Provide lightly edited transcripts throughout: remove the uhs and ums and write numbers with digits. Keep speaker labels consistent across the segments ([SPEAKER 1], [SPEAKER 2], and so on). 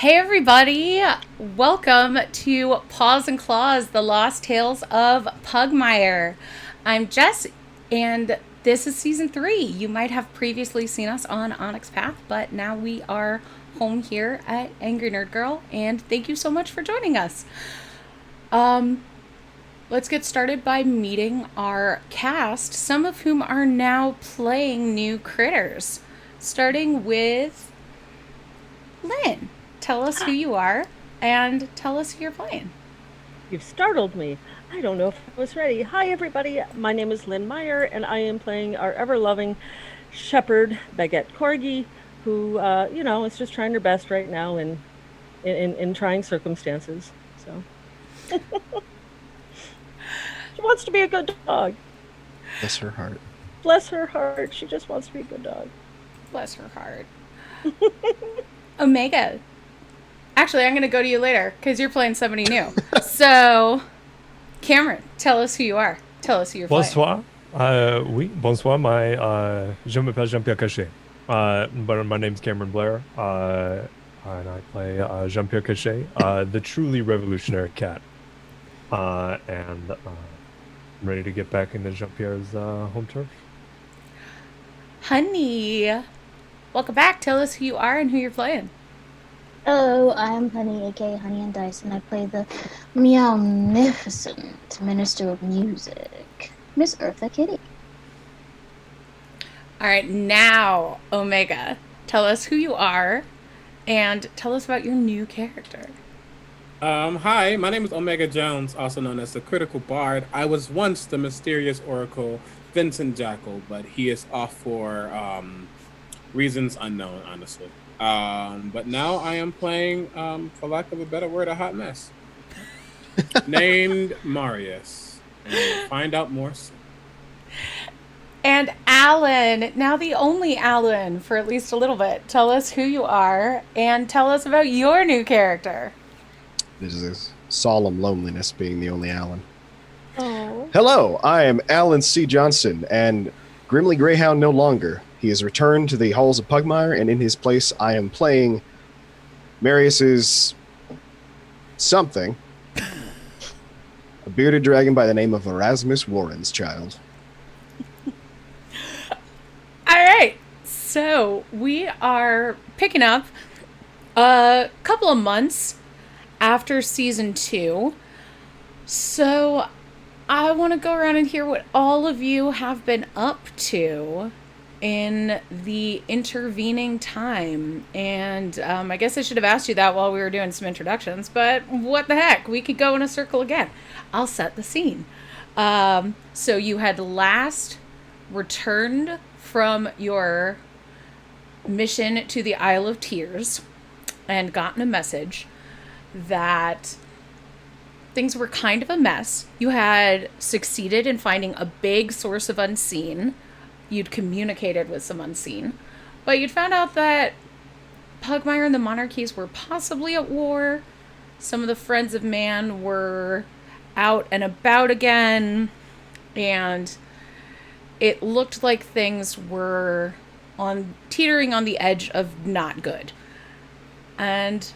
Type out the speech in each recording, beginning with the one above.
[SPEAKER 1] Hey everybody! Welcome to Paws and Claws, the Lost Tales of Pugmire. I'm Jess, and this is season 3. You might have previously seen us on Onyx Path, but now we are home here at Angry Nerd Girl, and thank you so much for joining us. Um, let's get started by meeting our cast, some of whom are now playing new critters. Starting with Lynn. Tell us who you are and tell us who you're playing.
[SPEAKER 2] You've startled me. I don't know if I was ready. Hi, everybody. My name is Lynn Meyer, and I am playing our ever-loving shepherd, Baguette Corgi, who, is just trying her best right now in trying circumstances. So she wants to be a good dog.
[SPEAKER 3] Bless her heart.
[SPEAKER 2] Bless her heart. She just wants to be a good dog.
[SPEAKER 1] Bless her heart. Omega. Actually, I'm going to go to you later because you're playing somebody new. So, Cameron, tell us who you are. Tell us who you're playing.
[SPEAKER 4] Bonsoir. Oui, bonsoir. Je m'appelle Jean-Pierre Cachet. But my name's Cameron Blair. And I play Jean-Pierre Cachet, the truly revolutionary cat. And I'm ready to get back into Jean-Pierre's home turf.
[SPEAKER 1] Honey, welcome back. Tell us who you are and who you're playing.
[SPEAKER 5] Hello, I'm Honey, aka Honey and Dice, and I play the meownificent Minister of Music, Miss Eartha Kitty.
[SPEAKER 1] All right, now, Omega, tell us who you are and tell us about your new character.
[SPEAKER 6] Hi, my name is Omega Jones, also known as the Critical Bard. I was once the mysterious Oracle Vincent Jackal, but he is off for reasons unknown, honestly. But now I am playing, for lack of a better word, a hot mess. Named Marius. And we'll find out more soon.
[SPEAKER 1] And Alan, now the only Alan for at least a little bit. Tell us who you are and tell us about your new character.
[SPEAKER 3] This is solemn loneliness being the only Alan.
[SPEAKER 2] Oh.
[SPEAKER 3] Hello, I am Alan C. Johnson, and Grimly Greyhound no longer. He has returned to the halls of Pugmire, and in his place I am playing Marius's something. A bearded dragon by the name of Erasmus Warren's child.
[SPEAKER 1] All right. So we are picking up a couple of months after season 2. So I want to go around and hear what all of you have been up to in the intervening time. And I guess I should have asked you that while we were doing some introductions, but what the heck? We could go in a circle again. I'll set the scene. So you had last returned from your mission to the Isle of Tears and gotten a message that things were kind of a mess. You had succeeded in finding a big source of unseen. You'd communicated with some unseen. But you'd found out that Pugmire and the Monarchies were possibly at war. Some of the Friends of Man were out and about again. And it looked like things were teetering on the edge of not good. And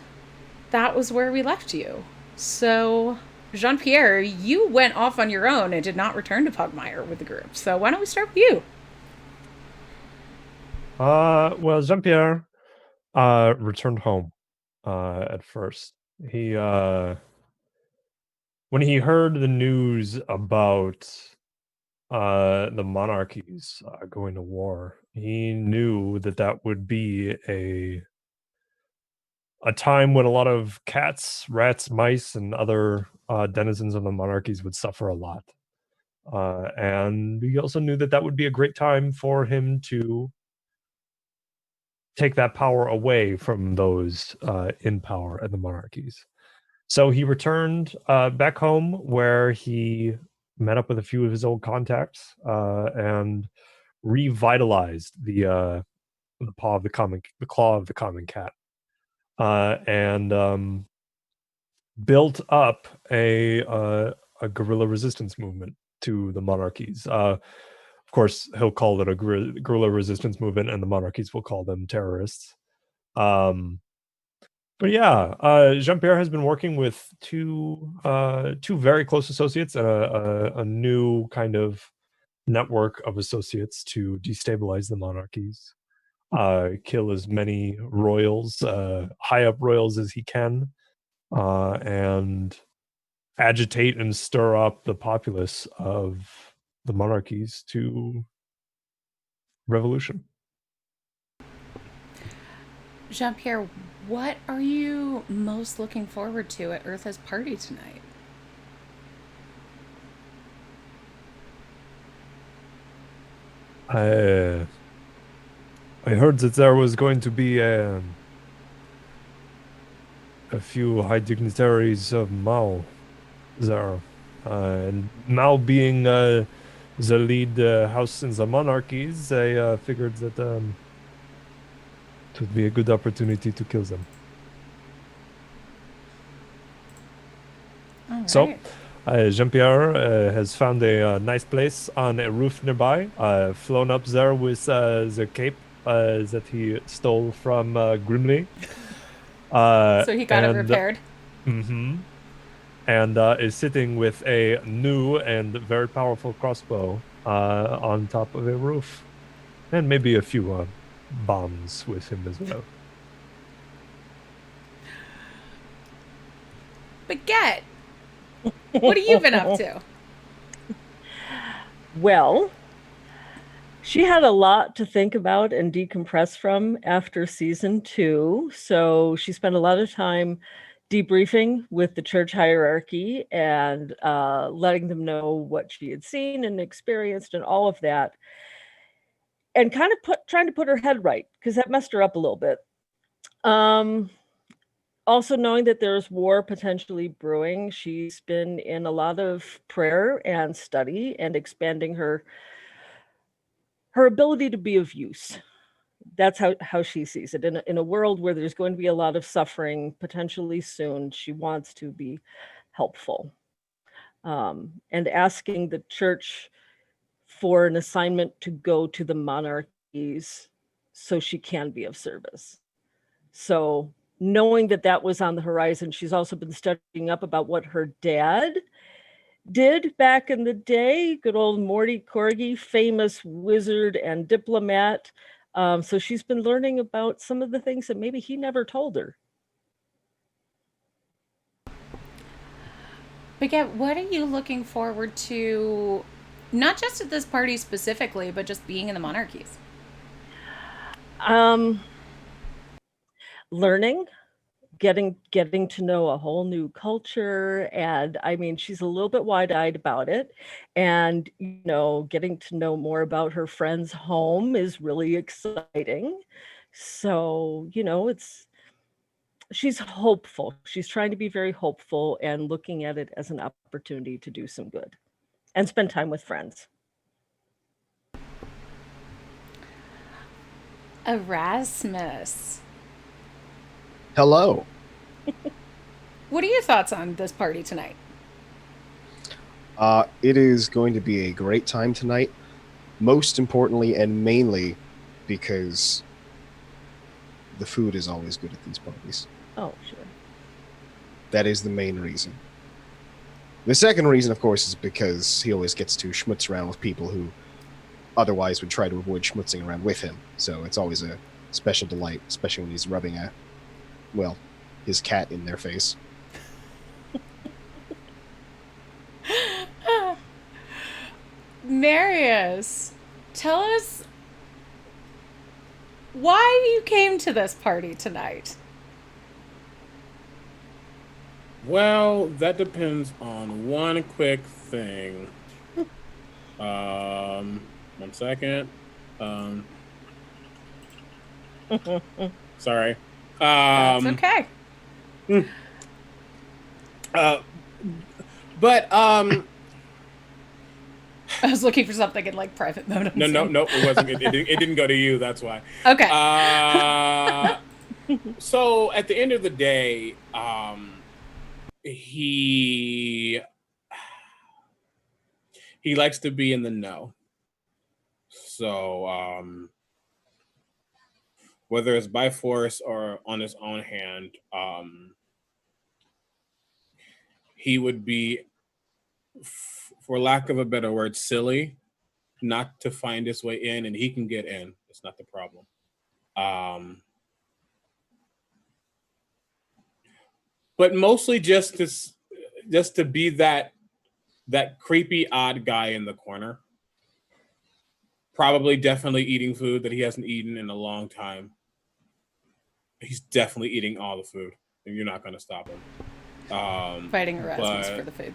[SPEAKER 1] that was where we left you. So, Jean-Pierre, you went off on your own and did not return to Pugmire with the group. So why don't we start with you?
[SPEAKER 4] Well, Jean-Pierre returned home at first. He when he heard the news about the monarchies going to war, he knew that that would be a time when a lot of cats, rats, mice, and other denizens of the monarchies would suffer a lot. And he also knew that that would be a great time for him to take that power away from those in power at the monarchies. So he returned back home, where he met up with a few of his old contacts and revitalized the claw of the common cat, and built up a guerrilla resistance movement to the monarchies. Of course, he'll call it a guerrilla resistance movement, and the monarchies will call them terrorists. But But yeah, Jean-Pierre has been working with two very close associates and a new kind of network of associates to destabilize the monarchies, kill as many royals, high up royals as he can, and agitate and stir up the populace of the monarchies to revolution.
[SPEAKER 1] Jean-Pierre, what are you most looking forward to at Eartha's party tonight?
[SPEAKER 4] I heard that there was going to be a few high dignitaries of Mao there, and Mao being the lead house in the monarchies, I figured that it would be a good opportunity to kill them.
[SPEAKER 1] All right.
[SPEAKER 4] So, Jean-Pierre has found a nice place on a roof nearby, flown up there with the cape that he stole from Grimly.
[SPEAKER 1] So he got it repaired.
[SPEAKER 4] Mm-hmm. And is sitting with a new and very powerful crossbow on top of a roof. And maybe a few bombs with him as well.
[SPEAKER 1] Baguette, what have you been up to?
[SPEAKER 2] Well, she had a lot to think about and decompress from after season 2. So she spent a lot of time debriefing with the church hierarchy and letting them know what she had seen and experienced and all of that. And kind of trying to put her head right, because that messed her up a little bit. Also knowing that there's war potentially brewing, she's been in a lot of prayer and study and expanding her ability to be of use. That's how she sees it. In a world where there's going to be a lot of suffering potentially soon, she wants to be helpful. And asking the church for an assignment to go to the monarchies so she can be of service. So knowing that was on the horizon, she's also been studying up about what her dad did back in the day. Good old Morty Corgi, famous wizard and diplomat. So she's been learning about some of the things that maybe he never told her.
[SPEAKER 1] Baguette, what are you looking forward to, not just at this party specifically, but just being in the monarchies?
[SPEAKER 2] Learning, getting to know a whole new culture. And I mean, she's a little bit wide-eyed about it. And, getting to know more about her friend's home is really exciting. So, she's hopeful. She's trying to be very hopeful and looking at it as an opportunity to do some good and spend time with friends.
[SPEAKER 1] Erasmus,
[SPEAKER 3] Hello.
[SPEAKER 1] what are your thoughts on this party tonight?
[SPEAKER 3] It is going to be a great time tonight, most importantly and mainly because the food is always good at these parties.
[SPEAKER 2] Oh, sure.
[SPEAKER 3] That is the main reason. The second reason, of course, is because he always gets to schmutz around with people who otherwise would try to avoid schmutzing around with him. So it's always a special delight, especially when he's rubbing his cat in their face.
[SPEAKER 1] Marius, tell us why you came to this party tonight.
[SPEAKER 6] Well, that depends on one quick thing. 1 second. Sorry.
[SPEAKER 1] That's okay.
[SPEAKER 6] But
[SPEAKER 1] I was looking for something in like private mode.
[SPEAKER 6] no, it wasn't. It didn't go to you. That's why.
[SPEAKER 1] Okay.
[SPEAKER 6] So at the end of the day, he likes to be in the know. So whether it's by force or on his own hand, he would be, for lack of a better word, silly not to find his way in, and he can get in. It's not the problem. But mostly just to be that creepy odd guy in the corner. Probably definitely eating food that he hasn't eaten in a long time. He's definitely eating all the food, and you're not going to stop him.
[SPEAKER 1] Fighting Erasmus for the food.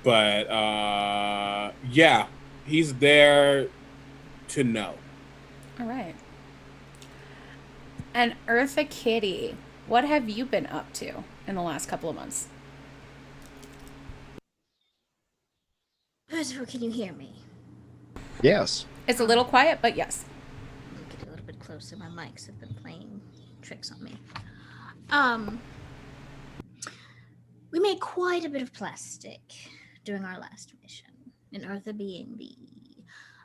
[SPEAKER 6] But yeah, he's there to know.
[SPEAKER 1] All right. And Eartha Kitty, what have you been up to in the last couple of months?
[SPEAKER 5] First of all, can you hear me?
[SPEAKER 3] Yes.
[SPEAKER 1] It's a little quiet, but yes.
[SPEAKER 5] I'll get a little bit closer. My mics have been playing tricks on me. We made quite a bit of plastic during our last mission, and Eartha being the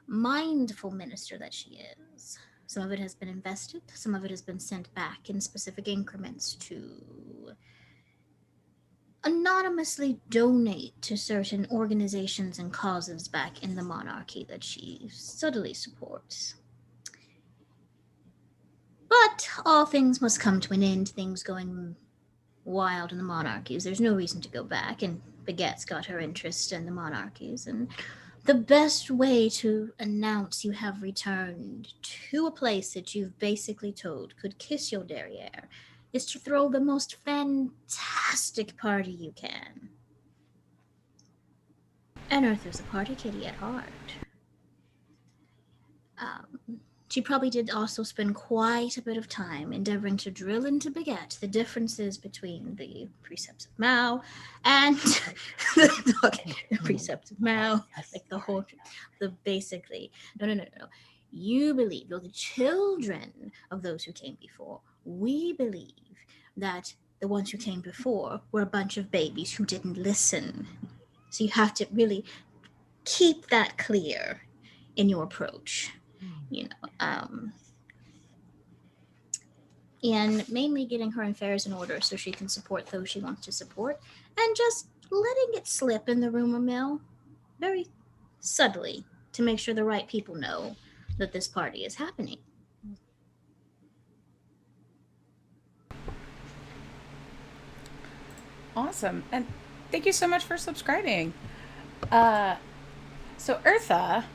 [SPEAKER 5] mindful minister that she is. Some of it has been invested, some of it has been sent back in specific increments to anonymously donate to certain organizations and causes back in the monarchy that she subtly supports. But all things must come to an end, things going wild in the monarchies. There's no reason to go back, and Baguette's got her interest in the monarchies, and the best way to announce you have returned to a place that you've basically told could kiss your derriere is to throw the most fantastic party you can. And Eartha's a party kitty at heart. She probably did also spend quite a bit of time endeavoring to drill into Baguette the differences between the precepts of Mao and the precepts of Mao, like basically. No. You believe, you're the children of those who came before. We believe that the ones who came before were a bunch of babies who didn't listen. So you have to really keep that clear in your approach. And mainly getting her affairs in order so she can support those she wants to support, and just letting it slip in the rumor mill very subtly to make sure the right people know that this party is happening.
[SPEAKER 1] Awesome. And thank you so much for subscribing. So Eartha,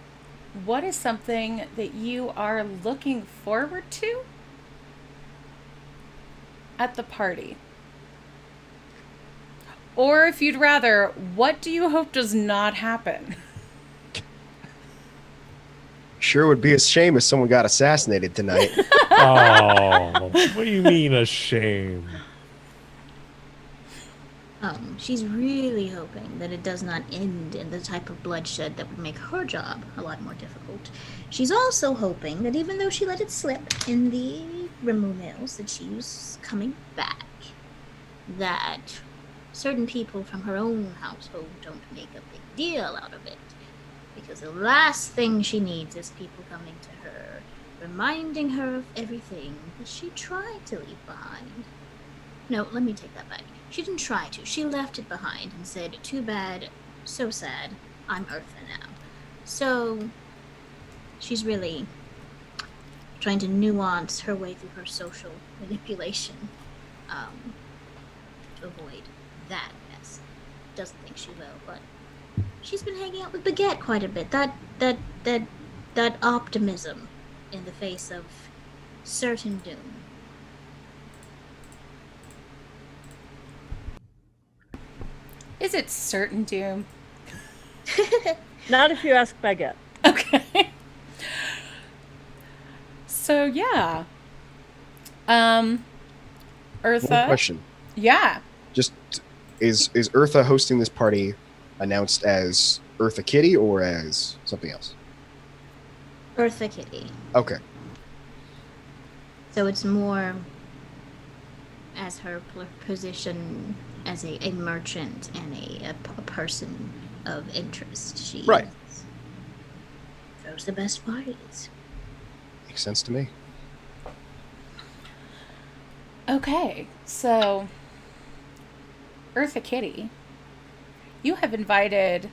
[SPEAKER 1] what is something that you are looking forward to at the party? Or if you'd rather, what do you hope does not happen?
[SPEAKER 3] Sure would be a shame if someone got assassinated tonight.
[SPEAKER 4] Oh, what do you mean a shame?
[SPEAKER 5] She's really hoping that it does not end in the type of bloodshed that would make her job a lot more difficult. She's also hoping that even though she let it slip in the rumor mills that she's coming back, that certain people from her own household don't make a big deal out of it. Because the last thing she needs is people coming to her, reminding her of everything that she tried to leave behind. No, let me take that back. She didn't try to. She left it behind and said, too bad, so sad, I'm Eartha now. So she's really trying to nuance her way through her social manipulation to avoid that mess. Doesn't think she will, but she's been hanging out with Baguette quite a bit. That optimism in the face of certain doom.
[SPEAKER 1] Is it certain doom?
[SPEAKER 2] Not if you ask Baguette.
[SPEAKER 1] Okay. So yeah. Eartha.
[SPEAKER 3] One question.
[SPEAKER 1] Yeah.
[SPEAKER 3] Just is Eartha hosting this party announced as Eartha Kitty or as something else?
[SPEAKER 5] Eartha Kitty.
[SPEAKER 3] Okay.
[SPEAKER 5] So it's more as her position as a merchant and a person of interest. She
[SPEAKER 3] Right.
[SPEAKER 5] throws the best parties.
[SPEAKER 3] Makes sense to me.
[SPEAKER 1] Okay, so Eartha Kitty, you have invited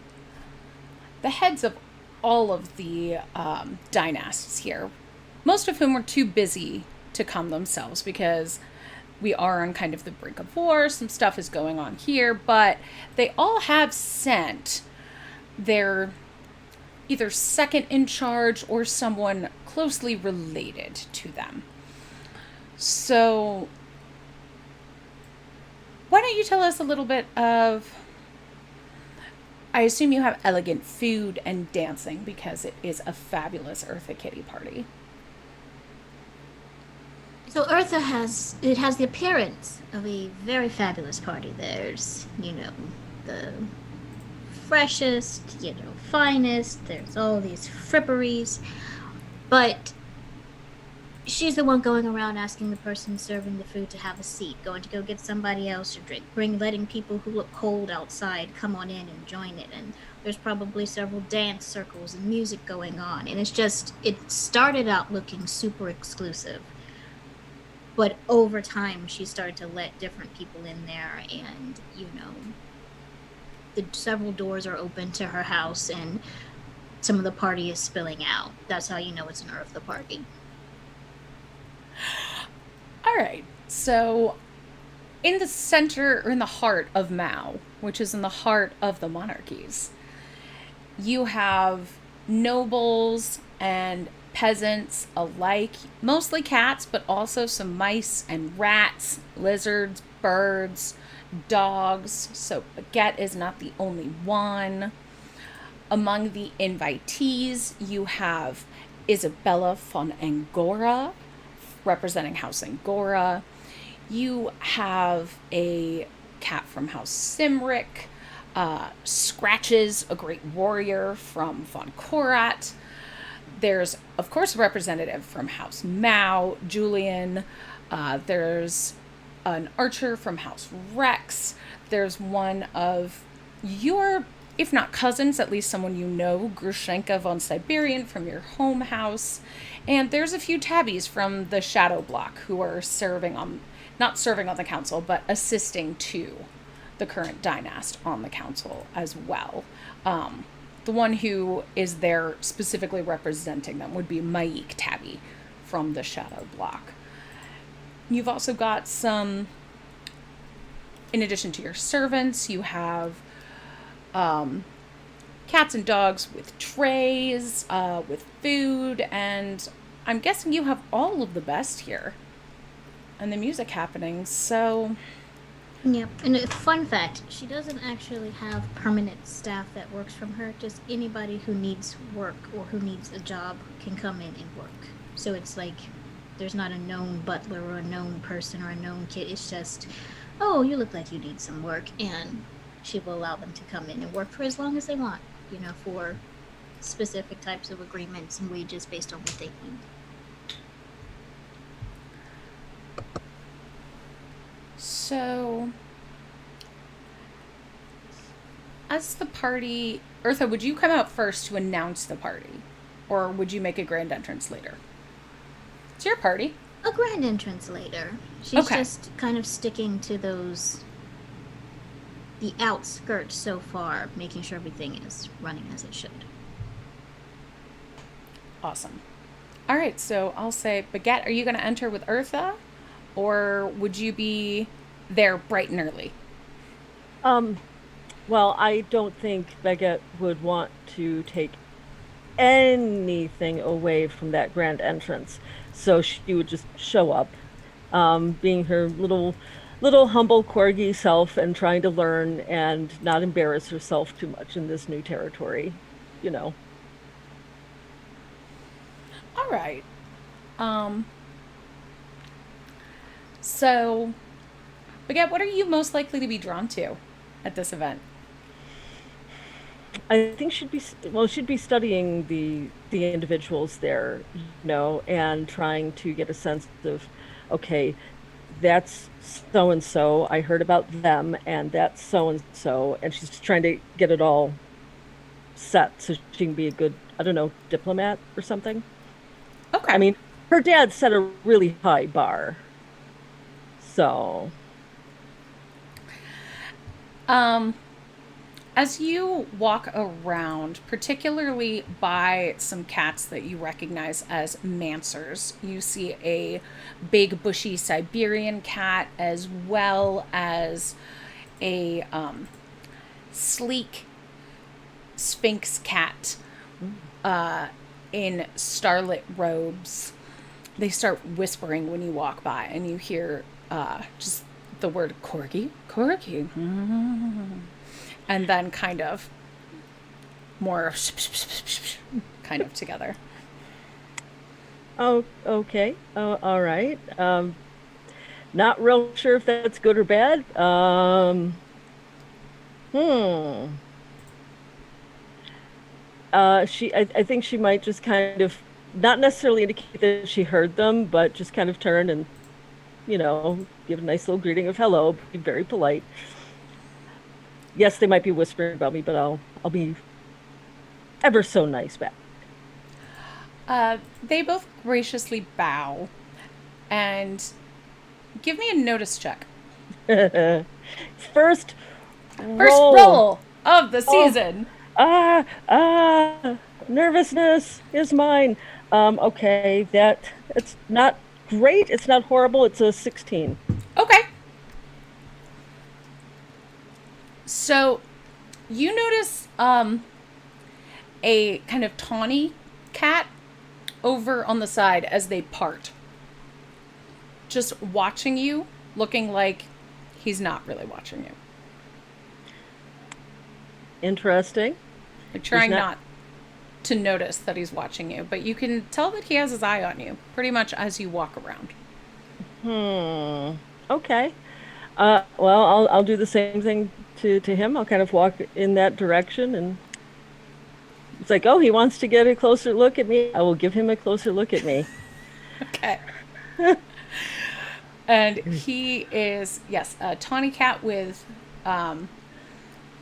[SPEAKER 1] the heads of all of the dynasts here, most of whom were too busy to come themselves because we are on kind of the brink of war. Some stuff is going on here, but they all have sent their either second in charge or someone closely related to them. So, why don't you tell us a little bit of. I assume you have elegant food and dancing because it is a fabulous Eartha Kitty party.
[SPEAKER 5] So Eartha has the appearance of a very fabulous party. There's, the freshest, finest. There's all these fripperies. But she's the one going around asking the person serving the food to have a seat, going to go get somebody else a drink, letting people who look cold outside come on in and join it. And there's probably several dance circles and music going on. And it started out looking super exclusive. But over time, she started to let different people in there, and, the several doors are open to her house, and some of the party is spilling out. That's how you know it's an Eartha party.
[SPEAKER 1] All right, so in the center, or in the heart of Mao, which is in the heart of the monarchies, you have nobles and peasants alike, mostly cats, but also some mice and rats, lizards, birds, dogs. So Baguette is not the only one. Among the invitees, you have Isabella von Angora, representing House Angora. You have a cat from House Simric, Scratches, a great warrior from von Korat. There's, of course, a representative from House Mao, Julian. There's an archer from House Rex. There's one of your, if not cousins, at least someone you know, Grushenka von Siberian from your home house. And there's a few tabbies from the Shadow Block who are not serving on the council, but assisting to the current dynast on the council as well. The one who is there specifically representing them would be Maik Tabby from the Shadow Block. You've also got some, in addition to your servants, you have cats and dogs with trays, with food, and I'm guessing you have all of the best here. And the music happening, so...
[SPEAKER 5] Yep, and a fun fact, she doesn't actually have permanent staff that works from her. Just anybody who needs work or who needs a job can come in and work. So it's like, there's not a known butler or a known person or a known kid. It's just, oh, you look like you need some work, and she will allow them to come in and work for as long as they want, for specific types of agreements and wages based on what they need.
[SPEAKER 1] So, as the party... Eartha, would you come out first to announce the party? Or would you make a grand entrance later? It's your party.
[SPEAKER 5] A grand entrance later. She's
[SPEAKER 1] Okay.
[SPEAKER 5] just kind of sticking to the outskirts so far, making sure everything is running as it should.
[SPEAKER 1] Awesome. All right, so I'll say, Baguette, are you going to enter with Eartha? Or would you be there bright and early?
[SPEAKER 2] Well, I don't think Baguette would want to take anything away from that grand entrance. So she would just show up, being her little humble corgi self and trying to learn and not embarrass herself too much in this new territory,
[SPEAKER 1] All right. So, Baguette, what are you most likely to be drawn to at this event?
[SPEAKER 2] I think she'd be studying the individuals there, and trying to get a sense of, okay, that's so and so. I heard about them, and that's so and so, and she's just trying to get it all set so she can be a good, I don't know, diplomat or something.
[SPEAKER 1] Okay.
[SPEAKER 2] I mean, her dad set a really high bar, So,
[SPEAKER 1] As you walk around, particularly by some cats that you recognize as mansers, you see a big bushy Siberian cat as well as a sleek Sphinx cat in starlit robes. They start whispering when you walk by, and you hear just the word corgi, corgi, and then kind of more kind of together.
[SPEAKER 2] oh, okay. All right. Not real sure if that's good or bad. Hmm. I think she might just kind of not necessarily indicate that she heard them, but just kind of turn and, give a nice little greeting of hello, be very polite. Yes, they might be whispering about me, but I'll be ever so nice back.
[SPEAKER 1] They both graciously bow and give me a notice check.
[SPEAKER 2] First
[SPEAKER 1] First
[SPEAKER 2] roll.
[SPEAKER 1] roll of the
[SPEAKER 2] Oh.
[SPEAKER 1] season.
[SPEAKER 2] Nervousness is mine. Okay, it's not great. It's not horrible. It's a 16.
[SPEAKER 1] Okay. So you notice a kind of tawny cat over on the side as they part. Just watching you, looking like he's not really watching you.
[SPEAKER 2] Interesting.
[SPEAKER 1] Like trying
[SPEAKER 2] He's
[SPEAKER 1] not to notice that he's watching you, but you can tell that he has his eye on you pretty much as you walk around.
[SPEAKER 2] Okay. Well, I'll do the same thing to him. I'll kind of walk in that direction, and it's like, oh, he wants to get a closer look at me. I will give him a closer look at me.
[SPEAKER 1] Okay. And he is, yes, a tawny cat with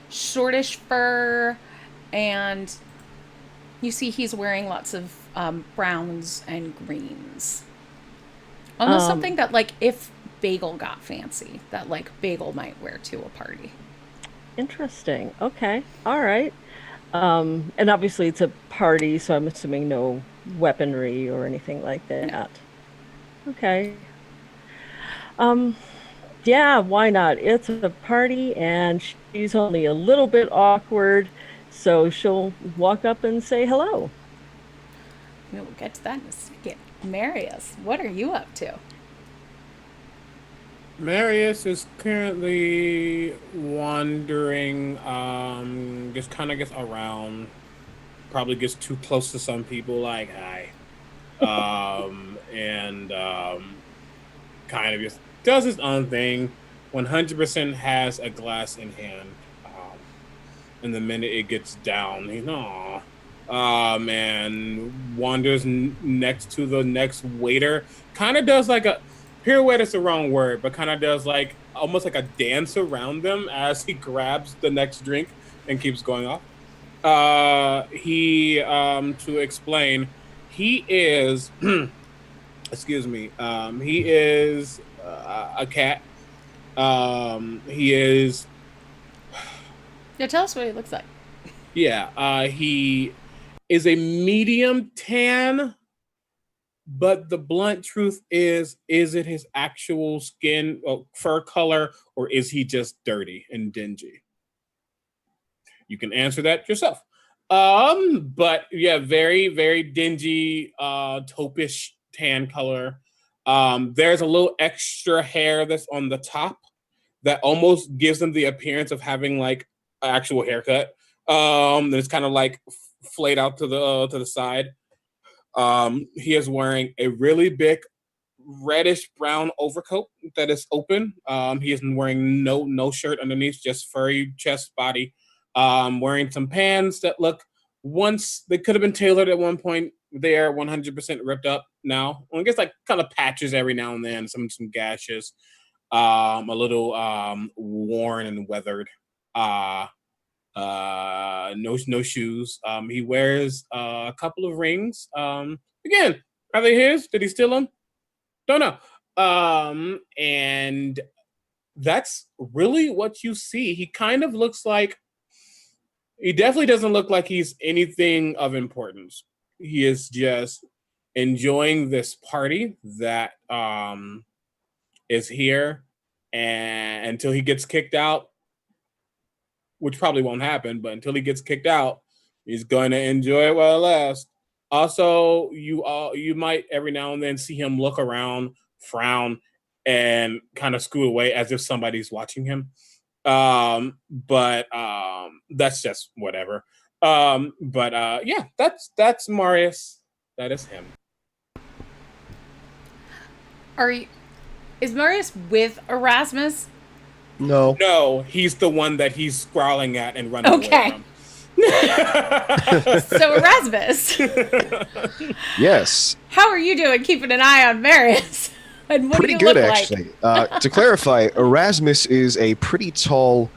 [SPEAKER 1] shortish fur, and you see he's wearing lots of browns and greens. Almost something that, like, if Bagel got fancy, that, like, Bagel might wear to a party.
[SPEAKER 2] Interesting. Okay. All right. And obviously it's a party, so I'm assuming no weaponry or anything like that.
[SPEAKER 1] No.
[SPEAKER 2] Okay. Yeah, why not? It's a party and she's only a little bit awkward, so she'll walk up and say hello.
[SPEAKER 1] We'll get to that in a second. Marius, what are you up to?
[SPEAKER 6] Marius is currently wandering, just kind of gets around, probably gets too close to some people, like, hi. And kind of just does his own thing. 100% has a glass in hand. And the minute it gets down, he's, aw. And wanders next to the next waiter. Kind of does like a pirouette is the wrong word, but kind of does like almost like a dance around them as he grabs the next drink and keeps going off. He to explain, he is excuse me, he is a cat. He is
[SPEAKER 1] Yeah, tell us what he looks like.
[SPEAKER 6] yeah, he is a medium tan, but the blunt truth is it his actual skin fur color, or is he just dirty and dingy? You can answer that yourself. But yeah, very, very dingy, taupish tan color. There's a little extra hair that's on the top that almost gives him the appearance of having like an actual haircut. It's kind of like flayed out to the side. He is wearing a really big reddish brown overcoat that is open. He is wearing no shirt underneath, just furry chest body. Wearing some pants that look once they could have been tailored at one point. They are 100% ripped up now. Well, I guess like kind of patches every now and then, some gashes, a little worn and weathered. No shoes. He wears a couple of rings. Again, are they his? Did he steal them? Don't know. And that's really what you see. He kind of looks like, he definitely doesn't look like he's anything of importance. He is just enjoying this party that is here, and until he gets kicked out, which probably won't happen, but until he gets kicked out, he's going to enjoy it while it lasts. Also, you might every now and then see him look around, frown, and kind of scoot away as if somebody's watching him. But that's just whatever. Yeah, that's Marius. That is him.
[SPEAKER 1] Is Marius with Erasmus?
[SPEAKER 3] No.
[SPEAKER 6] No, he's the one that he's growling at and running away from.
[SPEAKER 1] So Erasmus.
[SPEAKER 3] Yes.
[SPEAKER 1] How are you doing keeping an eye on Marius? And what
[SPEAKER 3] Pretty
[SPEAKER 1] do you
[SPEAKER 3] good,
[SPEAKER 1] look
[SPEAKER 3] actually.
[SPEAKER 1] like?
[SPEAKER 3] To clarify, Erasmus is a pretty tall,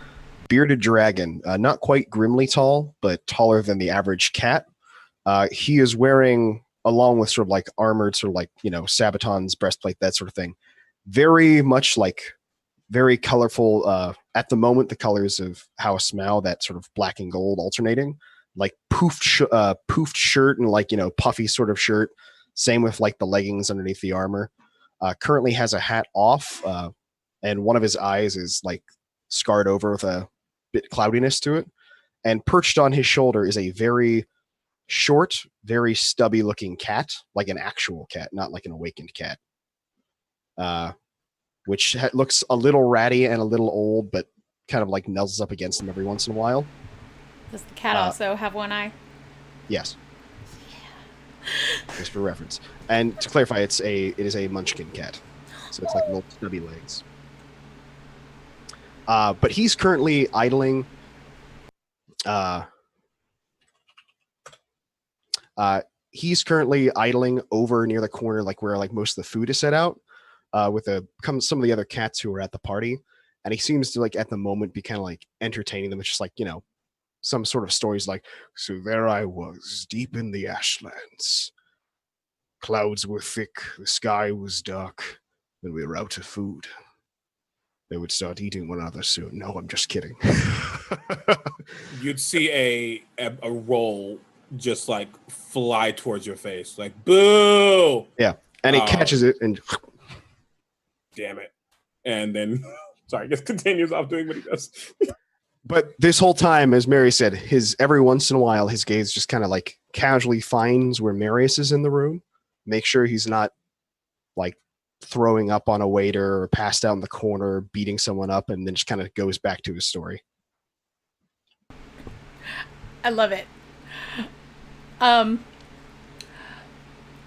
[SPEAKER 3] bearded dragon. Not quite grimly tall, but taller than the average cat. He is wearing, along with sort of like armored, sort of like, Sabaton's breastplate, that sort of thing. Very much like very colorful. At the moment, the colors of House Mao, that sort of black and gold alternating, like poofed shirt and like puffy sort of shirt. Same with like the leggings underneath the armor. Currently has a hat off, and one of his eyes is like scarred over with a bit cloudiness to it. And perched on his shoulder is a very short, very stubby looking cat, like an actual cat, not like an awakened cat. Which looks a little ratty and a little old, but kind of like nuzzles up against him every once in a while.
[SPEAKER 1] Does the cat also have one eye?
[SPEAKER 3] Yes. Yeah. Just for reference. And to clarify, it is a munchkin cat. So it's like little stubby legs. But he's currently idling. He's currently idling over near the corner, like where like most of the food is set out. With some of the other cats who are at the party, and he seems to like at the moment be kind of like entertaining them. It's just like some sort of stories like, so there I was deep in the ashlands, clouds were thick, the sky was dark, and we were out of food. They would start eating one another soon. No, I'm just kidding.
[SPEAKER 6] You'd see a roll just like fly towards your face, like boo.
[SPEAKER 3] Yeah, and he catches it and.
[SPEAKER 6] Damn it. And then, sorry, just continues off doing what he does.
[SPEAKER 3] But this whole time, as Mary said, every once in a while, his gaze just kind of like casually finds where Marius is in the room. Make sure he's not like throwing up on a waiter or passed out in the corner, beating someone up, and then just kind of goes back to his story.
[SPEAKER 1] I love it. All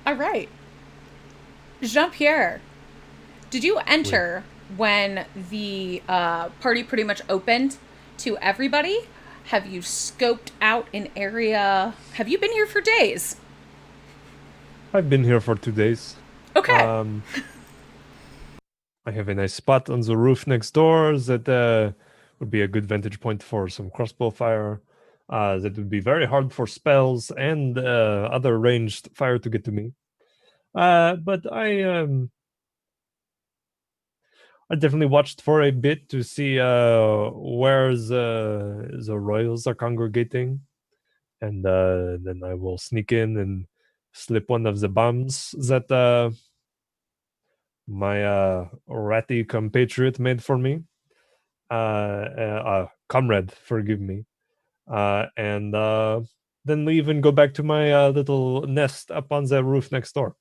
[SPEAKER 1] right. Jean-Pierre. Did you enter when the party pretty much opened to everybody? Have you scoped out an area? Have you been here for days?
[SPEAKER 4] I've been here for 2 days.
[SPEAKER 1] Okay.
[SPEAKER 4] I have a nice spot on the roof next door that would be a good vantage point for some crossbow fire. That would be very hard for spells and other ranged fire to get to me. But I definitely watched for a bit to see where the royals are congregating, and then I will sneak in and slip one of the bombs that my ratty compatriot made for me. Comrade, forgive me. And then leave and go back to my little nest up on the roof next door.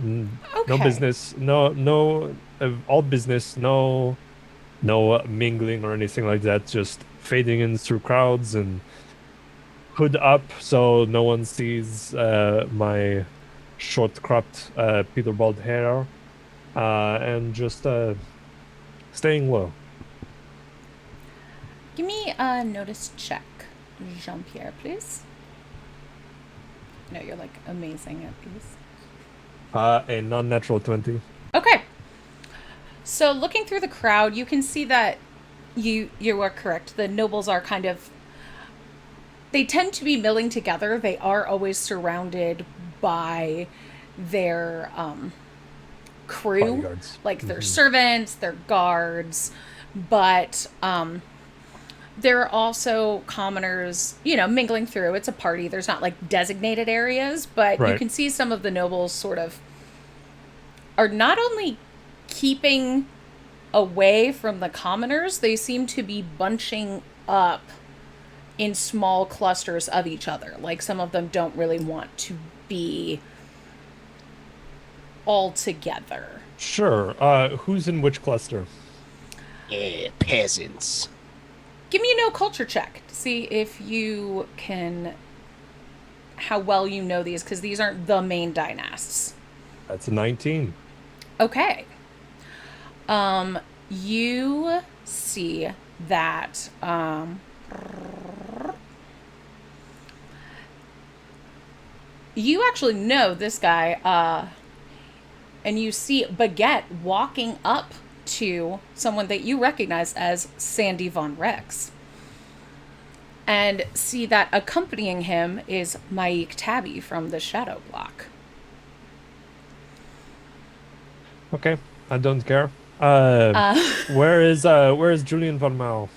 [SPEAKER 1] Okay.
[SPEAKER 4] No business, no, all business, no mingling or anything like that. Just fading in through crowds and hood up so no one sees my short-cropped Peter-bald hair, and just staying low.
[SPEAKER 1] Give me a notice check, Jean-Pierre, please. No, you're like amazing at these.
[SPEAKER 4] A non-natural 20.
[SPEAKER 1] Okay. So looking through the crowd, you can see that you are correct. The nobles are kind of, they tend to be milling together. They are always surrounded by their crew,
[SPEAKER 4] Bodyguards.
[SPEAKER 1] like their servants, their guards, but there are also commoners, mingling through. It's a party. There's not like designated areas, but you
[SPEAKER 4] Right.
[SPEAKER 1] can see some of the nobles sort of are not only keeping away from the commoners, they seem to be bunching up in small clusters of each other. Like some of them don't really want to be all together.
[SPEAKER 4] Sure. Who's in which cluster?
[SPEAKER 3] Yeah, peasants.
[SPEAKER 1] Give me a no culture check to see if you can, how well you know these, because these aren't the main dynasts.
[SPEAKER 4] That's a 19.
[SPEAKER 1] Okay. You see that you actually know this guy, and you see Baguette walking up to someone that you recognize as Sandy Von Rex. And see that accompanying him is Maik Tabby from the Shadow Block.
[SPEAKER 4] Okay, I don't care. Where is Julian von Mao?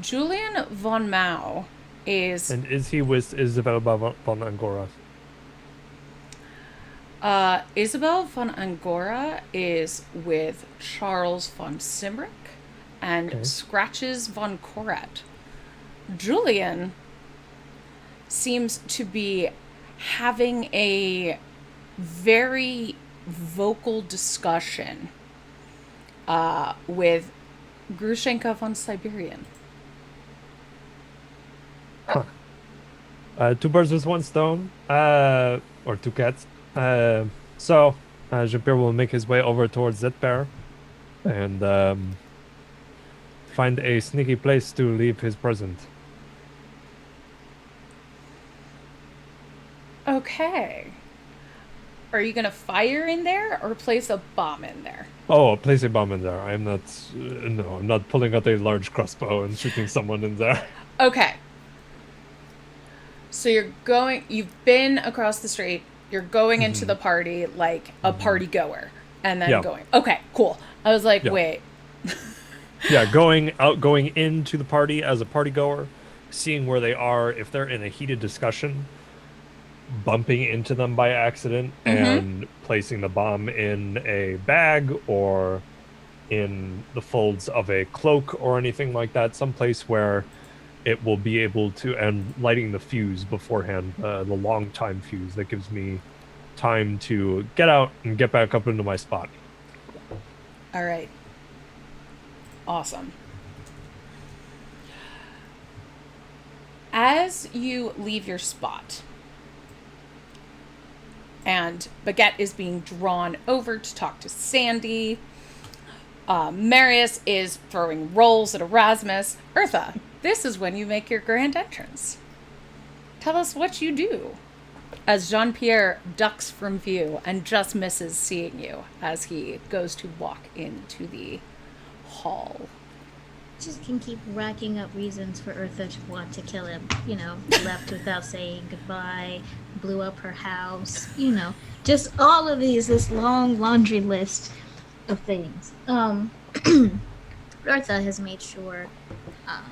[SPEAKER 1] Julian Von Mao is
[SPEAKER 4] And is he with Isabel von Angora?
[SPEAKER 1] Isabel von Angora is with Charles von Simric and
[SPEAKER 4] Okay.
[SPEAKER 1] Scratches von Korat. Julian seems to be having a very vocal discussion with Grushenka von Siberian.
[SPEAKER 4] Two birds with one stone, or two cats. So Jean-Pierre will make his way over towards that pair and find a sneaky place to leave his present.
[SPEAKER 1] Okay. Are you gonna fire in there or place a bomb in there?
[SPEAKER 4] Oh, place a bomb in there. I'm not. No, I'm not pulling out a large crossbow and shooting someone in there.
[SPEAKER 1] Okay. So you've been across the street, you're going into the party like a party goer, and then
[SPEAKER 4] Yeah.
[SPEAKER 1] going. Okay, cool. I was like,
[SPEAKER 4] Yeah.
[SPEAKER 1] wait.
[SPEAKER 4] Yeah, going into the party as a party goer, seeing where they are, if they're in a heated discussion, bumping into them by accident and placing the bomb in a bag or in the folds of a cloak or anything like that, someplace where it will be able to, and lighting the fuse beforehand, the long time fuse that gives me time to get out and get back up into my spot.
[SPEAKER 1] All right. Awesome. As you leave your spot, and Baguette is being drawn over to talk to Sandy, Marius is throwing rolls at Erasmus. Eartha, this is when you make your grand entrance. Tell us what you do. As Jean-Pierre ducks from view and just misses seeing you as he goes to walk into the hall.
[SPEAKER 5] Just can keep racking up reasons for Eartha to want to kill him. Left without saying goodbye, blew up her house. Just all of this long laundry list of things. Eartha has made sure that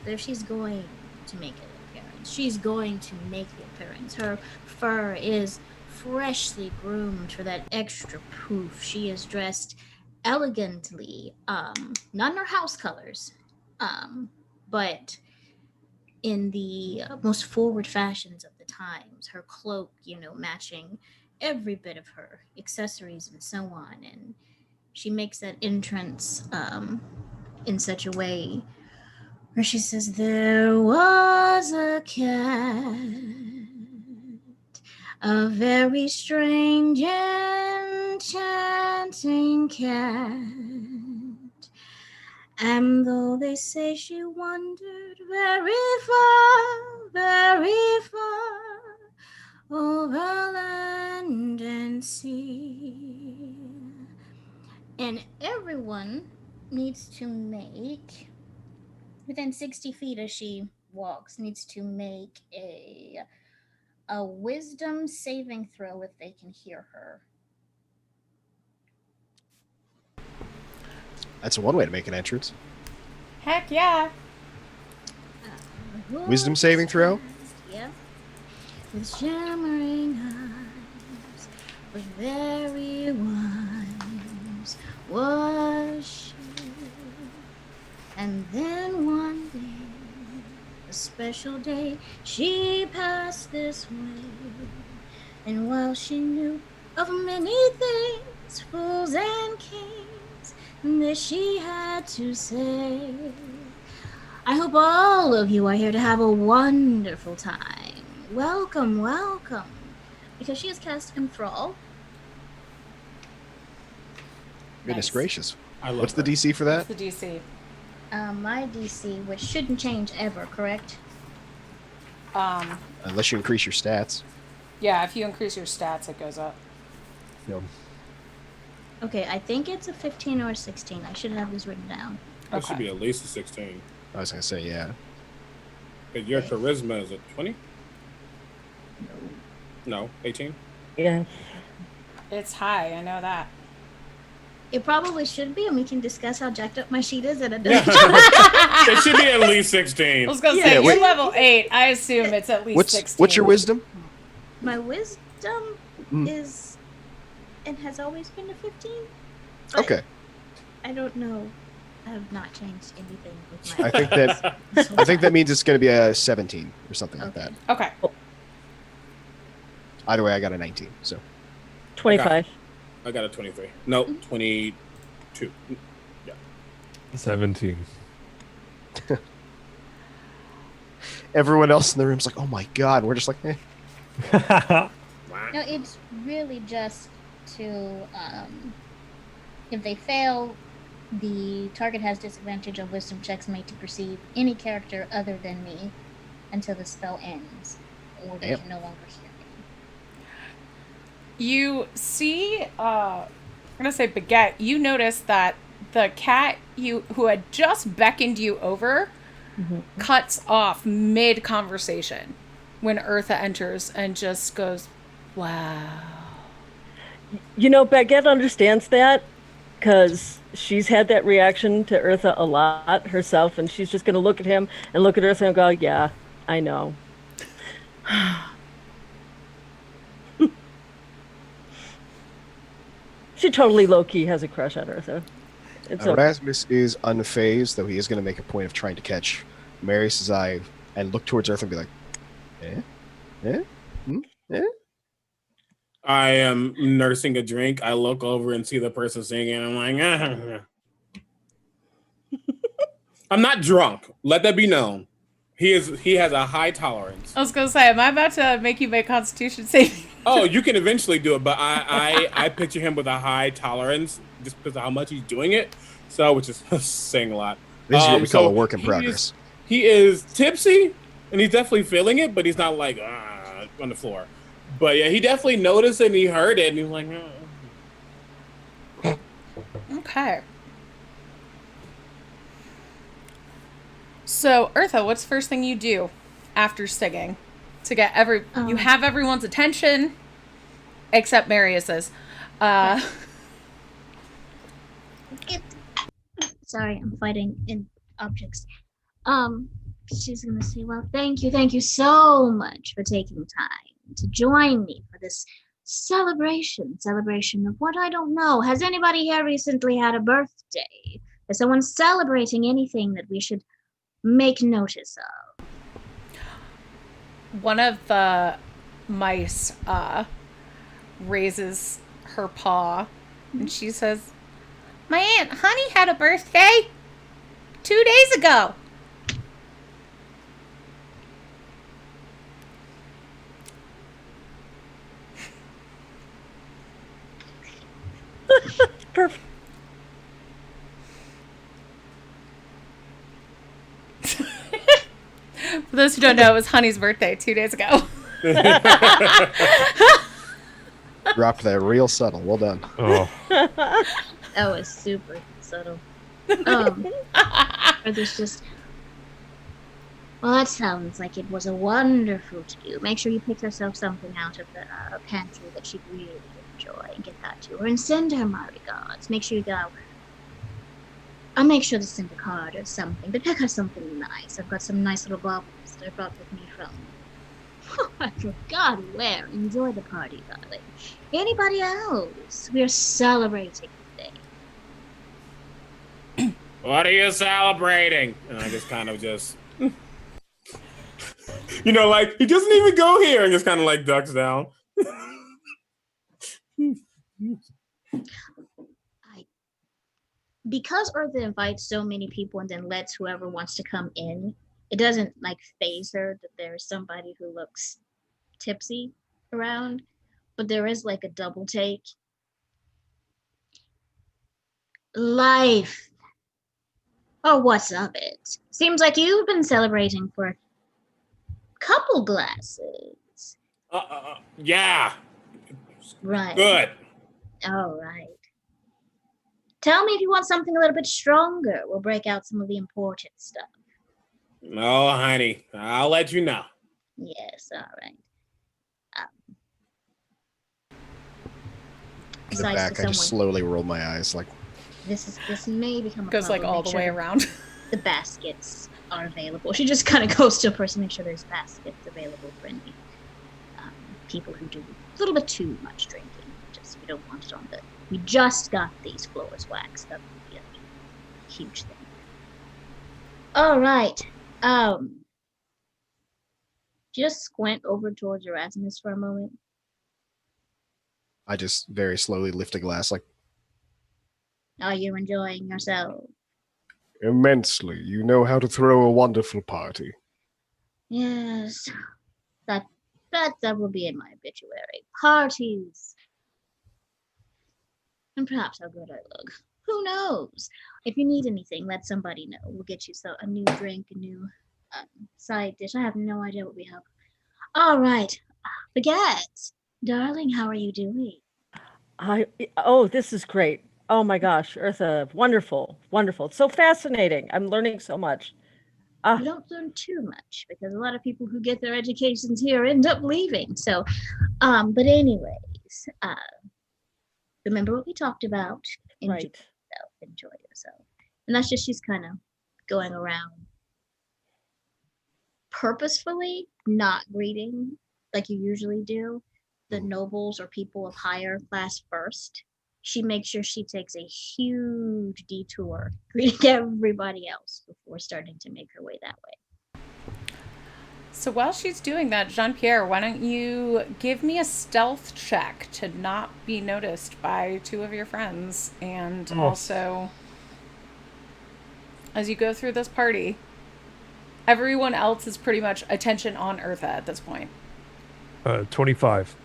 [SPEAKER 5] if she's going to make an appearance, she's going to make the appearance. Her fur is freshly groomed for that extra poof. She is dressed elegantly, not in her house colors, but in the most forward fashions of the times. Her cloak, matching every bit of her accessories and so on. And she makes that entrance in such a way where she says, "There was a cat, a very strange enchanting cat. And though they say she wandered very far, over land and sea." And everyone needs to make, within 60 feet as she walks, needs to make a a wisdom saving throw if they can hear her.
[SPEAKER 3] That's one way to make an entrance.
[SPEAKER 1] Heck yeah.
[SPEAKER 3] Wisdom saving throw?
[SPEAKER 5] Yeah. With shimmering eyes, with very wise was she. And then one day, a special day, she passed this way. And while she knew of many things, fools and kings, that she had to say, I hope all of you are here to have a wonderful time. Welcome, welcome. Because she has cast Enthrall.
[SPEAKER 3] Goodness
[SPEAKER 1] Nice.
[SPEAKER 3] gracious.
[SPEAKER 6] I love
[SPEAKER 3] What's the
[SPEAKER 6] her.
[SPEAKER 3] DC for that?
[SPEAKER 1] What's the DC?
[SPEAKER 5] My DC, which shouldn't change ever, correct?
[SPEAKER 3] Unless you increase your stats.
[SPEAKER 1] Yeah, if you increase your stats, it goes up.
[SPEAKER 3] No.
[SPEAKER 5] Okay, I think it's a 15 or a 16. I should have this written down.
[SPEAKER 6] That
[SPEAKER 1] Okay.
[SPEAKER 6] should be at least a 16.
[SPEAKER 3] I was going to say, yeah.
[SPEAKER 6] But your charisma is a 20? No, 18?
[SPEAKER 2] Yeah.
[SPEAKER 1] It's high, I know that.
[SPEAKER 5] It probably should be, and we can discuss how jacked up my sheet is at a
[SPEAKER 6] Yeah.
[SPEAKER 5] different
[SPEAKER 6] It should be at least
[SPEAKER 1] I
[SPEAKER 6] 16.
[SPEAKER 1] was gonna
[SPEAKER 5] Yeah,
[SPEAKER 1] say, you're
[SPEAKER 3] wait.
[SPEAKER 1] level 8. I assume it's at least 16.
[SPEAKER 3] What's your wisdom?
[SPEAKER 5] My wisdom
[SPEAKER 3] Mm.
[SPEAKER 5] is, and has always been a 15. but
[SPEAKER 3] Okay.
[SPEAKER 5] I don't know. I have not changed anything with
[SPEAKER 3] I
[SPEAKER 5] my.
[SPEAKER 3] think that means it's going to be a 17 or something like
[SPEAKER 5] Okay.
[SPEAKER 3] that.
[SPEAKER 1] Okay.
[SPEAKER 3] Either way, I got a 19. So
[SPEAKER 2] 25.
[SPEAKER 6] I got a 23. No, 22.
[SPEAKER 4] 17.
[SPEAKER 3] everyone else in the room's like, "Oh my god!" We're just like, eh.
[SPEAKER 5] No, it's really just to, if they fail, the target has disadvantage on wisdom checks made to perceive any character other than me until the spell ends, or they
[SPEAKER 3] Damn.
[SPEAKER 5] can no longer hear me.
[SPEAKER 1] You see, I'm gonna say Baguette, you notice that the cat who had just beckoned you over cuts off mid-conversation when Eartha enters and just goes, wow.
[SPEAKER 2] You know, Baguette understands that because she's had that reaction to Eartha a lot herself, and she's just going to look at him and look at Eartha and go, yeah, I know. She totally low-key has a crush on Eartha. It's okay.
[SPEAKER 3] Erasmus is unfazed, though he is going to make a point of trying to catch Marius's eye and look towards Earth and be like, eh? Eh? Eh?
[SPEAKER 6] I am nursing a drink. I look over and see the person singing. I'm like, I'm not drunk. Let that be known. He has a high tolerance.
[SPEAKER 1] I was gonna say, am I about to make you make Constitution saving?
[SPEAKER 6] Oh, you can eventually do it, but I picture him with a high tolerance just because of how much he's doing it. So, which is saying a lot.
[SPEAKER 3] This is what we call
[SPEAKER 6] so
[SPEAKER 3] a work in progress.
[SPEAKER 6] He is tipsy, and he's definitely feeling it, but he's not like on the floor. But yeah, he definitely noticed it, and he heard it, and he was like,
[SPEAKER 1] Okay. So, Eartha, what's the first thing you do after singing to get you have everyone's attention except Marius's?
[SPEAKER 5] Sorry, I'm fighting in objects. She's gonna say, well, thank you so much for taking time to join me for this celebration of what I don't know. Has anybody here recently had a birthday? Is someone celebrating anything that we should make notice of?
[SPEAKER 1] One of the mice raises her paw and she says, my Aunt Honey had a birthday 2 days ago.
[SPEAKER 2] Perfect.
[SPEAKER 1] For those who don't know, it was Honey's birthday 2 days ago.
[SPEAKER 3] Dropped that real subtle. Well done.
[SPEAKER 4] Oh,
[SPEAKER 5] That was super subtle. Or there's just Well, that sounds like it was a wonderful to do. Make sure you pick herself something out of the pantry that she'd really enjoy and get that to her and send her my regards. Make sure you go. I'll make sure to send a card or something, but pick her something nice. I've got some nice little baubles that I brought with me from. I forgot where. Enjoy the party, darling. Anybody else? We are celebrating today.
[SPEAKER 6] What are you celebrating? And I just kind of just, like he doesn't even go here and just kind of like ducks down.
[SPEAKER 5] Because Eartha invites so many people and then lets whoever wants to come in, it doesn't like phase her that there's somebody who looks tipsy around, but there is like a double take. Life. Oh, what's of it? Seems like you've been celebrating for a couple glasses.
[SPEAKER 6] Yeah.
[SPEAKER 5] Right.
[SPEAKER 6] Good.
[SPEAKER 5] All right. Tell me if you want something a little bit stronger. We'll break out some of the important stuff.
[SPEAKER 6] Oh, honey, I'll let you know.
[SPEAKER 5] Yes, all right.
[SPEAKER 3] In the back, I just slowly roll my eyes like...
[SPEAKER 5] This may become a
[SPEAKER 1] goes like all the way around.
[SPEAKER 5] The baskets are available. She just kind of goes to a person to make sure there's baskets available for any people who do a little bit too much drinking. Just we don't want it on the... We just got these floors waxed. That would be a huge thing. All right. Just squint over towards Erasmus for a moment.
[SPEAKER 3] I just very slowly lift a glass like...
[SPEAKER 5] Are you enjoying yourself?
[SPEAKER 3] Immensely. You know how to throw a wonderful party.
[SPEAKER 5] Yes. That will be in my obituary. Parties. And perhaps how good I look. Who knows? If you need anything, let somebody know. We'll get you a new drink, a new side dish. I have no idea what we have. All right. Baguette, darling, how are you doing?
[SPEAKER 2] This is great. Oh my gosh, Eartha, wonderful, wonderful. It's so fascinating. I'm learning so much.
[SPEAKER 5] You don't learn too much because a lot of people who get their educations here end up leaving. So, but anyways, remember what we talked about.
[SPEAKER 2] Right.
[SPEAKER 5] Enjoy yourself. And that's just, she's kind of going around purposefully not greeting like you usually do the nobles or people of higher class first. She makes sure she takes a huge detour greeting everybody else before starting to make her way that way.
[SPEAKER 1] So while she's doing that, Jean-Pierre, why don't you give me a stealth check to not be noticed by two of your friends, and also as you go through this party, everyone else is pretty much attention on Eartha at this point.
[SPEAKER 4] 25.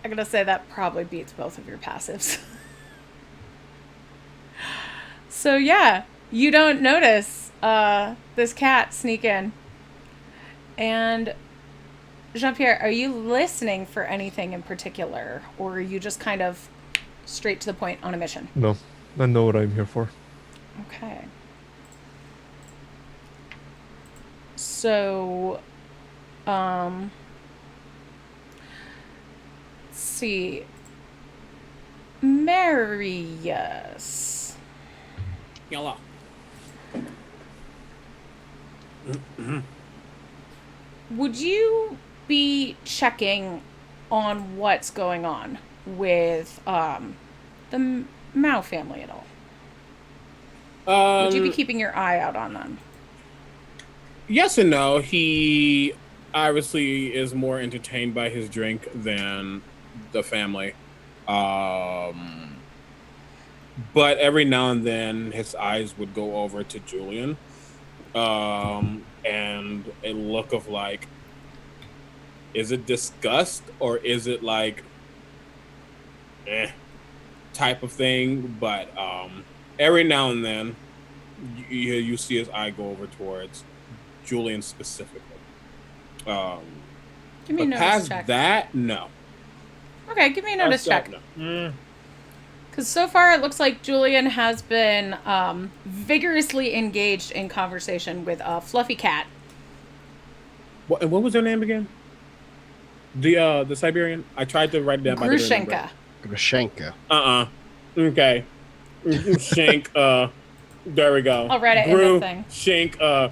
[SPEAKER 1] I'm gonna say that probably beats both of your passives. So yeah, you don't notice this cat sneak in. And Jean-Pierre, are you listening for anything in particular, or are you just kind of straight to the point on a mission?
[SPEAKER 4] No, I know what I'm here for.
[SPEAKER 1] Okay. So, let's see. Marius.
[SPEAKER 6] Yellow.
[SPEAKER 1] Would you be checking on what's going on with the Mao family at all? Would you be keeping your eye out on them?
[SPEAKER 6] Yes and no. He obviously is more entertained by his drink than the family. But every now and then his eyes would go over to Julian. And a look of like, is it disgust or is it like type of thing? But every now and then you see his eye go over towards Julian specifically.
[SPEAKER 1] Give me a notice
[SPEAKER 6] past
[SPEAKER 1] check.
[SPEAKER 6] that, no.
[SPEAKER 1] Okay, give me a notice check.
[SPEAKER 6] No.
[SPEAKER 1] Because so far it looks like Julian has been vigorously engaged in conversation with a fluffy cat.
[SPEAKER 6] What was her name again? The Siberian. I tried to write it down. but I didn't remember.
[SPEAKER 1] Grushenka.
[SPEAKER 3] Grushenka.
[SPEAKER 6] Okay. Shank. There we go.
[SPEAKER 1] I'll write it in the thing.
[SPEAKER 6] Shank. I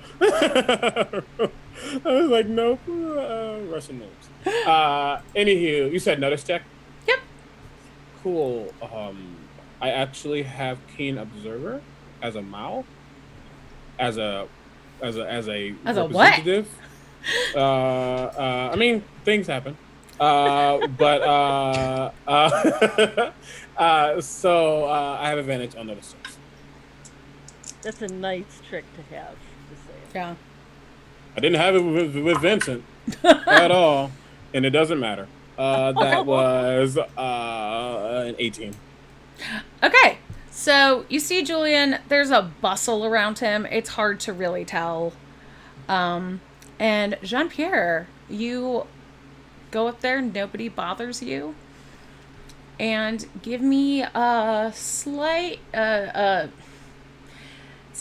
[SPEAKER 6] was like, nope. Russian names. Anywho, you said notice check.
[SPEAKER 1] Yep.
[SPEAKER 6] Cool. I actually have keen observer as a mouth, as a representative.
[SPEAKER 1] What?
[SPEAKER 6] I mean, things happen. So I have advantage on notice checks.
[SPEAKER 2] That's a nice trick to have. Just saying.
[SPEAKER 1] Yeah.
[SPEAKER 6] I didn't have it with Vincent at all, and it doesn't matter. That was an 18.
[SPEAKER 1] Okay. So you see Julian, there's a bustle around him. It's hard to really tell. And Jean-Pierre, you go up there, nobody bothers you. And give me a slight, it's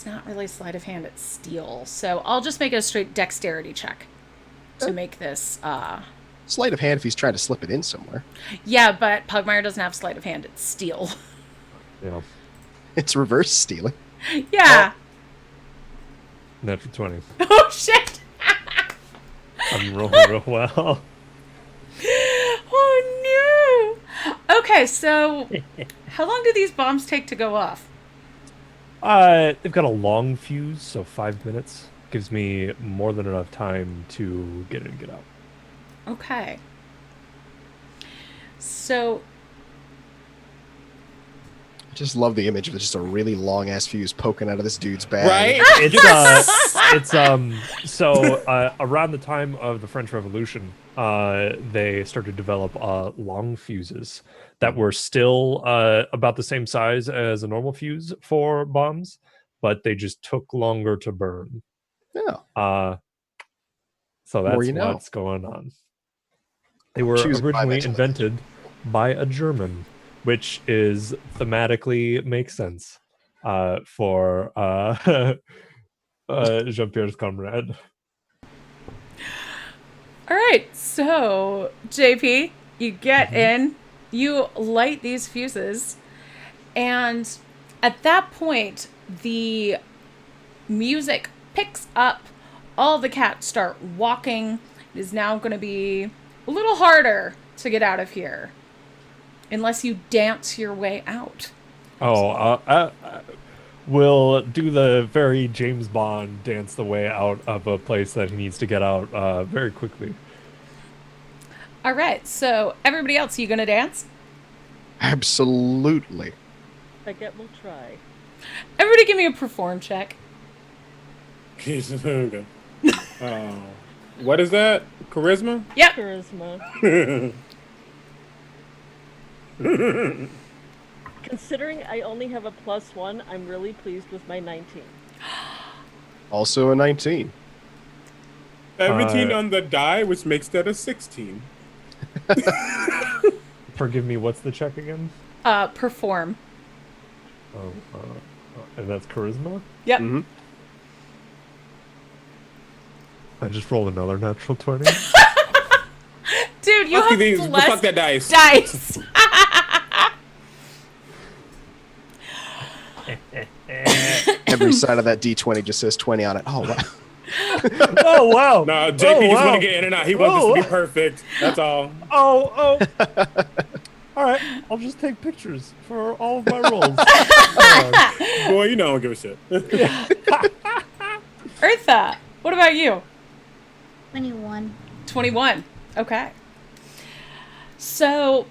[SPEAKER 1] not really sleight of hand, it's steel. So I'll just make a straight dexterity check to make this,
[SPEAKER 3] Sleight of hand if he's trying to slip it in somewhere.
[SPEAKER 1] Yeah, but Pugmire doesn't have sleight of hand, it's steel.
[SPEAKER 4] Yeah.
[SPEAKER 3] It's reverse stealing.
[SPEAKER 1] Yeah.
[SPEAKER 4] Natural 20.
[SPEAKER 1] Oh, shit!
[SPEAKER 4] I'm rolling real well.
[SPEAKER 1] Oh, no! Okay, so how long do these bombs take to go off?
[SPEAKER 4] They've got a long fuse, so 5 minutes. Gives me more than enough time to get in and get out.
[SPEAKER 1] Okay. So...
[SPEAKER 3] I just love the image of just a really long ass fuse poking out of this dude's bag.
[SPEAKER 6] Right?
[SPEAKER 4] So around the time of the French Revolution, they started to develop long fuses that were still about the same size as a normal fuse for bombs, but they just took longer to burn.
[SPEAKER 3] Yeah.
[SPEAKER 4] So that's
[SPEAKER 3] More you know.
[SPEAKER 4] what's going on. They were
[SPEAKER 3] Choose
[SPEAKER 4] originally
[SPEAKER 3] 5
[SPEAKER 4] invented by a German, which is thematically makes sense for Jean-Pierre's comrade.
[SPEAKER 1] All right, so JP, you get in, you light these fuses, and at that point, the music picks up. All the cats start walking. It is now going to be a little harder to get out of here, unless you dance your way out.
[SPEAKER 4] We'll do the very James Bond dance the way out of a place that he needs to get out very quickly.
[SPEAKER 1] All right, so everybody else, you going to dance?
[SPEAKER 3] Absolutely.
[SPEAKER 2] Baguette will try.
[SPEAKER 1] Everybody give me a perform check.
[SPEAKER 6] What is that? Charisma?
[SPEAKER 1] Yep.
[SPEAKER 2] Charisma. Considering I only have a +1, I'm really pleased with my 19.
[SPEAKER 3] Also a 19.
[SPEAKER 6] 17 on the die, which makes that a 16.
[SPEAKER 4] Forgive me, what's the check again?
[SPEAKER 1] Perform.
[SPEAKER 4] And that's charisma?
[SPEAKER 1] Yep.
[SPEAKER 3] Mm-hmm.
[SPEAKER 4] I just rolled another natural 20.
[SPEAKER 1] Dude, you
[SPEAKER 6] Fuck
[SPEAKER 1] have
[SPEAKER 6] these,
[SPEAKER 1] less
[SPEAKER 6] fuck that dice.
[SPEAKER 1] dice.
[SPEAKER 3] Every side of that D20 just says 20 on it. Oh, wow.
[SPEAKER 4] Oh, wow.
[SPEAKER 6] No, JP just want to get in and out. He wants this to be perfect. That's all.
[SPEAKER 4] Oh. All right, I'll just take pictures for all of my rolls.
[SPEAKER 6] Boy, you know I don't give a shit.
[SPEAKER 1] Eartha, what about you?
[SPEAKER 5] 21.
[SPEAKER 1] 21. Okay. So,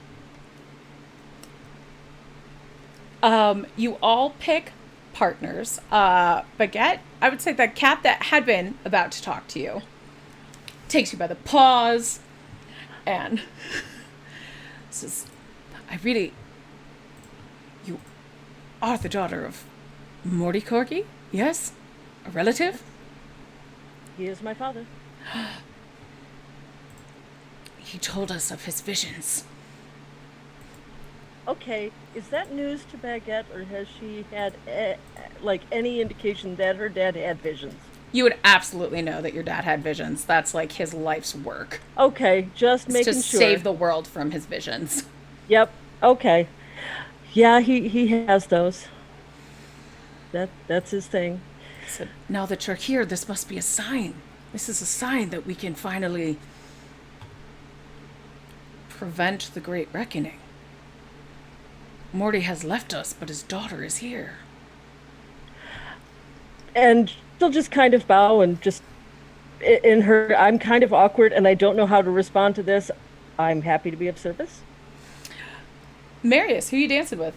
[SPEAKER 1] you all pick partners. Baguette, I would say the cat that had been about to talk to you takes you by the paws and says, you are the daughter of Morty Corgi? Yes? A relative?
[SPEAKER 2] He is my father.
[SPEAKER 1] He told us of his visions.
[SPEAKER 2] Okay, is that news to Baguette, or has she had any indication that her dad had visions?
[SPEAKER 1] You would absolutely know that your dad had visions. That's like his life's work.
[SPEAKER 2] Okay, just
[SPEAKER 1] It's to
[SPEAKER 2] making sure.
[SPEAKER 1] save the world from his visions.
[SPEAKER 2] Yep. Okay. Yeah, he has those. That's his thing.
[SPEAKER 1] So now that you're here, this must be a sign. This is a sign that we can finally prevent the Great Reckoning. Morty has left us, but his daughter is here.
[SPEAKER 2] And she'll just kind of bow and just in her, I'm kind of awkward and I don't know how to respond to this. I'm happy to be of service.
[SPEAKER 1] Marius, who are you dancing with?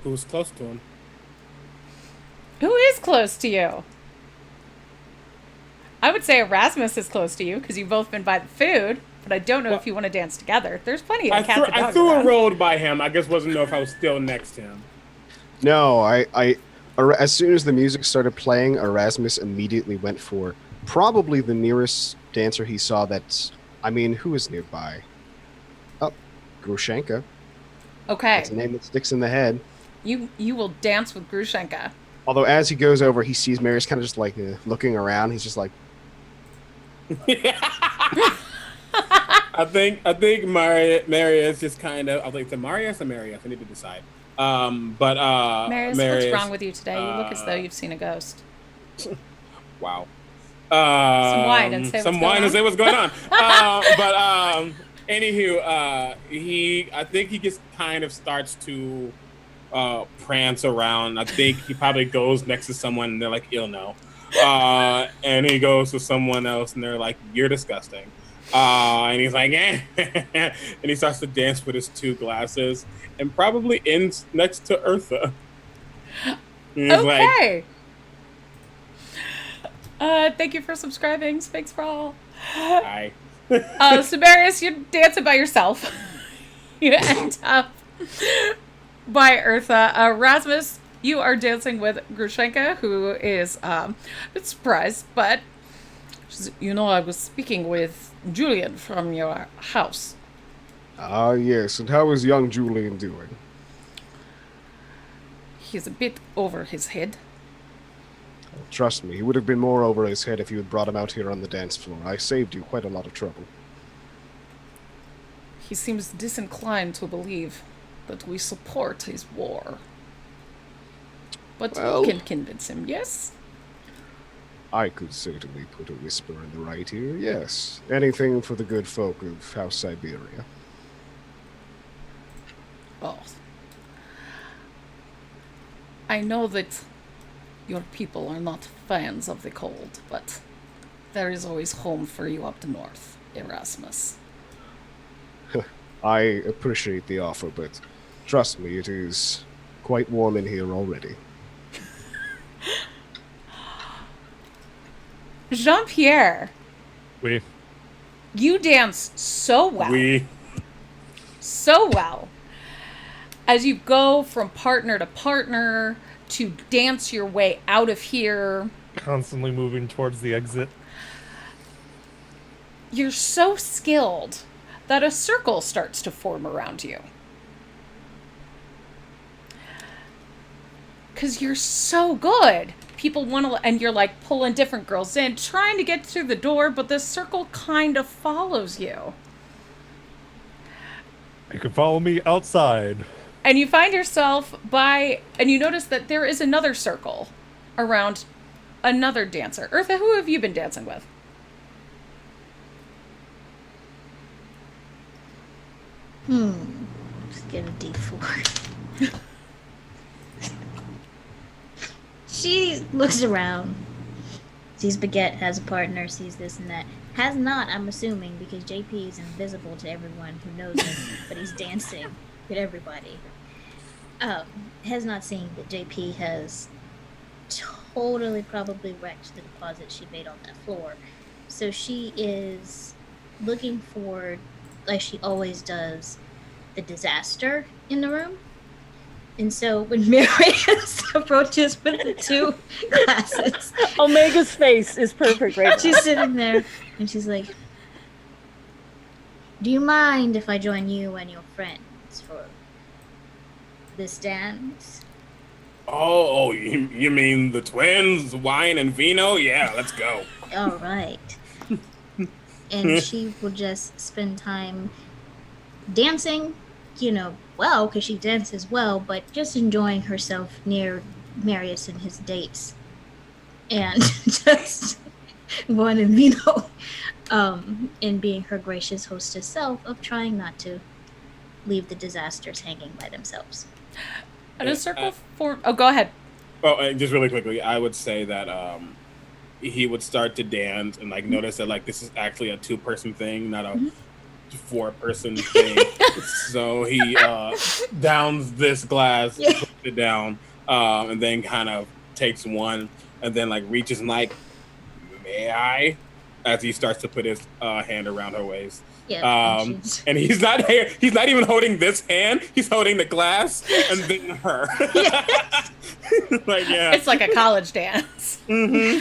[SPEAKER 6] Who's close to him?
[SPEAKER 1] Who is close to you? I would say Erasmus is close to you because you've both been by the food, but I don't know if you want to dance together. There's plenty of cats and dogs
[SPEAKER 6] I threw
[SPEAKER 1] around.
[SPEAKER 6] a road by him. I just wasn't know if I was still next to him.
[SPEAKER 3] No, as soon as the music started playing, Erasmus immediately went for probably the nearest dancer he saw who is nearby? Oh, Grushenka.
[SPEAKER 1] Okay.
[SPEAKER 3] That's a name that sticks in the head.
[SPEAKER 1] You will dance with Grushenka.
[SPEAKER 3] Although as he goes over, he sees Marius kind of just like looking around. He's just like,
[SPEAKER 6] I think Marius just kind of. I was like, is it Marius or Marius? I need to decide.
[SPEAKER 1] Marius,
[SPEAKER 6] Marius,
[SPEAKER 1] what's wrong with you today? You look as though you've seen a ghost.
[SPEAKER 6] Wow.
[SPEAKER 1] Some wine and say what's going on.
[SPEAKER 6] Anywho, I think he just kind of starts to prance around. I think he probably goes next to someone and they're like, "You'll know," and he goes to someone else and they're like, "You're disgusting," and he's like, "Eh," and he starts to dance with his two glasses and probably ends next to Eartha.
[SPEAKER 1] Okay. Thank you for subscribing, Sphinx for all.
[SPEAKER 6] Hi.
[SPEAKER 1] So Marius, you're dancing by yourself. You end up by Eartha. Erasmus, you are dancing with Grushenka, who is a bit surprised, but I was speaking with Julian from your house.
[SPEAKER 3] Ah, yes, and how is young Julian doing?
[SPEAKER 1] He's a bit over his head.
[SPEAKER 3] Trust me, he would have been more over his head if you had brought him out here on the dance floor. I saved you quite a lot of trouble.
[SPEAKER 1] He seems disinclined to believe that we support his war. But we can convince him, yes?
[SPEAKER 3] I could certainly put a whisper in the right ear, yes. Anything for the good folk of House Siberia.
[SPEAKER 1] Well, I know that your people are not fans of the cold, but there is always home for you up north, Erasmus.
[SPEAKER 3] I appreciate the offer, but trust me, it is quite warm in here already.
[SPEAKER 1] Jean-Pierre,
[SPEAKER 4] Oui.
[SPEAKER 1] you dance so well. So well. As you go from partner to partner to dance your way out of here.
[SPEAKER 4] Constantly moving towards the exit.
[SPEAKER 1] You're so skilled that a circle starts to form around you. Because you're so good. People want to, and you're like pulling different girls in, trying to get through the door, but the circle kind of follows you.
[SPEAKER 4] You can follow me outside.
[SPEAKER 1] And you find yourself and you notice that there is another circle around another dancer. Eartha, who have you been dancing with?
[SPEAKER 5] Let's get a D4. She looks around, sees Baguette has a partner, sees this and that. Has not, I'm assuming, because JP is invisible to everyone who knows him, but he's dancing with everybody. Has not seen that JP has totally probably wrecked the deposit she made on that floor. So she is looking for, like she always does, the disaster in the room. And so when Marius approaches with the two glasses,
[SPEAKER 2] Omega's face is perfect right now.
[SPEAKER 5] She's sitting there and she's like, Do you mind if I join you and your friends for this dance?
[SPEAKER 6] You mean the twins, wine and vino? Yeah, let's go.
[SPEAKER 5] All right. And she will just spend time dancing, well, because she dances well, but just enjoying herself near Marius and his dates. And just one and and being her gracious hostess self of trying not to leave the disasters hanging by themselves.
[SPEAKER 1] And a circle form. Oh, go ahead.
[SPEAKER 6] Oh, just really quickly, I would say that he would start to dance and like notice that like this is actually a 2-person thing, not a 4-person thing. So he downs this glass, puts it down, and then kind of takes one, and then like reaches and like, may I? As he starts to put his hand around her waist.
[SPEAKER 5] Yeah,
[SPEAKER 6] and he's not even holding this hand. He's holding the glass and then her. Like, yeah.
[SPEAKER 1] It's like a college dance.
[SPEAKER 6] Mm-hmm.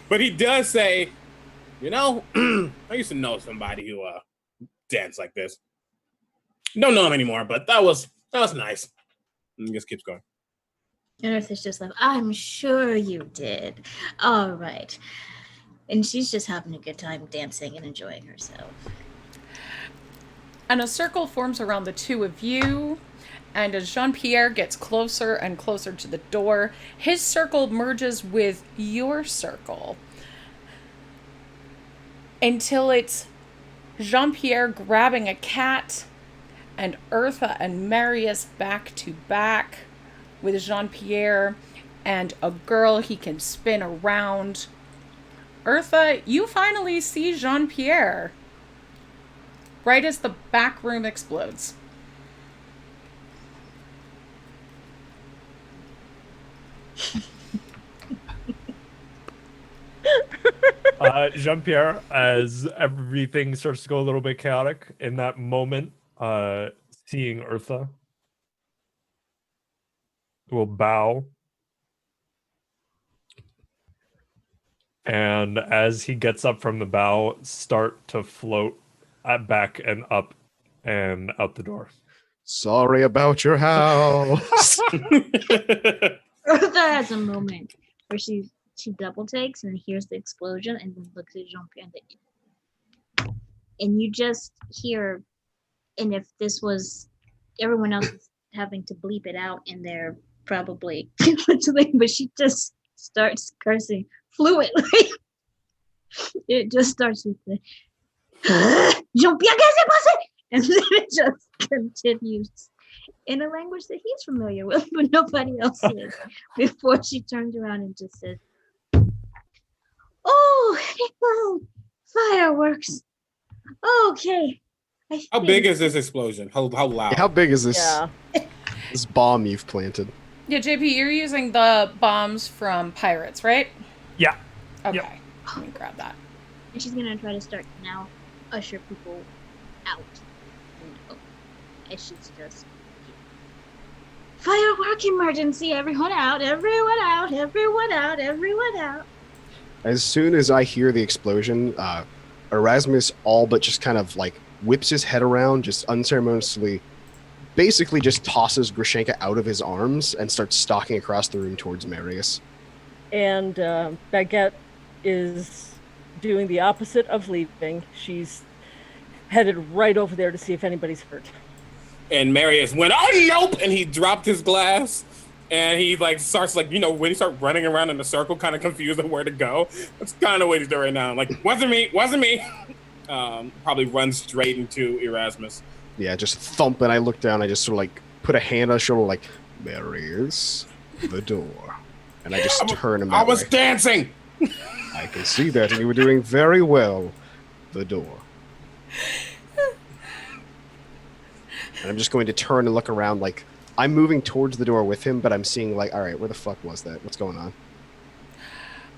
[SPEAKER 6] But he does say, I used to know somebody who danced like this. Don't know him anymore, but that was nice. And he just keeps going.
[SPEAKER 5] And Eartha's just like, I'm sure you did. All right. And she's just having a good time dancing and enjoying herself.
[SPEAKER 1] And a circle forms around the two of you. And as Jean-Pierre gets closer and closer to the door, his circle merges with your circle. Until it's Jean-Pierre grabbing a cat and Eartha and Marius back to back with Jean-Pierre and a girl he can spin around. Eartha, you finally see Jean-Pierre right as the back room explodes.
[SPEAKER 4] Jean-Pierre, as everything starts to go a little bit chaotic in that moment, seeing Eartha, will bow. And as he gets up from the bow, start to float back and up and out the door.
[SPEAKER 3] Sorry about your house.
[SPEAKER 5] Eartha has a moment where she double takes and hears the explosion and then looks at Jean-Pierre and you just hear, and if this was everyone else is having to bleep it out and they're probably but she just starts cursing fluently. It just starts with the Jean-Pierre, and then it just continues in a language that he's familiar with, but nobody else is. Before she turns around and just says, "Oh, fireworks! Okay."
[SPEAKER 6] How big is this explosion? How loud?
[SPEAKER 3] How big is this? This bomb you've planted?
[SPEAKER 1] Yeah, JP, you're using the bombs from Pirates, right?
[SPEAKER 4] Yeah.
[SPEAKER 1] Okay.
[SPEAKER 4] Yep.
[SPEAKER 1] Let me grab that.
[SPEAKER 5] And she's gonna try to start now usher people out. And she's just firework emergency! Everyone out! Everyone out! Everyone out! Everyone out!
[SPEAKER 3] As soon as I hear the explosion, Erasmus all but just kind of like whips his head around, just unceremoniously, basically just tosses Grushenka out of his arms and starts stalking across the room towards Marius.
[SPEAKER 2] And Baguette is doing the opposite of leaving. She's headed right over there to see if anybody's hurt.
[SPEAKER 6] And Marius went, "Oh, nope!" And he dropped his glass. And he like starts like, when he starts running around in a circle, kind of confused on where to go. That's kind of what he's doing right now. Like, wasn't me. Probably runs straight into Erasmus.
[SPEAKER 3] Yeah, just thump, and I look down. I just sort of like put a hand on his shoulder, like, Marius, the door. And I just turn him that
[SPEAKER 6] I was
[SPEAKER 3] way.
[SPEAKER 6] dancing!
[SPEAKER 3] I can see that, and you were doing very well. The door. And I'm just going to turn and look around, like, I'm moving towards the door with him, but I'm seeing, like, all right, where the fuck was that? What's going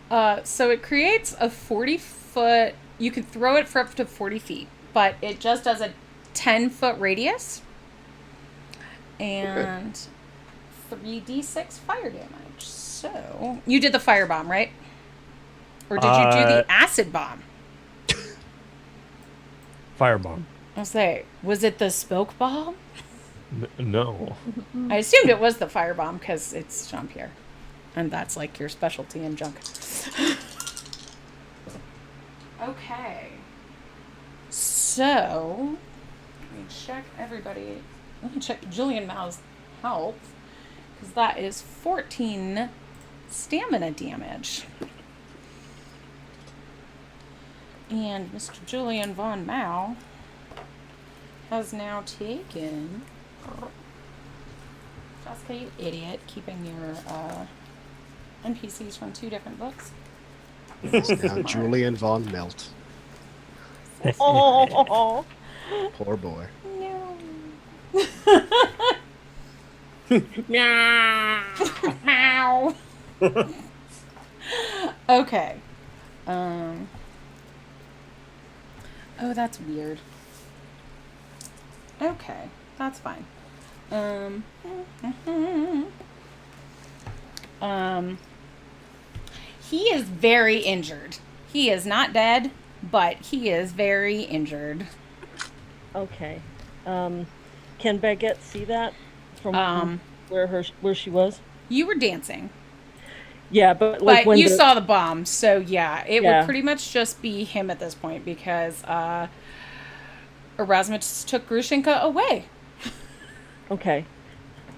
[SPEAKER 3] on?
[SPEAKER 1] So it creates a 40-foot... You can throw it for up to 40 feet, but it just does a 10-foot radius. And 3d6 fire damage. So... You did the firebomb, right? Or did you do the acid bomb?
[SPEAKER 4] Firebomb.
[SPEAKER 1] I'll say, was it the smoke bomb?
[SPEAKER 4] No.
[SPEAKER 1] I assumed it was the firebomb because it's Jean-Pierre. And that's like your specialty in junk. Okay. So, let me check everybody. Let me check Julian Mao's health. Because that is 14 stamina damage. And Mr. Julian von Mao has now taken... Jessica, you idiot, keeping your NPCs from 2 different books.
[SPEAKER 3] It's now Julian von Melt.
[SPEAKER 2] Oh,
[SPEAKER 3] Poor boy.
[SPEAKER 1] No. Meow. Okay. Oh, that's weird. Okay, that's fine. He is very injured. He is not dead, but he is very injured.
[SPEAKER 2] okay. Can Baguette see that from where she was?
[SPEAKER 1] You were dancing,
[SPEAKER 2] Yeah, but like
[SPEAKER 1] but
[SPEAKER 2] when
[SPEAKER 1] you saw the bomb, so yeah, it
[SPEAKER 2] Yeah.
[SPEAKER 1] would pretty much just be him at this point because Erasmus took Grushenka away.
[SPEAKER 2] Okay.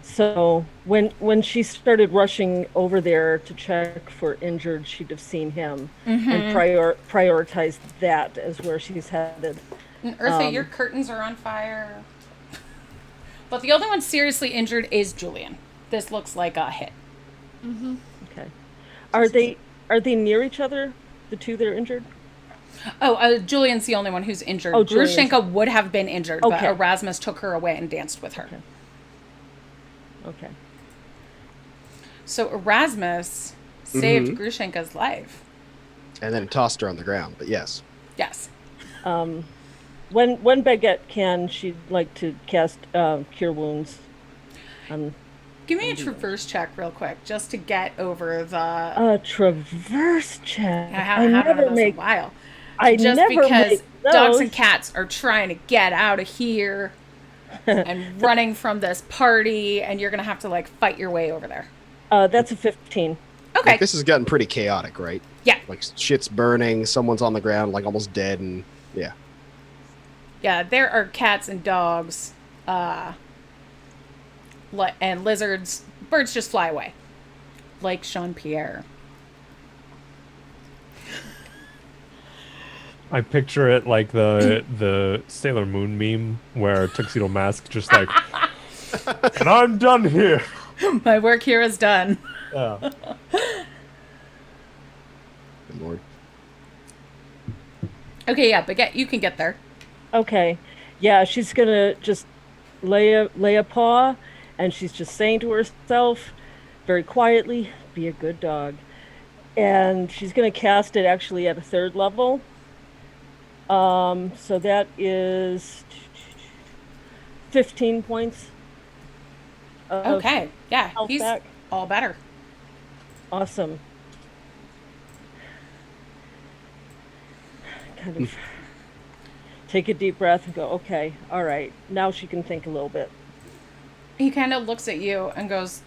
[SPEAKER 2] So when she started rushing over there to check for injured, she'd have seen him and prioritized that as where she's headed.
[SPEAKER 1] And Eartha, your curtains are on fire. But the only one seriously injured is Julian. This looks like a hit.
[SPEAKER 2] Okay. Are they near each other? The two that are injured?
[SPEAKER 1] Oh, Julian's the only one who's injured.
[SPEAKER 2] Oh, Julian's-
[SPEAKER 1] Grushenka would have been injured,
[SPEAKER 2] Okay.
[SPEAKER 1] but Erasmus took her away and danced with her.
[SPEAKER 2] Okay.
[SPEAKER 1] So Erasmus saved Grushenka's life.
[SPEAKER 3] And then tossed her on the ground, but yes.
[SPEAKER 1] Yes.
[SPEAKER 2] When Baguette can, she'd like to cast Cure Wounds.
[SPEAKER 1] Give me a traverse check real quick, just to get over the...
[SPEAKER 2] Traverse check.
[SPEAKER 1] I haven't had one of those in a while.
[SPEAKER 2] I
[SPEAKER 1] Just
[SPEAKER 2] never
[SPEAKER 1] because
[SPEAKER 2] make those.
[SPEAKER 1] dogs and cats are trying to get out of here and running from this party, and you're going to have to, like, fight your way over there.
[SPEAKER 2] That's a 15.
[SPEAKER 1] Okay.
[SPEAKER 3] Like, this has gotten pretty chaotic, right?
[SPEAKER 1] Yeah.
[SPEAKER 3] Like, shit's burning, someone's on the ground, like, almost dead, and yeah.
[SPEAKER 1] Yeah, there are cats and dogs, and lizards. Birds just fly away. Like Jean-Pierre.
[SPEAKER 4] I picture it like the Sailor Moon meme where Tuxedo Mask just like, and I'm done here.
[SPEAKER 1] My work here is done.
[SPEAKER 4] Yeah.
[SPEAKER 3] Good lord.
[SPEAKER 1] Okay, yeah, Baguette, you can get there.
[SPEAKER 2] Okay. Yeah, she's gonna just lay a paw, and she's just saying to herself, very quietly, "Be a good dog." And she's gonna cast it actually at a 3rd level. So that is 15 points.
[SPEAKER 1] Okay, yeah,
[SPEAKER 2] health
[SPEAKER 1] he's
[SPEAKER 2] back.
[SPEAKER 1] all better.
[SPEAKER 2] Awesome. Kind of take a deep breath and go, okay, all right. Now she can think a little bit.
[SPEAKER 1] He kind of looks at you and goes,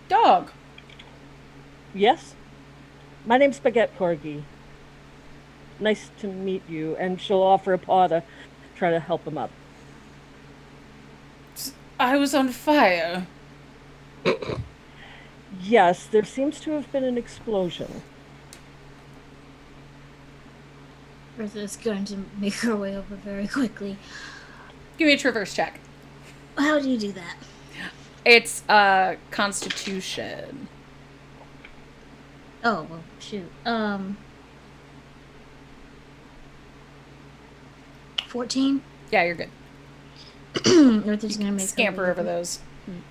[SPEAKER 1] "Dog."
[SPEAKER 2] Yes? My name's Baguette Corgi. Nice to meet you. And she'll offer a paw to try to help him up.
[SPEAKER 1] I was on fire.
[SPEAKER 2] Yes, there seems to have been an explosion.
[SPEAKER 5] Eartha's going to make her way over very quickly.
[SPEAKER 1] Give me a traverse check.
[SPEAKER 5] How do you do that?
[SPEAKER 1] It's Constitution.
[SPEAKER 5] Oh, well, shoot. 14?
[SPEAKER 1] Yeah, you're good.
[SPEAKER 5] Eartha's going to make
[SPEAKER 1] Scamper
[SPEAKER 5] her
[SPEAKER 1] over those.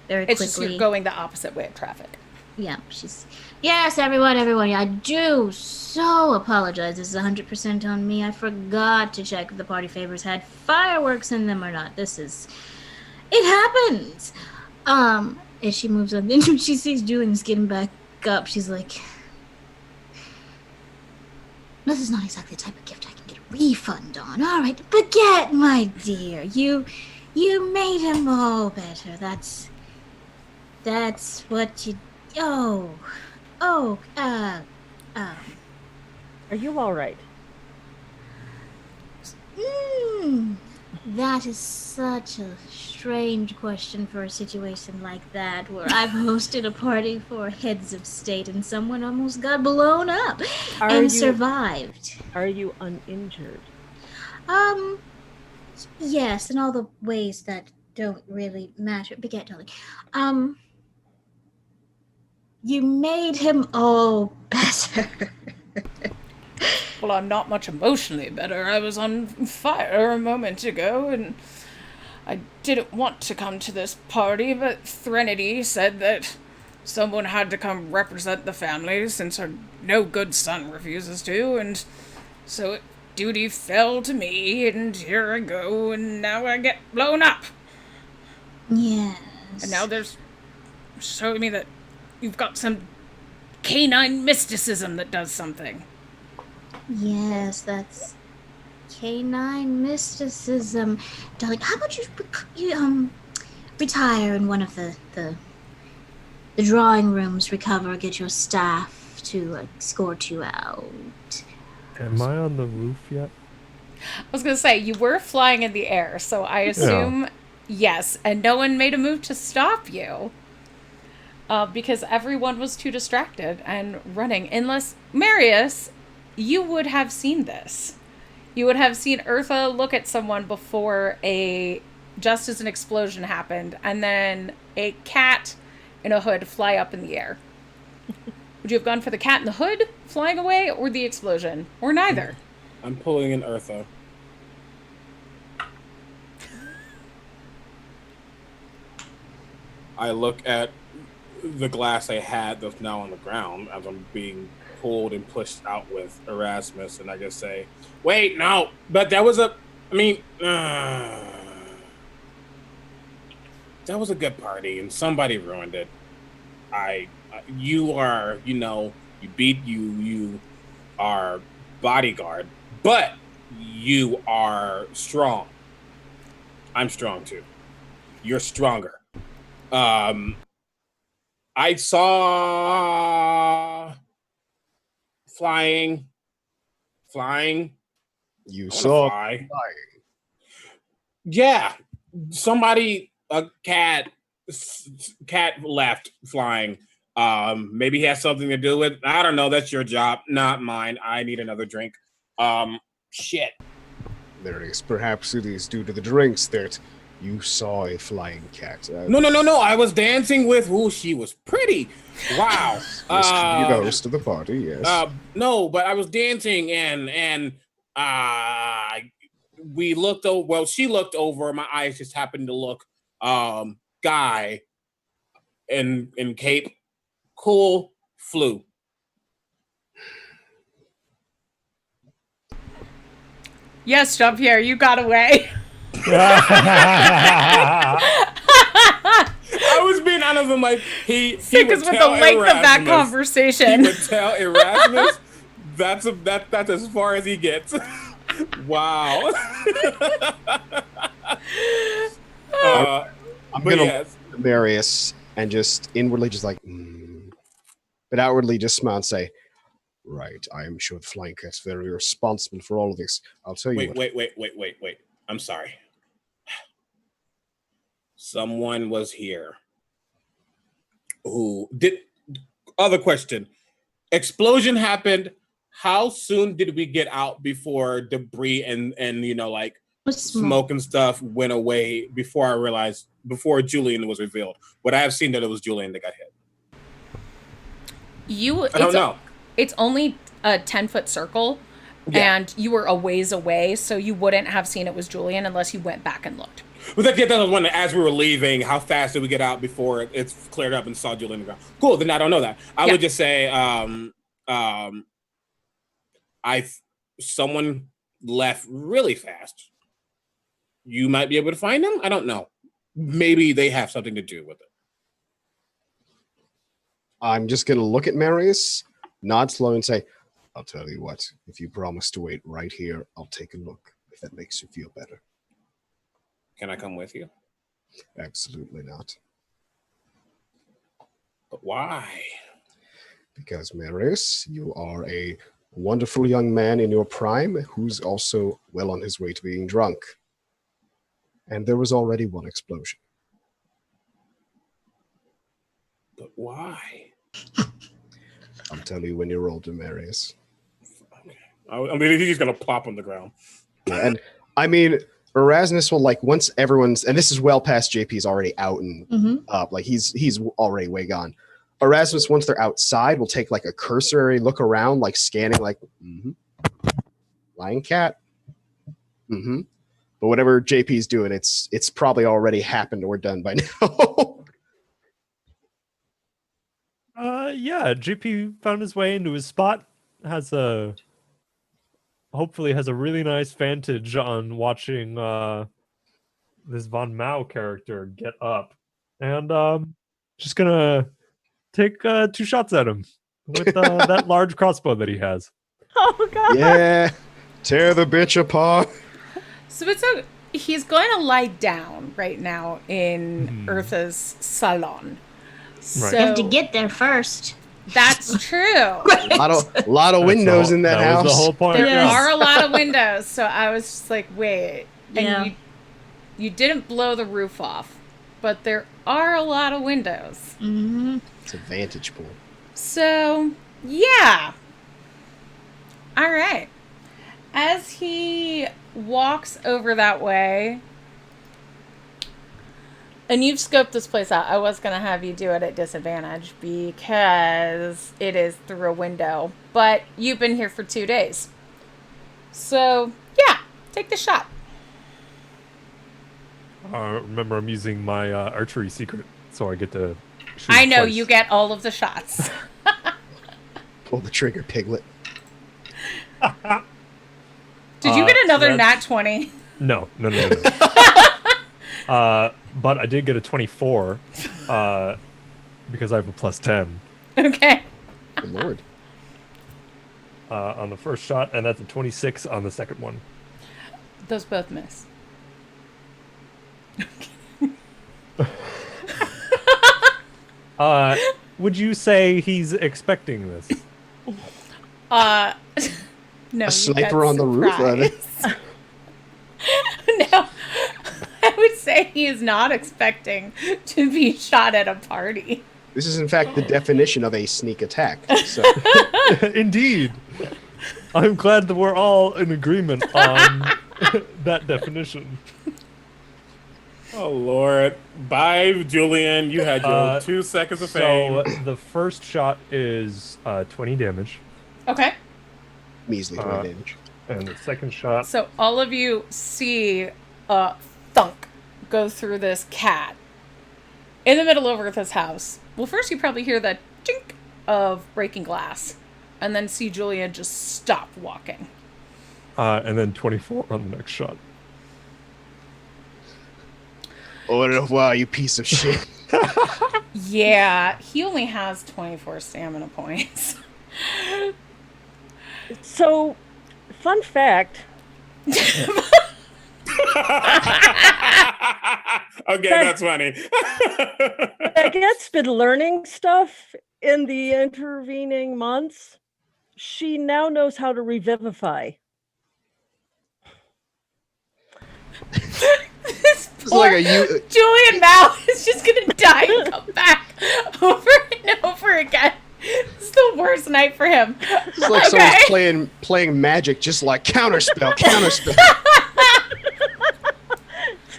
[SPEAKER 5] very
[SPEAKER 1] It's
[SPEAKER 5] quickly.
[SPEAKER 1] just you're going the opposite way of traffic.
[SPEAKER 5] Yeah, she's... Yes, everyone, I do so apologize. This is 100% on me. I forgot to check if the party favors had fireworks in them or not. It happens! As she moves up, then she sees Julian's getting back up, she's like... This is not exactly the type of gift I can get refund on. All right, Baguette, my dear, you made him all better. That's what you. Oh, oh,
[SPEAKER 2] Are you all right?
[SPEAKER 5] That is such a strange question for a situation like that, where I've hosted a party for heads of state and someone almost got blown up and survived.
[SPEAKER 2] Are you uninjured?
[SPEAKER 5] Yes, in all the ways that don't really matter. Baguette, darling. You made him all better.
[SPEAKER 1] Well, I'm not much emotionally better. I was on fire a moment ago, and I didn't want to come to this party, but Threnody said that someone had to come represent the family since her no good son refuses to, and so duty fell to me, and here I go, and now I get blown up.
[SPEAKER 5] Yes.
[SPEAKER 1] And now there's showing me that you've got some canine mysticism that does something.
[SPEAKER 5] Yes, that's canine mysticism. Darling, how about you retire in one of the drawing rooms, recover, get your staff to escort you out.
[SPEAKER 4] Am I on the roof yet?
[SPEAKER 1] I was going to say, you were flying in the air, so I assume yes, and no one made a move to stop you. Because everyone was too distracted and running. Unless, Marius, you would have seen this. You would have seen Eartha look at someone before just as an explosion happened, and then a cat in a hood fly up in the air. Would you have gone for the cat in the hood flying away, or the explosion? Or neither?
[SPEAKER 6] I'm pulling in Eartha. I look at the glass I had that's now on the ground as I'm being pulled and pushed out with Erasmus, and I just say, wait, no, but that was that was a good party, and somebody ruined it. You are, you are bodyguard, but you are strong. I'm strong too. You're stronger. I saw flying.
[SPEAKER 3] You saw
[SPEAKER 6] flying. Yeah, a cat left flying. Maybe he has something to do with. I don't know. That's your job, not mine. I need another drink. Shit.
[SPEAKER 3] There it is. Perhaps it is due to the drinks that you saw a flying cat.
[SPEAKER 6] No. I was dancing with. She was pretty. Wow.
[SPEAKER 3] This could be the host of the party. Yes.
[SPEAKER 6] No, but I was dancing and we looked over. Well, she looked over. My eyes just happened to look. Guy in cape, cool, flew.
[SPEAKER 1] Yes, Jean-Pierre, you got away.
[SPEAKER 6] I was being honest. I'm like, he
[SPEAKER 1] because with the length of that conversation,
[SPEAKER 6] he would tell Erasmus that's as far as he gets. Wow.
[SPEAKER 3] I'm gonna look at Marius and just inwardly just like, but outwardly just smile and say, right, I am sure the flying cat's very responsible for all of this. I'll tell you
[SPEAKER 6] Wait. I'm sorry. Someone was here who did. Other question. Explosion happened. How soon did we get out before debris and smoke and stuff went away before Julian was revealed? But I have seen that it was Julian that got hit. I don't know.
[SPEAKER 1] It's only a 10-foot circle, and you were a ways away, so you wouldn't have seen it was Julian unless you went back and looked.
[SPEAKER 6] Well, that was one. As we were leaving, how fast did we get out before it's cleared up and saw Julian on the ground? Cool. Then I don't know that. I would just say, someone left really fast. You might be able to find them. I don't know. Maybe they have something to do with it.
[SPEAKER 3] I'm just gonna look at Marius, nod slow, and say, I'll tell you what, if you promise to wait right here, I'll take a look, if that makes you feel better.
[SPEAKER 6] Can I come with you?
[SPEAKER 3] Absolutely not.
[SPEAKER 6] But why?
[SPEAKER 3] Because, Marius, you are a wonderful young man in your prime who's also well on his way to being drunk. And there was already one explosion.
[SPEAKER 6] But why?
[SPEAKER 3] I'll tell you when you're older, Marius.
[SPEAKER 6] Okay. I mean, he's gonna plop on the ground.
[SPEAKER 3] Yeah, and I mean, Erasmus will once everyone's, and this is well past JP's already out and up, he's already way gone. Erasmus, once they're outside, will take a cursory look around, scanning, lying cat. But whatever JP's doing, it's probably already happened or done by now.
[SPEAKER 4] Yeah, JP found his way into his spot. Hopefully has a really nice vantage on watching this Von Mao character get up, and just gonna take 2 shots at him with that large crossbow that he has.
[SPEAKER 2] Oh god.
[SPEAKER 3] Yeah, tear the bitch apart.
[SPEAKER 1] So he's going to lie down right now in Eartha's salon. So
[SPEAKER 5] You have to get there first.
[SPEAKER 1] that's true.
[SPEAKER 3] A lot of windows in that house.
[SPEAKER 4] Was the whole point.
[SPEAKER 1] There
[SPEAKER 5] Yes.
[SPEAKER 1] are a lot of windows, so I was just like, wait. And
[SPEAKER 5] Yeah.
[SPEAKER 1] you didn't blow the roof off, but there are a lot of windows.
[SPEAKER 5] Mm-hmm.
[SPEAKER 3] It's a vantage point.
[SPEAKER 1] So, yeah. All right. As he walks over that way, and you've scoped this place out. I was going to have you do it at disadvantage because it is through a window, but you've been here for 2 days. So, yeah, take the shot.
[SPEAKER 4] Remember, I'm using my archery secret, so I get to shoot
[SPEAKER 1] I know
[SPEAKER 4] twice.
[SPEAKER 1] you get all of the shots.
[SPEAKER 3] Pull the trigger, piglet.
[SPEAKER 1] Did you get another
[SPEAKER 4] so
[SPEAKER 1] nat 20?
[SPEAKER 4] No. But I did get a 24 because I have a +10
[SPEAKER 1] Okay.
[SPEAKER 3] Good lord.
[SPEAKER 4] on the first shot, and that's a 26 on the second one.
[SPEAKER 1] Those both miss.
[SPEAKER 4] Would you say he's expecting this?
[SPEAKER 1] No.
[SPEAKER 3] A sniper on the roof?
[SPEAKER 1] roof? No. I would say he is not expecting to be shot at a party.
[SPEAKER 3] This is, in fact, the definition of a sneak attack. So,
[SPEAKER 4] Indeed. I'm glad that we're all in agreement on that definition.
[SPEAKER 6] Oh Lord! Bye, Julian. You had your 2 seconds of fame.
[SPEAKER 4] So the first shot is 20 damage,
[SPEAKER 1] Okay.
[SPEAKER 3] measly 20 damage.
[SPEAKER 4] and the second shot
[SPEAKER 1] So all of you see a thunk go through this cat in the middle of Eartha's house. Well, first you probably hear the chink of breaking glass, and then see Julia just stop walking.
[SPEAKER 4] and then 24 on the next shot.
[SPEAKER 3] Oh, wow, you piece of shit.
[SPEAKER 1] Yeah, he only has 24 stamina points.
[SPEAKER 2] So, fun fact.
[SPEAKER 6] Okay, that's funny.
[SPEAKER 2] Baguette's been learning stuff in the intervening months. She now knows how to revivify.
[SPEAKER 3] It's like
[SPEAKER 1] Julian Mao is just gonna die and come back over and over again. It's the worst night for him.
[SPEAKER 3] It's like someone's playing magic, just like counterspell.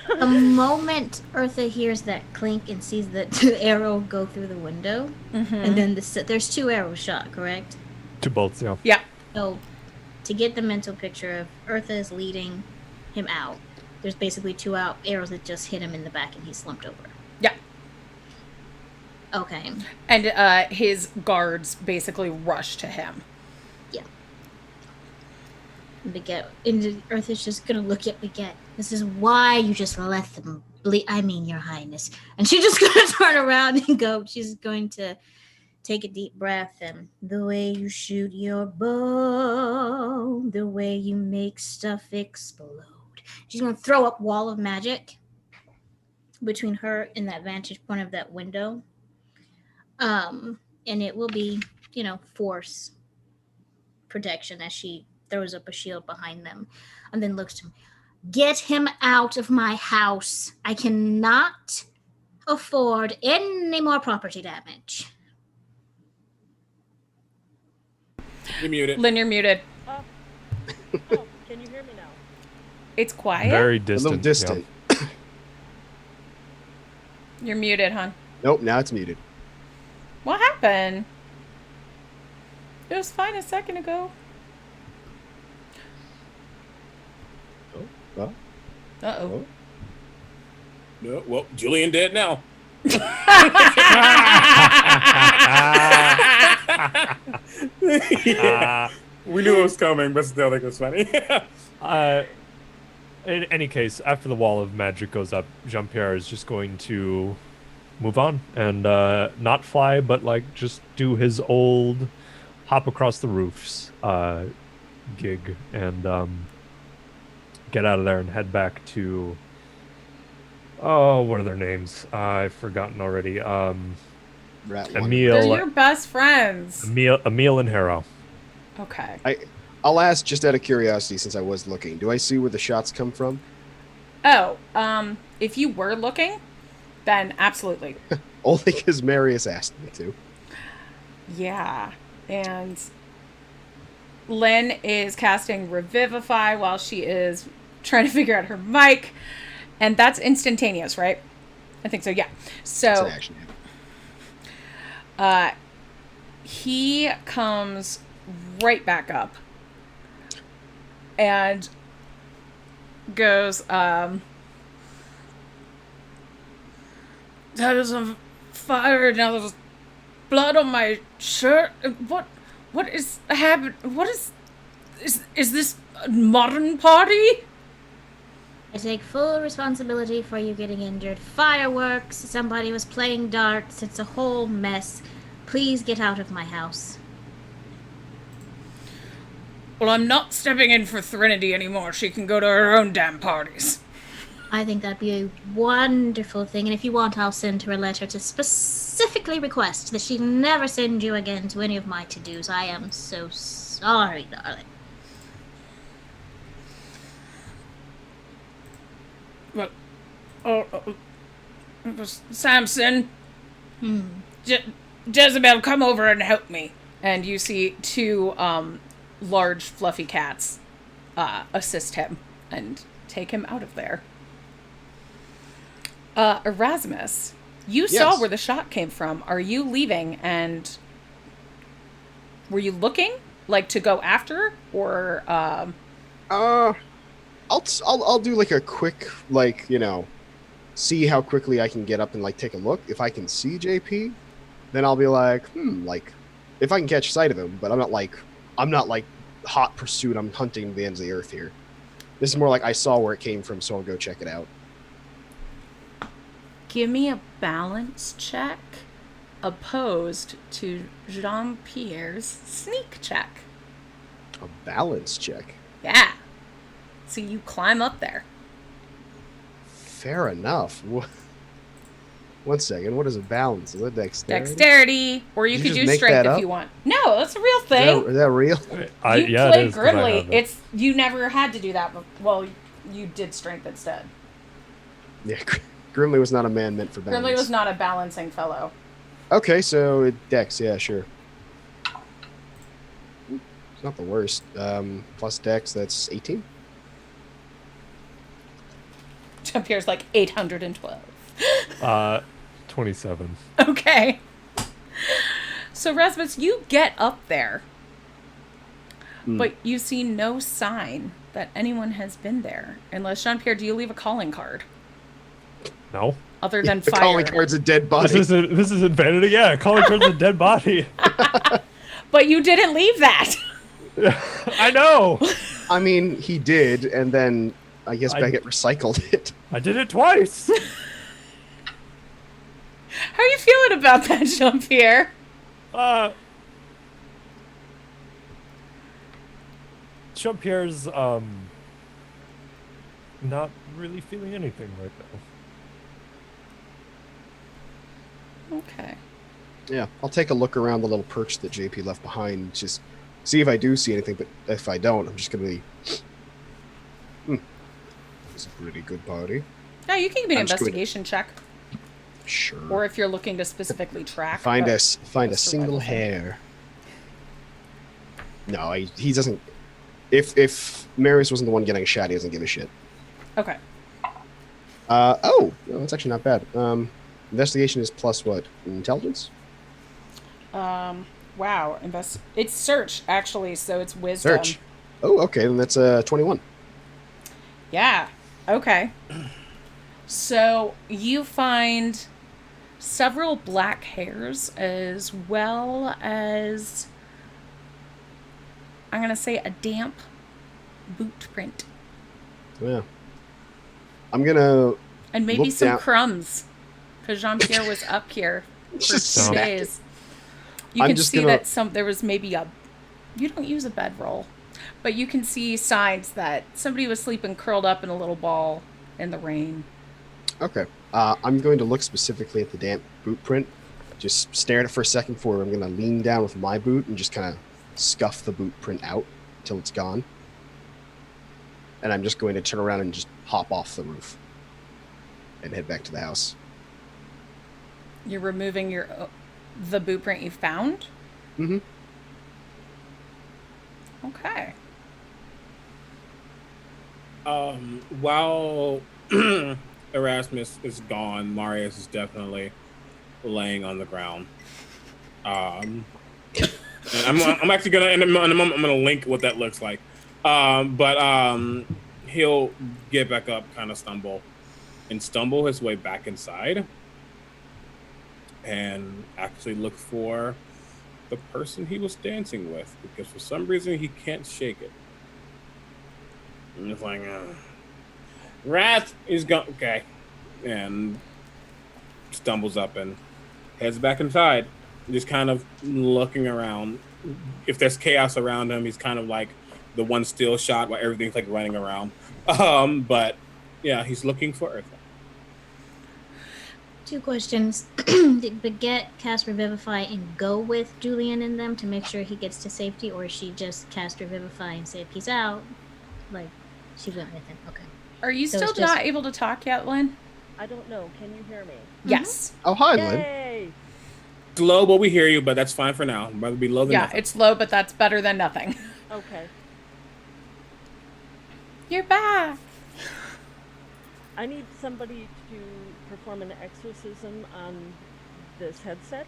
[SPEAKER 5] The moment Eartha hears that clink and sees the arrow go through the window, and then there's 2 arrows shot, correct?
[SPEAKER 4] 2 bolts, yeah.
[SPEAKER 1] Yeah.
[SPEAKER 5] So, to get the mental picture of Eartha is leading him out, there's basically 2 arrows that just hit him in the back and he slumped over.
[SPEAKER 1] Yeah.
[SPEAKER 5] Okay.
[SPEAKER 1] And his guards basically rush to him.
[SPEAKER 5] Yeah. Baguette, and Eartha's just gonna look at Baguette. This is why you just let them bleed. I mean, Your Highness. And she's just gonna turn around and go. She's going to take a deep breath, and the way you shoot your bow, the way you make stuff explode. She's going to throw up wall of magic between her and that vantage point of that window. And it will be, force protection as she throws up a shield behind them and then looks to him. Get him out of my house. I cannot afford any more property damage.
[SPEAKER 6] You're muted.
[SPEAKER 1] Lynn, you're muted.
[SPEAKER 2] Oh, can you hear me now?
[SPEAKER 1] It's quiet.
[SPEAKER 4] Very
[SPEAKER 3] A
[SPEAKER 4] distant.
[SPEAKER 3] little distant.
[SPEAKER 1] You're muted, hon.
[SPEAKER 3] Nope, now it's muted.
[SPEAKER 1] What happened? It was fine a second ago.
[SPEAKER 3] Oh, well.
[SPEAKER 1] Uh-oh.
[SPEAKER 6] No, well, Julian dead now. We knew it was coming, but still, I think it was funny.
[SPEAKER 4] In any case, after the wall of magic goes up, Jean-Pierre is just going to move on and not fly, but like just do his old hop across the roofs gig and get out of there and head back to what are their names? I've forgotten already.
[SPEAKER 3] Rat one.
[SPEAKER 1] They're
[SPEAKER 4] Emil,
[SPEAKER 1] your best friends.
[SPEAKER 4] Emil and Harrow.
[SPEAKER 1] Okay.
[SPEAKER 3] I'll ask just out of curiosity, since I was looking. Do I see where the shots come from?
[SPEAKER 1] Oh, if you were looking, then absolutely.
[SPEAKER 3] Only because Marius asked me to.
[SPEAKER 1] Yeah. And Lynn is casting Revivify while she is trying to figure out her mic. And that's instantaneous, right? I think so, yeah. So
[SPEAKER 3] It's an action hit.
[SPEAKER 1] he comes right back up and goes, that is on fire, now there's blood on my shirt. What is happening? What is this a modern party?
[SPEAKER 5] I take full responsibility for you getting injured. Fireworks, somebody was playing darts, it's a whole mess. Please get out of my house.
[SPEAKER 1] Well, I'm not stepping in for Thrinity anymore. She can go to her own damn parties.
[SPEAKER 5] I think that'd be a wonderful thing, and if you want, I'll send her a letter to specifically request that she never send you again to any of my to-dos. I am so sorry, darling.
[SPEAKER 1] Well, Samson, Jezebel, come over and help me. And you see two large fluffy cats assist him and take him out of there. Erasmus, you saw
[SPEAKER 3] Yes.
[SPEAKER 1] where the shot came from. Are you leaving, and were you looking like to go after, or
[SPEAKER 3] I'll do like a quick, like, see how quickly I can get up and like take a look. If I can see JP, then I'll be like, like, if I can catch sight of him. But I'm not like hot pursuit. I'm hunting the ends of the earth here. This is more like I saw where it came from, so I'll go check it out.
[SPEAKER 1] give me a balance check opposed to Jean-Pierre's sneak check?
[SPEAKER 3] A balance check.
[SPEAKER 1] Yeah. So you climb up there.
[SPEAKER 3] Fair enough. One second. What is a balance? Is it dexterity?
[SPEAKER 1] Dexterity, or you
[SPEAKER 3] Did
[SPEAKER 1] could
[SPEAKER 3] you
[SPEAKER 1] do
[SPEAKER 3] just make
[SPEAKER 1] strength
[SPEAKER 3] that
[SPEAKER 1] if
[SPEAKER 3] up?
[SPEAKER 1] you want. No, that's a real thing.
[SPEAKER 3] Is that real?
[SPEAKER 1] You
[SPEAKER 4] Yeah, it
[SPEAKER 1] played
[SPEAKER 4] is, 'cause I
[SPEAKER 1] Grimly.
[SPEAKER 4] have it.
[SPEAKER 1] You never had to do that. Well, you did strength instead.
[SPEAKER 3] Yeah, Grimly was not a man meant for balance.
[SPEAKER 1] Grimly was not a balancing fellow.
[SPEAKER 3] Okay, so it dex, yeah, sure. It's not the worst. Plus dex, that's 18.
[SPEAKER 1] Jean-Pierre's like 812.
[SPEAKER 4] 27.
[SPEAKER 1] Okay. So, Rasmus, you get up there, but you see no sign that anyone has been there. Unless, Jean-Pierre, do you leave a calling card?
[SPEAKER 4] No.
[SPEAKER 1] Other than
[SPEAKER 3] The
[SPEAKER 1] fire.
[SPEAKER 3] calling card's a dead body.
[SPEAKER 4] This isn't vanity. Yeah, calling card's a dead body.
[SPEAKER 1] But you didn't leave that.
[SPEAKER 4] I know.
[SPEAKER 3] I mean, he did, and then I guess Baguette recycled it.
[SPEAKER 4] I did it twice.
[SPEAKER 1] How are you feeling about that, Jean-Pierre?
[SPEAKER 4] Jean-Pierre's not really feeling anything right now.
[SPEAKER 1] Okay.
[SPEAKER 3] Yeah, I'll take a look around the little perch that JP left behind, just see if I do see anything, but if I don't, I'm just going to be... It's a pretty good party.
[SPEAKER 1] Yeah, you can give me an
[SPEAKER 3] I'm just going to-
[SPEAKER 1] investigation check.
[SPEAKER 3] Sure.
[SPEAKER 1] Or if you're looking to specifically track.
[SPEAKER 3] Find
[SPEAKER 1] but
[SPEAKER 3] a
[SPEAKER 1] survival
[SPEAKER 3] single
[SPEAKER 1] thing.
[SPEAKER 3] hair. No, he doesn't... If Marius wasn't the one getting shot, he doesn't give a shit.
[SPEAKER 1] Okay.
[SPEAKER 3] No, that's actually not bad. Investigation is plus what? Intelligence?
[SPEAKER 1] Wow. It's search, actually, so it's wisdom.
[SPEAKER 3] Search. Oh, okay, then that's 21.
[SPEAKER 1] Yeah. Okay. So you find several black hairs as well as, I'm going to say, a damp boot print.
[SPEAKER 3] Yeah. I'm gonna...
[SPEAKER 1] And maybe
[SPEAKER 3] Look
[SPEAKER 1] some
[SPEAKER 3] down-
[SPEAKER 1] crumbs. Because Jean-Pierre was up here for
[SPEAKER 3] Just
[SPEAKER 1] 2
[SPEAKER 3] snack it.
[SPEAKER 1] days. You
[SPEAKER 3] I'm
[SPEAKER 1] can
[SPEAKER 3] just
[SPEAKER 1] see
[SPEAKER 3] gonna-
[SPEAKER 1] that there was maybe you don't use a bedroll, but you can see signs that somebody was sleeping curled up in a little ball in the rain.
[SPEAKER 3] Okay. I'm going to look specifically at the damp boot print. Just stare at it for a second before I'm going to lean down with my boot and just kind of scuff the boot print out until it's gone. And I'm just going to turn around and just hop off the roof and head back to the house.
[SPEAKER 1] You're removing the boot print you found?
[SPEAKER 3] Mm-hmm.
[SPEAKER 1] Okay.
[SPEAKER 6] While Erasmus is gone, Marius is definitely laying on the ground. And I'm actually gonna in a moment I'm gonna link what that looks like. But he'll get back up, kind of stumble his way back inside, and actually look for the person he was dancing with, because for some reason he can't shake it. And it's like, Wrath is gone. Okay. And stumbles up and heads back inside, just kind of looking around. If there's chaos around him, he's kind of like the one still shot while everything's like running around. But yeah, he's looking for Eartha.
[SPEAKER 5] 2 questions. Did Baguette cast Revivify and go with Julian and them to make sure he gets to safety, or she just cast Revivify and said, peace out? Like, she went with him. Okay.
[SPEAKER 1] Are you
[SPEAKER 5] So
[SPEAKER 1] still
[SPEAKER 5] it's just-
[SPEAKER 1] not able to talk yet, Lynn?
[SPEAKER 2] I don't know. Can you hear me?
[SPEAKER 1] Yes.
[SPEAKER 3] Oh, hi, Lynn.
[SPEAKER 2] Yay!
[SPEAKER 6] It's low, but we hear you, but that's fine for now. I'd rather be low than
[SPEAKER 1] Yeah,
[SPEAKER 6] nothing.
[SPEAKER 1] it's low, but that's better than nothing.
[SPEAKER 2] Okay.
[SPEAKER 1] You're back.
[SPEAKER 2] I need somebody to perform an exorcism on this headset.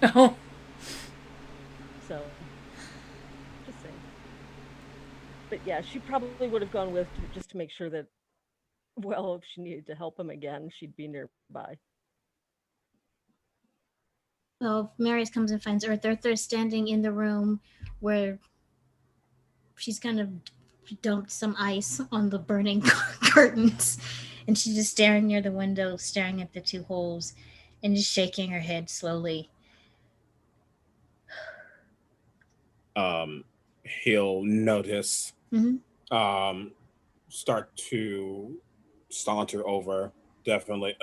[SPEAKER 1] Oh.
[SPEAKER 2] So, just saying. But yeah, she probably would have gone with just to make sure that, well, if she needed to help him again, she'd be nearby.
[SPEAKER 5] Well, Marius comes and finds Eartha. Eartha is standing in the room where she's kind of dumped some ice on the burning curtains. And she's just staring near the window, staring at the 2 holes, and just shaking her head slowly.
[SPEAKER 6] He'll notice,
[SPEAKER 5] Mm-hmm.
[SPEAKER 6] start to saunter over, definitely.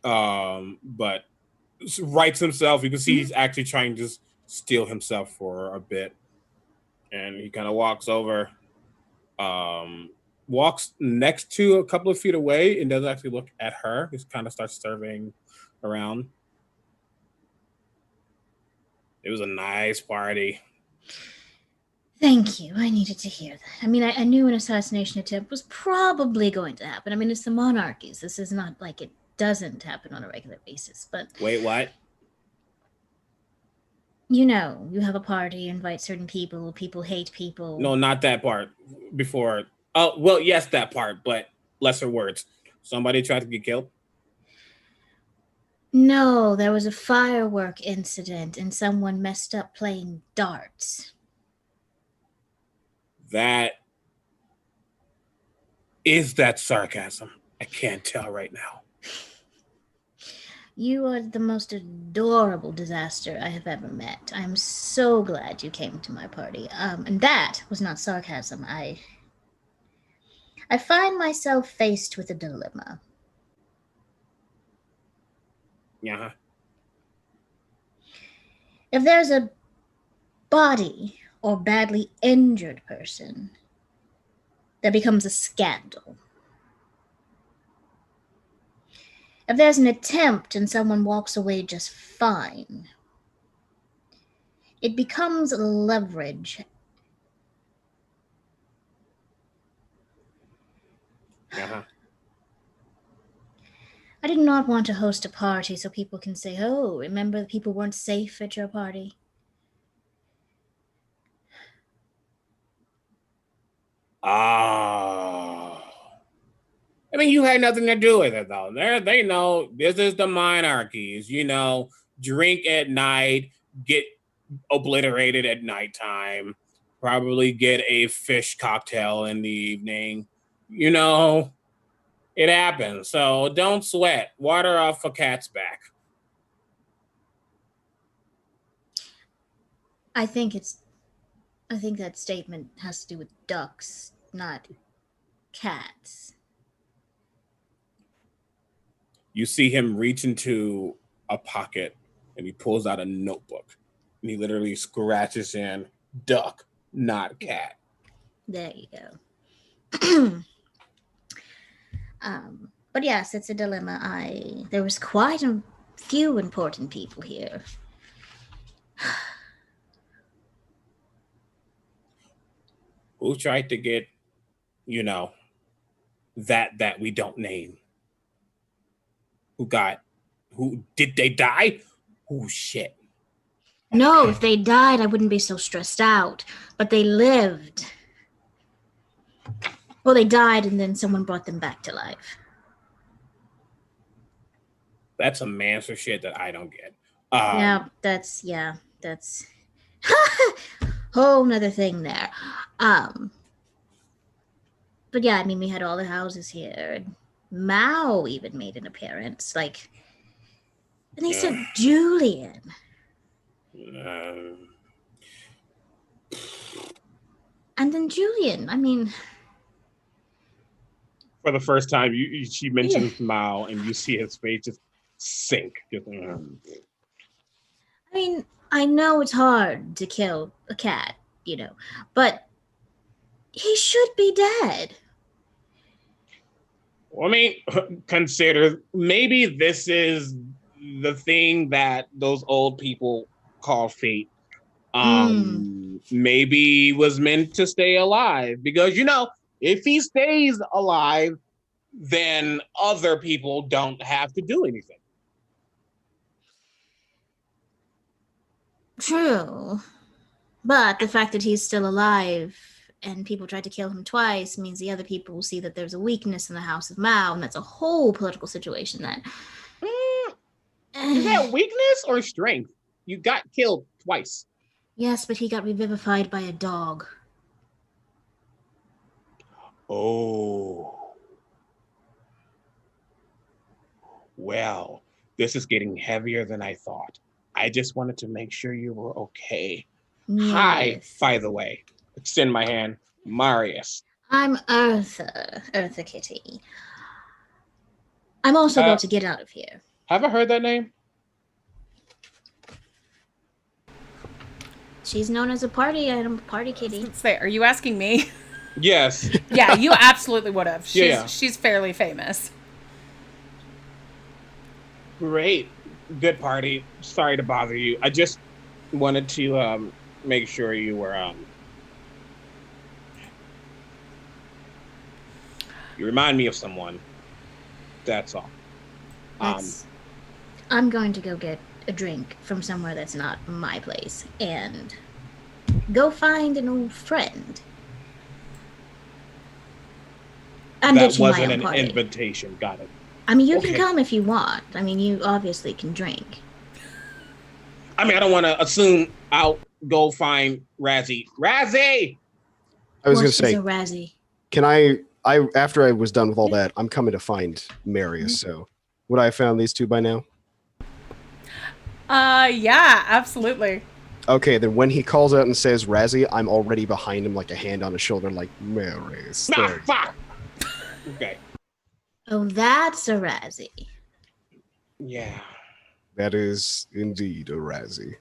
[SPEAKER 6] But rights himself. You can see he's actually trying to just steal himself for a bit. And he kind of walks over, walks next to a couple of feet away and doesn't actually look at her. He kind of starts surveying around. It was a nice party.
[SPEAKER 5] Thank you. I needed to hear that. I mean, I knew an assassination attempt was probably going to happen. I mean, it's the Monarchies. This is not like it doesn't happen on a regular basis. But,
[SPEAKER 6] Wait, what?
[SPEAKER 5] you know, you have a party, you invite certain people, people hate people.
[SPEAKER 6] No, not that part. Before. Oh, well, yes, that part, but lesser words. Somebody tried to get killed?
[SPEAKER 5] No, there was a firework incident and someone messed up playing darts.
[SPEAKER 6] Is that sarcasm? I can't tell right now.
[SPEAKER 5] You are the most adorable disaster I have ever met. I'm so glad you came to my party. And that was not sarcasm. I find myself faced with a dilemma.
[SPEAKER 6] Yeah.
[SPEAKER 5] If there's a body or badly injured person, that becomes a scandal. If there's an attempt and someone walks away just fine, it becomes leverage.
[SPEAKER 6] Uh-huh.
[SPEAKER 5] I did not want to host a party so people can say, oh, remember the people weren't safe at your party?
[SPEAKER 6] Oh. I mean, you had nothing to do with it, though. They know this is the Monarchies. Drink at night, get obliterated at nighttime, probably get a fish cocktail in the evening. It happens. So don't sweat. Water off a cat's back.
[SPEAKER 5] I think that statement has to do with ducks, not cats.
[SPEAKER 6] You see him reach into a pocket and he pulls out a notebook and he literally scratches in duck, not cat.
[SPEAKER 5] There you go. But yes, it's a dilemma. There was quite a few important people here.
[SPEAKER 6] Who tried to get, that we don't name? Who did they die? Oh shit.
[SPEAKER 5] No, if they died, I wouldn't be so stressed out. But they lived. Well, they died and then someone brought them back to life.
[SPEAKER 6] That's some Mancer shit that I don't get.
[SPEAKER 5] That's whole nother thing there. But yeah, I mean, we had all the houses here. And Mao even made an appearance. And they sent Julian. And then Julian, I mean...
[SPEAKER 6] For the first time, she mentions Mao, and you see his face just sink.
[SPEAKER 5] I mean, I know it's hard to kill a cat, but he should be dead.
[SPEAKER 6] Well, I mean, consider maybe this is the thing that those old people call fate. Maybe he was meant to stay alive because, if he stays alive, then other people don't have to do anything.
[SPEAKER 5] True. But the fact that he's still alive and people tried to kill him twice means the other people will see that there's a weakness in the House of Mao, and that's a whole political situation then.
[SPEAKER 6] Is that weakness or strength? You got killed twice.
[SPEAKER 5] Yes, but he got revivified by a dog.
[SPEAKER 6] Oh. Well, this is getting heavier than I thought. I just wanted to make sure you were okay. Yes. Hi, by the way. Extend my hand. Marius.
[SPEAKER 5] I'm Eartha Kitty. I'm also about to get out of here.
[SPEAKER 6] Have I heard that name?
[SPEAKER 5] She's known as a party item, party kitty.
[SPEAKER 1] Are you asking me?
[SPEAKER 6] Yes.
[SPEAKER 1] Yeah, you absolutely would have.
[SPEAKER 6] She's
[SPEAKER 1] fairly famous.
[SPEAKER 6] Great. Good party. Sorry to bother you. I just wanted to make sure you were you remind me of someone. That's all.
[SPEAKER 5] I'm going to go get a drink from somewhere that's not my place and go find an old friend.
[SPEAKER 6] That wasn't an invitation. Got it.
[SPEAKER 5] I mean, you can come if you want. I mean, you obviously can drink.
[SPEAKER 6] I mean, I don't want to assume I'll go find Razzie. Razzie!
[SPEAKER 3] I was going to say,
[SPEAKER 5] Razzie.
[SPEAKER 3] Can I after I was done with all that, I'm coming to find Marius. So would I have found these two by now?
[SPEAKER 1] Yeah, absolutely.
[SPEAKER 3] Okay, then when he calls out and says Razzie, I'm already behind him, like a hand on his shoulder, like Marius.
[SPEAKER 6] Ah,
[SPEAKER 3] There.
[SPEAKER 6] fuck. Okay.
[SPEAKER 5] Oh, that's a Razzie.
[SPEAKER 6] Yeah.
[SPEAKER 3] That is indeed a Razzie.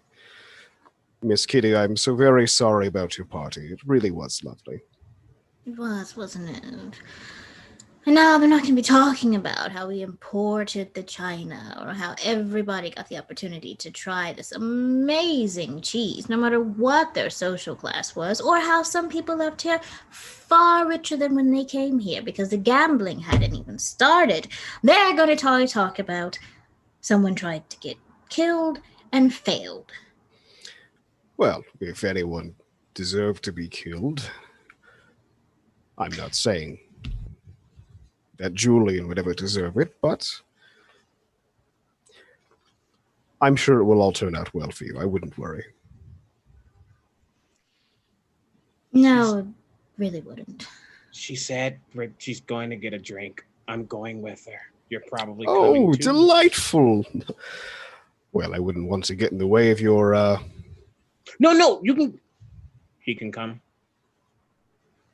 [SPEAKER 3] Miss Kitty, I'm so very sorry about your party. It really was lovely.
[SPEAKER 5] It was, wasn't it? And now they're not going to be talking about how we imported the China or how everybody got the opportunity to try this amazing cheese, no matter what their social class was, or how some people left here far richer than when they came here because the gambling hadn't even started. They're going to talk about someone tried to get killed and failed.
[SPEAKER 3] Well, if anyone deserved to be killed, I'm not saying that Julian would ever deserve it, but I'm sure it will all turn out well for you. I wouldn't worry.
[SPEAKER 5] No, it really wouldn't.
[SPEAKER 6] She said she's going to get a drink. I'm going with her. You're probably
[SPEAKER 3] Oh,
[SPEAKER 6] coming too.
[SPEAKER 3] delightful. Well, I wouldn't want to get in the way of your,
[SPEAKER 6] No, you can. He can come.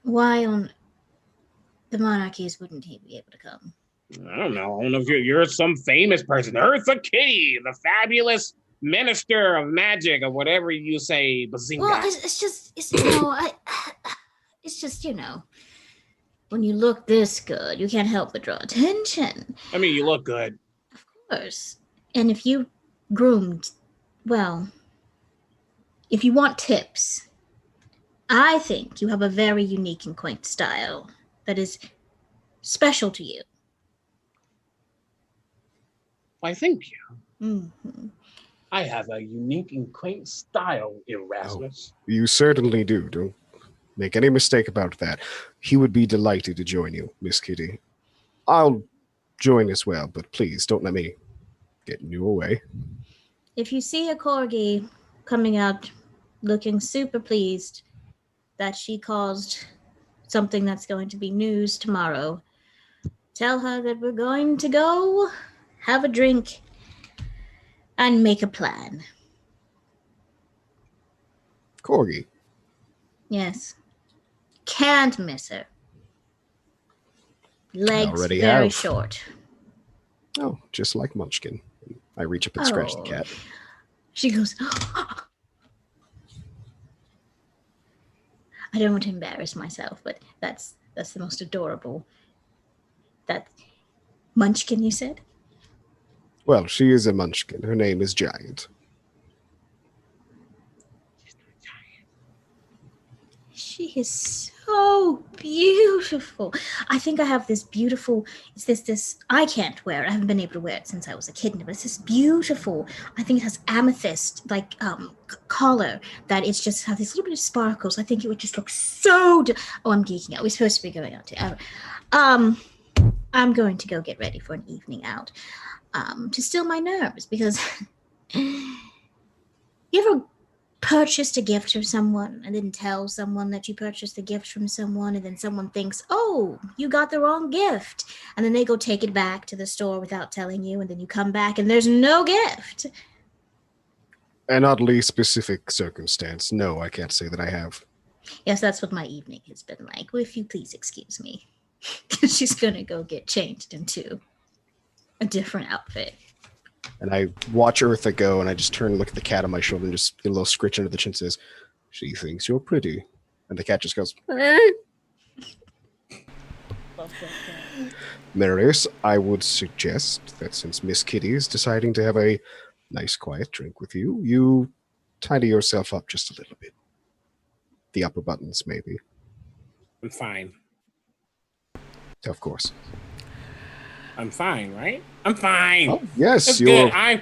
[SPEAKER 5] Why on the Monarchies wouldn't he be able to come?
[SPEAKER 6] I don't know. I don't know if you're some famous person. Eartha Kitty, the fabulous minister of magic or whatever you say. Bazinga.
[SPEAKER 5] Well, it's just when you look this good, you can't help but draw attention.
[SPEAKER 6] I mean, you look good.
[SPEAKER 5] Of course. And if you groomed, well, if you want tips, I think you have a very unique and quaint style that is special to you.
[SPEAKER 6] Why, thank you.
[SPEAKER 5] Mm-hmm.
[SPEAKER 6] I have a unique and quaint style, Erasmus.
[SPEAKER 3] Oh, you certainly do. Don't make any mistake about that. He would be delighted to join you, Miss Kitty. I'll join as well, but please don't let me get in your way.
[SPEAKER 5] If you see a corgi coming out looking super pleased that she caused something that's going to be news tomorrow, tell her that we're going to go have a drink and make a plan.
[SPEAKER 3] Corgi.
[SPEAKER 5] Yes. Can't miss her. Legs
[SPEAKER 3] Already
[SPEAKER 5] very
[SPEAKER 3] have.
[SPEAKER 5] short.
[SPEAKER 3] Oh, just like Munchkin. I reach up and scratch the cat.
[SPEAKER 5] She goes, I don't want to embarrass myself, but that's the most adorable. That Munchkin, you said?
[SPEAKER 3] Well, she is a Munchkin. Her name is Giant.
[SPEAKER 5] She is so beautiful. I think I have this beautiful, it's this, I can't wear it. I haven't been able to wear it since I was a kid, but it's this beautiful, I think it has amethyst, like, collar, that it's just have this little bit of sparkles. I think it would just look so, oh, I'm geeking out. We're supposed to be going out to, I'm going to go get ready for an evening out, to still my nerves, because you ever purchased a gift from someone and then tell someone that you purchased the gift from someone, and then someone thinks, oh, you got the wrong gift, and then they go take it back to the store without telling you, and then you come back and there's no gift?
[SPEAKER 3] An oddly specific circumstance. No, I can't say that I have.
[SPEAKER 5] Yes, that's what my evening has been like. Well, if you please excuse me. She's gonna go get changed into a different outfit.
[SPEAKER 3] And I watch Eartha go, and I just turn and look at the cat on my shoulder and just get a little scritch under the chin and says, she thinks you're pretty. And the cat just goes, Marius, I would suggest that since Miss Kitty is deciding to have a nice quiet drink with you, you tidy yourself up just a little bit. The upper buttons, maybe.
[SPEAKER 6] I'm fine.
[SPEAKER 3] Of course.
[SPEAKER 6] I'm fine, right? I'm fine.
[SPEAKER 3] Oh, yes,
[SPEAKER 6] That's
[SPEAKER 3] you're...
[SPEAKER 6] good.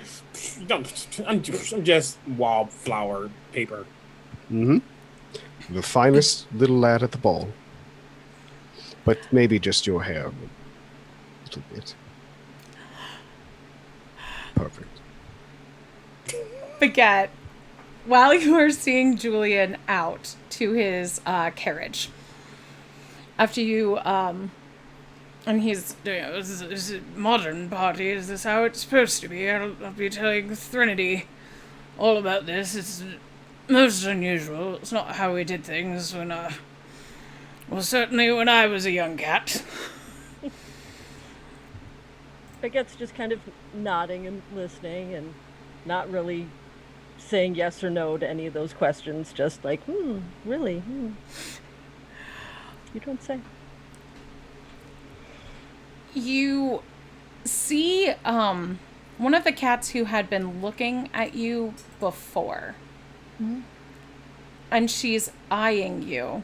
[SPEAKER 6] I'm just wallflower paper.
[SPEAKER 3] Mm-hmm. The finest little lad at the ball. But maybe just your hair a little bit. Perfect.
[SPEAKER 1] Baguette, while you are seeing Julian out to his carriage, after you, and he's, is it modern party? Is this how it's supposed to be? I'll be telling Threnody. all about this. It's most unusual. It's not how we did things when, well, certainly when I was a young cat.
[SPEAKER 2] Baguette's just kind of nodding and listening and not really saying yes or no to any of those questions. Just like, really? You don't say.
[SPEAKER 1] You see, one of the cats who had been looking at you before.
[SPEAKER 2] Mm-hmm.
[SPEAKER 1] And she's eyeing you.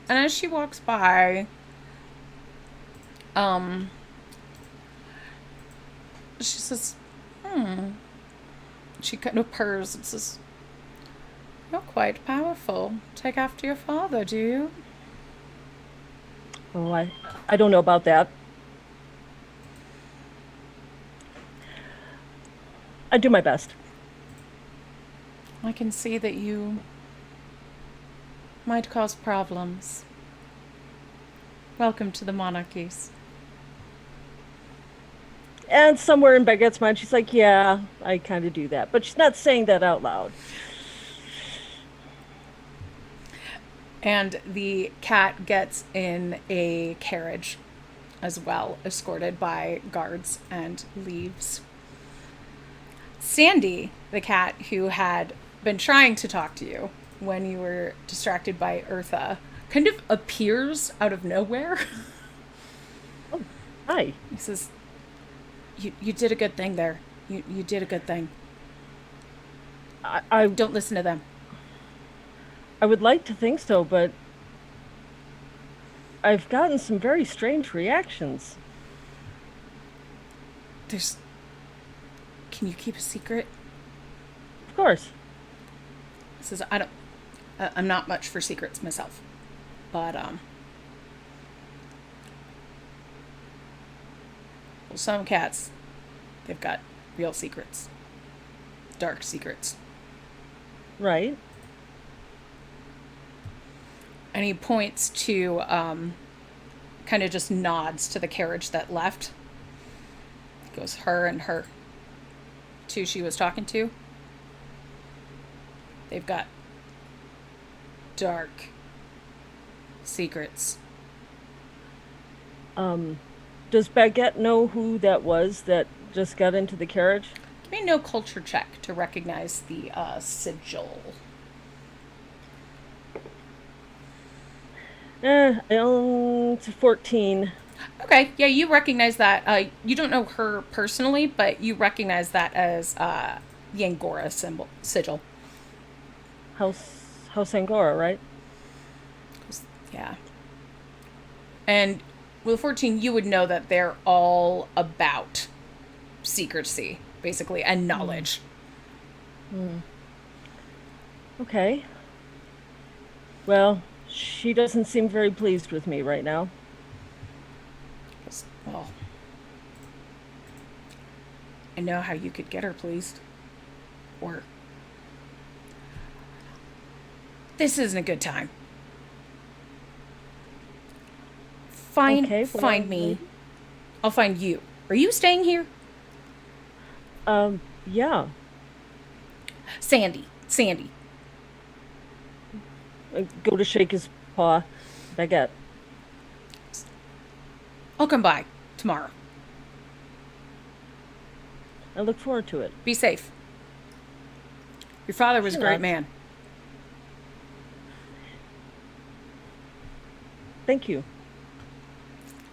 [SPEAKER 1] And as she walks by, she says, She kind of purrs and says, "You're quite powerful. Take after your father, do you?"
[SPEAKER 2] Oh, I don't know about that. I do my best.
[SPEAKER 1] I can see that you might cause problems. Welcome to the Monarchies.
[SPEAKER 2] And somewhere in Baguette's mind, she's like, yeah, I kind of do that. But she's not saying that out loud.
[SPEAKER 1] And the cat gets in a carriage as well, escorted by guards, and leaves. Sandy, the cat who had been trying to talk to you when you were distracted by Eartha, kind of appears out of nowhere.
[SPEAKER 2] Oh, hi.
[SPEAKER 1] He says, You did a good thing there. You did a good thing.
[SPEAKER 2] I
[SPEAKER 1] Don't listen to them.
[SPEAKER 2] I would like to think so, but I've gotten some very strange reactions.
[SPEAKER 1] Can you keep a secret?
[SPEAKER 2] Of course.
[SPEAKER 1] He says, I'm not much for secrets myself. But, well, some cats, they've got real secrets. Dark secrets.
[SPEAKER 2] Right.
[SPEAKER 1] And he points to, kind of just nods to the carriage that left. Goes, her and her. Two she was talking to. They've got dark secrets.
[SPEAKER 2] Does Baguette know who that was that just got into the carriage?
[SPEAKER 1] Give me no culture check to recognize the sigil.
[SPEAKER 2] It's 14.
[SPEAKER 1] Okay, yeah, you recognize that. You don't know her personally, but you recognize that as the Angora sigil.
[SPEAKER 2] House Angora, right?
[SPEAKER 1] Yeah. And with 14, you would know that they're all about secrecy, basically, and knowledge.
[SPEAKER 2] Okay. Well, she doesn't seem very pleased with me right now.
[SPEAKER 1] Well, I know how you could get her pleased. Or this isn't a good time. Find me. I'll find you. Are you staying here?
[SPEAKER 2] Yeah.
[SPEAKER 1] Sandy.
[SPEAKER 2] I go to shake his paw. Baguette.
[SPEAKER 1] I'll come by tomorrow.
[SPEAKER 2] I look forward to it.
[SPEAKER 1] Be safe. Your father was a great man.
[SPEAKER 2] Thank you.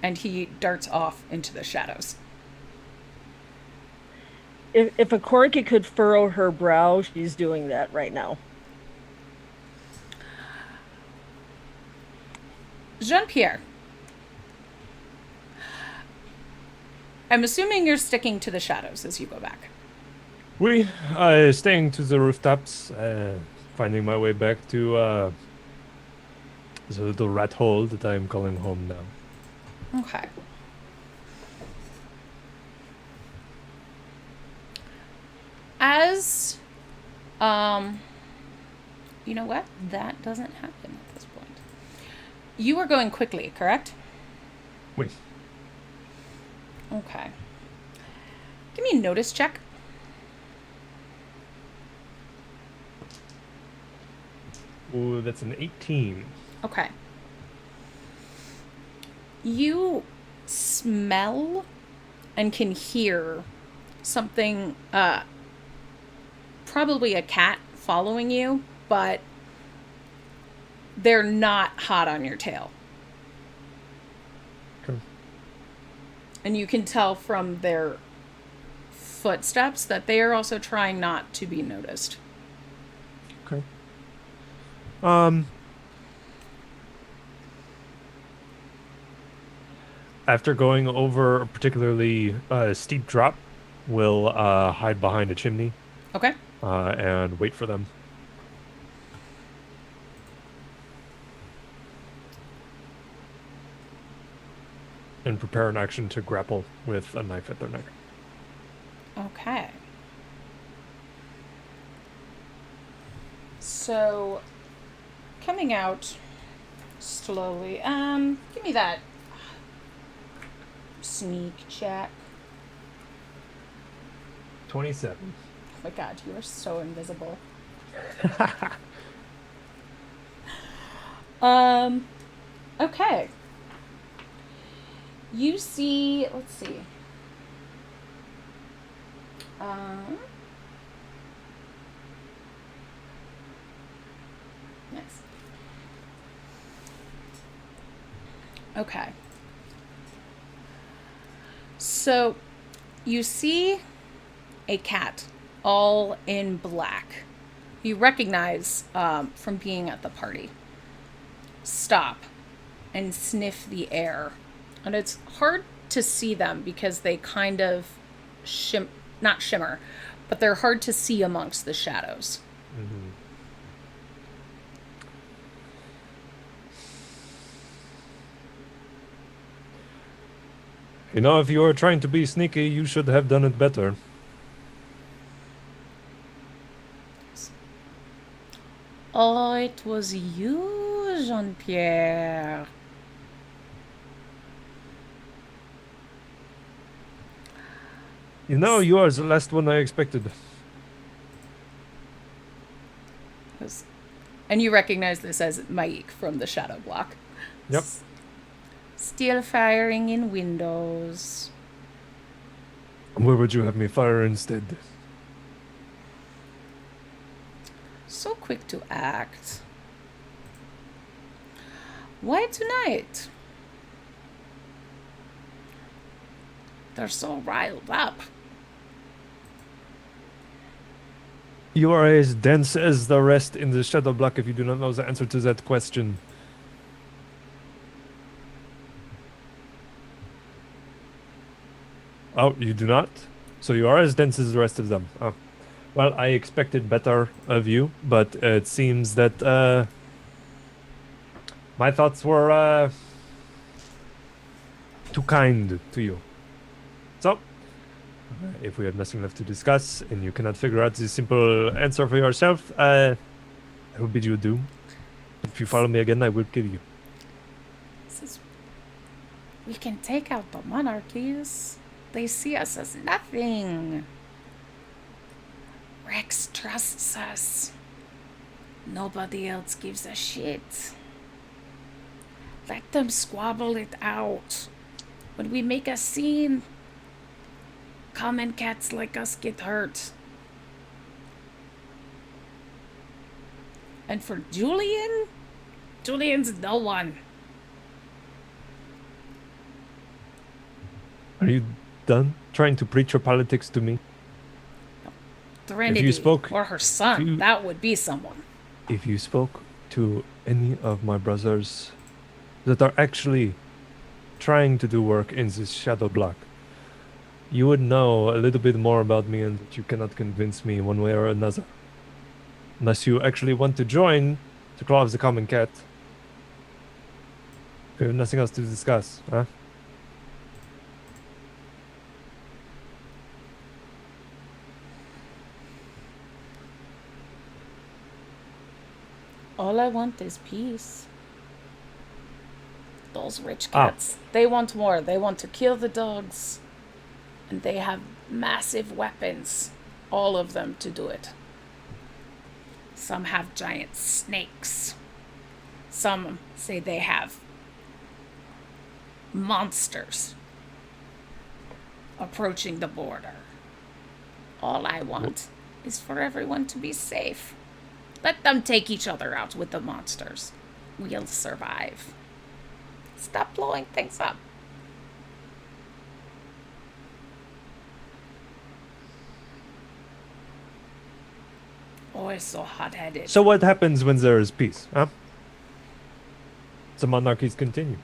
[SPEAKER 1] And he darts off into the shadows.
[SPEAKER 2] If a corgi could furrow her brow, she's doing that right now.
[SPEAKER 1] Jean-Pierre. I'm assuming you're sticking to the shadows as you go back.
[SPEAKER 4] We staying to the rooftops, finding my way back to the little rat hole that I'm calling home now.
[SPEAKER 1] Okay. As, you know what? That doesn't happen at this point. You were going quickly, correct?
[SPEAKER 4] Wait.
[SPEAKER 1] Okay. Give me a notice check.
[SPEAKER 4] Ooh, that's an 18.
[SPEAKER 1] Okay. You smell and can hear something, probably a cat following you, but they're not hot on your tail.
[SPEAKER 4] Okay.
[SPEAKER 1] And you can tell from their footsteps that they are also trying not to be noticed.
[SPEAKER 4] Okay. After going over a particularly steep drop, we'll hide behind a chimney
[SPEAKER 1] Okay.
[SPEAKER 4] and wait for them. And prepare an action to grapple with a knife at their neck.
[SPEAKER 1] Okay. So, coming out slowly. Give me that sneak check.
[SPEAKER 4] 27.
[SPEAKER 1] Oh my god, you are so invisible. Okay. You see, let's see. Nice. Okay. So, you see a cat all in black. You recognize from being at the party. Stop and sniff the air. And it's hard to see them because they kind of not shimmer, but they're hard to see amongst the shadows.
[SPEAKER 4] Mm-hmm. You know, if you were trying to be sneaky, you should have done it better.
[SPEAKER 1] Oh, it was you, Jean-Pierre.
[SPEAKER 4] You know, you are the last one I expected.
[SPEAKER 1] And you recognize this as Maik from the Shadow Block.
[SPEAKER 4] Yep.
[SPEAKER 1] Still firing in windows.
[SPEAKER 4] Where would you have me fire instead?
[SPEAKER 1] So quick to act. Why tonight? They're so riled up.
[SPEAKER 4] You are as dense as the rest in the Shadow Block if you do not know the answer to that question. Oh, you do not? So you are as dense as the rest of them. Oh. Well, I expected better of you, but it seems that my thoughts were too kind to you. So, if we have nothing left to discuss and you cannot figure out the simple answer for yourself, I will bid you adieu. If you follow me again, I will kill you.
[SPEAKER 1] We can take out the Monarchies. They see us as nothing. Rex trusts us. Nobody else gives a shit. Let them squabble it out. When we make a scene, common cats like us get hurt. And for Julian's no one.
[SPEAKER 4] Are you done trying to preach your politics to me?
[SPEAKER 1] Threnody, or her son, that would be someone.
[SPEAKER 4] If you spoke to any of my brothers that are actually trying to do work in this Shadow Block, you would know a little bit more about me, and that you cannot convince me one way or another. Unless you actually want to join the Claw of the Common Cat. We have nothing else to discuss, huh?
[SPEAKER 1] All I want is peace. Those rich cats, they want more. They want to kill the dogs. And they have massive weapons. All of them to do it. Some have giant snakes. Some say they have monsters approaching the border. All I want is for everyone to be safe. Let them take each other out with the monsters. We'll survive. Stop blowing things up. Always so hot-headed.
[SPEAKER 4] So what happens when there is peace, huh? The monarchies continue.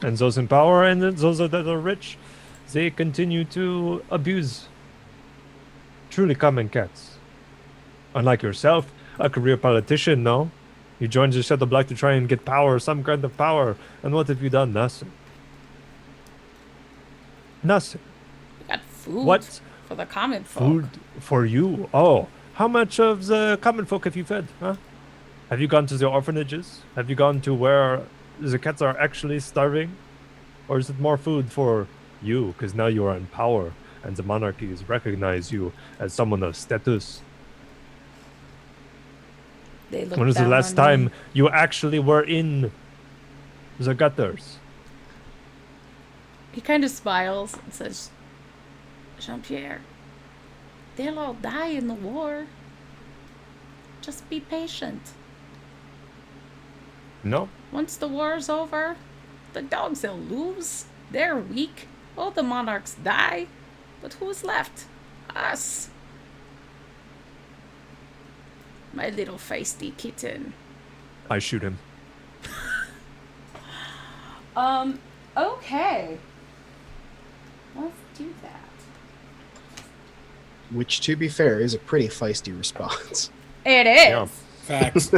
[SPEAKER 4] And those in power and those that are rich, they continue to abuse truly common cats. Unlike yourself, a career politician, no? You joined the Shadow Black to try and get power, some kind of power. And what have you done? Nothing. Nothing.
[SPEAKER 1] We got food
[SPEAKER 4] What?
[SPEAKER 1] for the common folk.
[SPEAKER 4] Food for you? Oh, how much of the common folk have you fed, huh? Have you gone to the orphanages? Have you gone to where the cats are actually starving? Or is it more food for you? Because now you are in power, and the monarchies recognize you as someone of status.
[SPEAKER 1] They look
[SPEAKER 4] When was the
[SPEAKER 1] down
[SPEAKER 4] last
[SPEAKER 1] on
[SPEAKER 4] time
[SPEAKER 1] me.
[SPEAKER 4] you actually were in the gutters?
[SPEAKER 1] He kind of smiles and says, Jean-Pierre, they'll all die in the war. Just be patient.
[SPEAKER 4] No.
[SPEAKER 1] Once the war's over, the dogs will lose. They're weak. All the monarchs die. But who's left? Us. My little feisty kitten.
[SPEAKER 4] I shoot him.
[SPEAKER 1] Okay. Let's do that.
[SPEAKER 3] Which, to be fair, is a pretty feisty response.
[SPEAKER 1] It is.
[SPEAKER 4] Yeah.
[SPEAKER 6] Facts.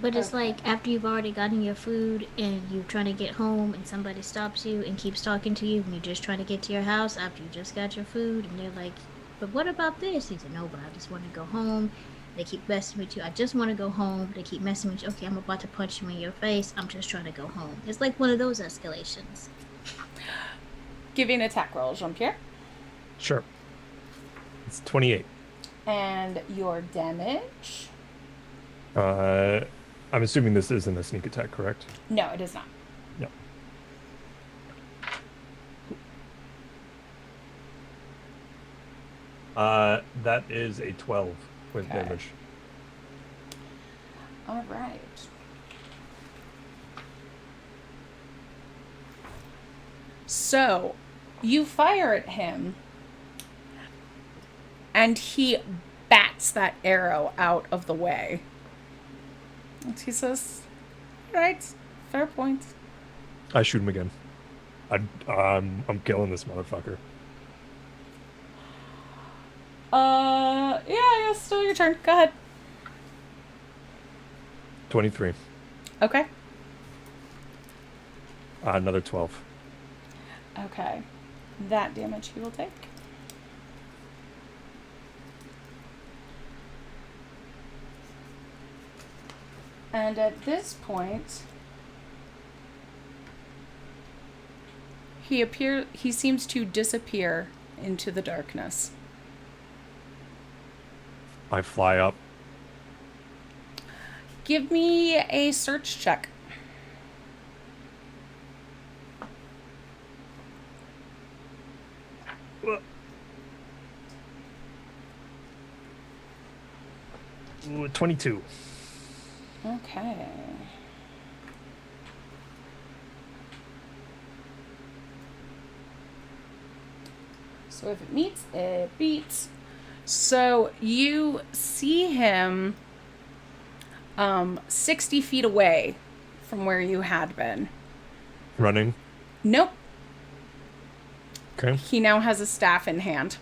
[SPEAKER 5] But it's like after you've already gotten your food and you're trying to get home and somebody stops you and keeps talking to you and you're just trying to get to your house after you just got your food and they're like, but what about this? He said, no, but I just want to go home. They keep messing with you. I just want to go home. They keep messing with you. Okay, I'm about to punch you in your face. I'm just trying to go home. It's like one of those escalations.
[SPEAKER 1] Give me an attack roll, Jean-Pierre.
[SPEAKER 4] Sure. It's 28.
[SPEAKER 1] And your damage?
[SPEAKER 4] I'm assuming this isn't a sneak attack, correct?
[SPEAKER 1] No, it is not.
[SPEAKER 4] No. That is a 12 with
[SPEAKER 1] Okay.
[SPEAKER 4] damage.
[SPEAKER 1] All right. So, you fire at him, and he bats that arrow out of the way. And he says, all right, fair point.
[SPEAKER 4] I shoot him again. I'm killing this motherfucker.
[SPEAKER 1] Yeah, still your turn. Go ahead.
[SPEAKER 4] 23.
[SPEAKER 1] Okay.
[SPEAKER 4] Another 12.
[SPEAKER 1] Okay. That damage he will take. And at this point, he seems to disappear into the darkness.
[SPEAKER 4] I fly up.
[SPEAKER 1] Give me a search check.
[SPEAKER 4] Ooh, 22.
[SPEAKER 1] Okay. So if it meets, it beats. So you see him 60 feet away from where you had been.
[SPEAKER 4] Running.
[SPEAKER 1] Nope.
[SPEAKER 4] Okay.
[SPEAKER 1] He now has a staff in hand.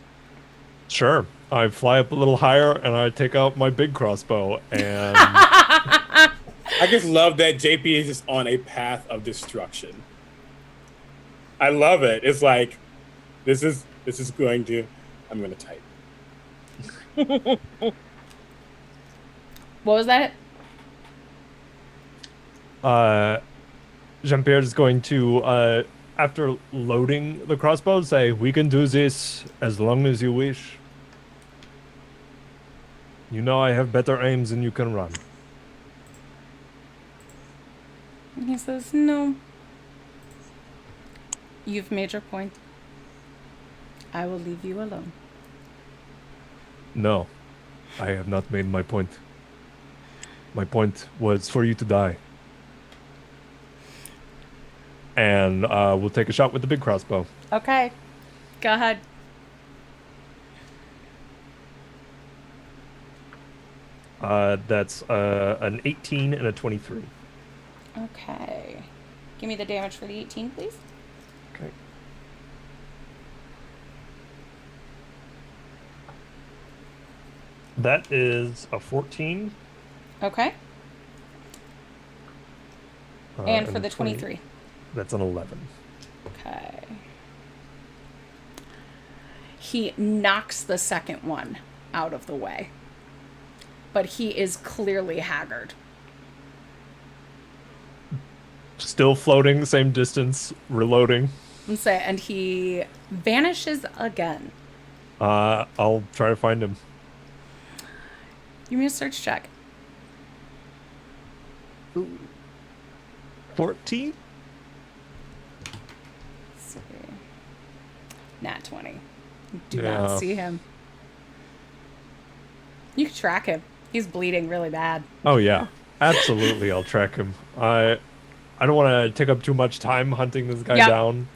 [SPEAKER 4] Sure. I fly up a little higher and I take out my big crossbow and
[SPEAKER 6] I just love that JP is just on a path of destruction. I love it. It's like this is going to. I'm going to type.
[SPEAKER 1] What was that?
[SPEAKER 4] Jean-Pierre is going to after loading the crossbow, say, "We can do this as long as you wish. You know I have better aims than you can run."
[SPEAKER 1] And he says, "No. You've made your point. I will leave you alone."
[SPEAKER 4] No, I have not made my point. My point was for you to die. And we'll take a shot with the big crossbow.
[SPEAKER 1] Okay. Go ahead.
[SPEAKER 4] That's an 18 and a 23.
[SPEAKER 1] Okay. Give me the damage for the 18, please.
[SPEAKER 4] Okay. That is a 14.
[SPEAKER 1] Okay. And for
[SPEAKER 4] a
[SPEAKER 1] the 23.
[SPEAKER 4] That's an 11.
[SPEAKER 1] Okay. He knocks the second one out of the way. But he is clearly haggard.
[SPEAKER 4] Still floating, same distance, reloading.
[SPEAKER 1] And he vanishes again.
[SPEAKER 4] I'll try to find him.
[SPEAKER 1] Give me a search check.
[SPEAKER 4] 14?
[SPEAKER 1] Let's see. Nat 20. Do
[SPEAKER 4] Yeah.
[SPEAKER 1] not see him. You can track him. He's bleeding really bad.
[SPEAKER 4] Oh yeah, absolutely. I'll track him. I don't want to take up too much time hunting this guy down.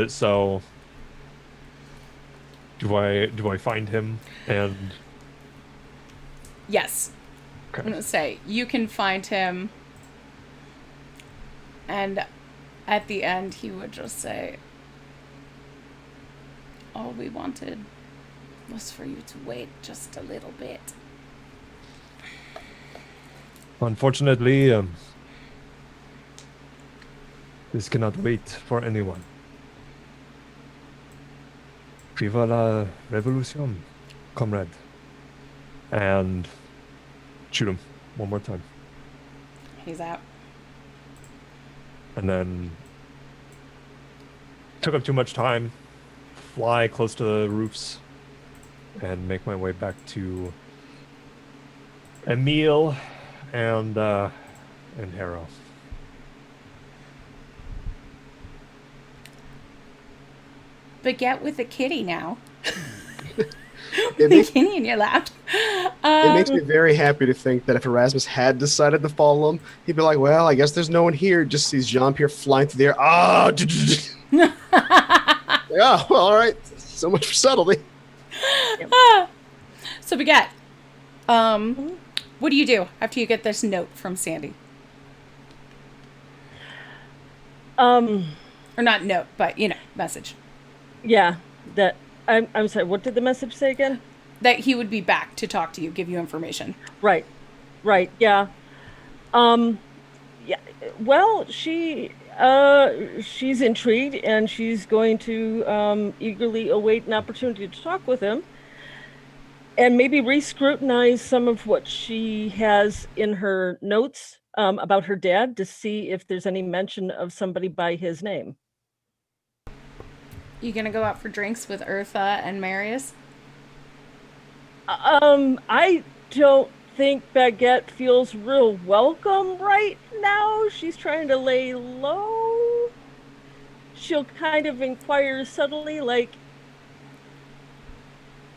[SPEAKER 4] So do I find him and?
[SPEAKER 1] Yes.
[SPEAKER 4] Okay.
[SPEAKER 1] I'm gonna say you can find him, and at the end he would just say, "All we wanted was for you to wait just a little bit."
[SPEAKER 4] Unfortunately, this cannot wait for anyone. Viva la revolution, comrade. And shoot him one more time.
[SPEAKER 1] He's out.
[SPEAKER 4] And then took up too much time, fly close to the roofs, and make my way back to Emil and Harrow.
[SPEAKER 1] Baguette with a kitty now.
[SPEAKER 3] It makes,
[SPEAKER 1] The kitty in your lap.
[SPEAKER 3] it makes me very happy to think that if Erasmus had decided to follow him, he'd be like, well, I guess there's no one here. Just sees Jean-Pierre flying through the air. Ah! Yeah, well, all right. So much for subtlety.
[SPEAKER 1] So Baguette, what do you do after you get this note from Sandy? Or not note, but message.
[SPEAKER 2] Yeah, that I'm sorry, what did the message say again?
[SPEAKER 1] That he would be back to talk to you, give you information.
[SPEAKER 2] Right, yeah. Yeah, well, she's intrigued and she's going to eagerly await an opportunity to talk with him and maybe re-scrutinize some of what she has in her notes about her dad to see if there's any mention of somebody by his name.
[SPEAKER 1] You gonna go out for drinks with Eartha and Marius?
[SPEAKER 2] I don't think Baguette feels real welcome right now. She's trying to lay low. She'll kind of inquire subtly, like,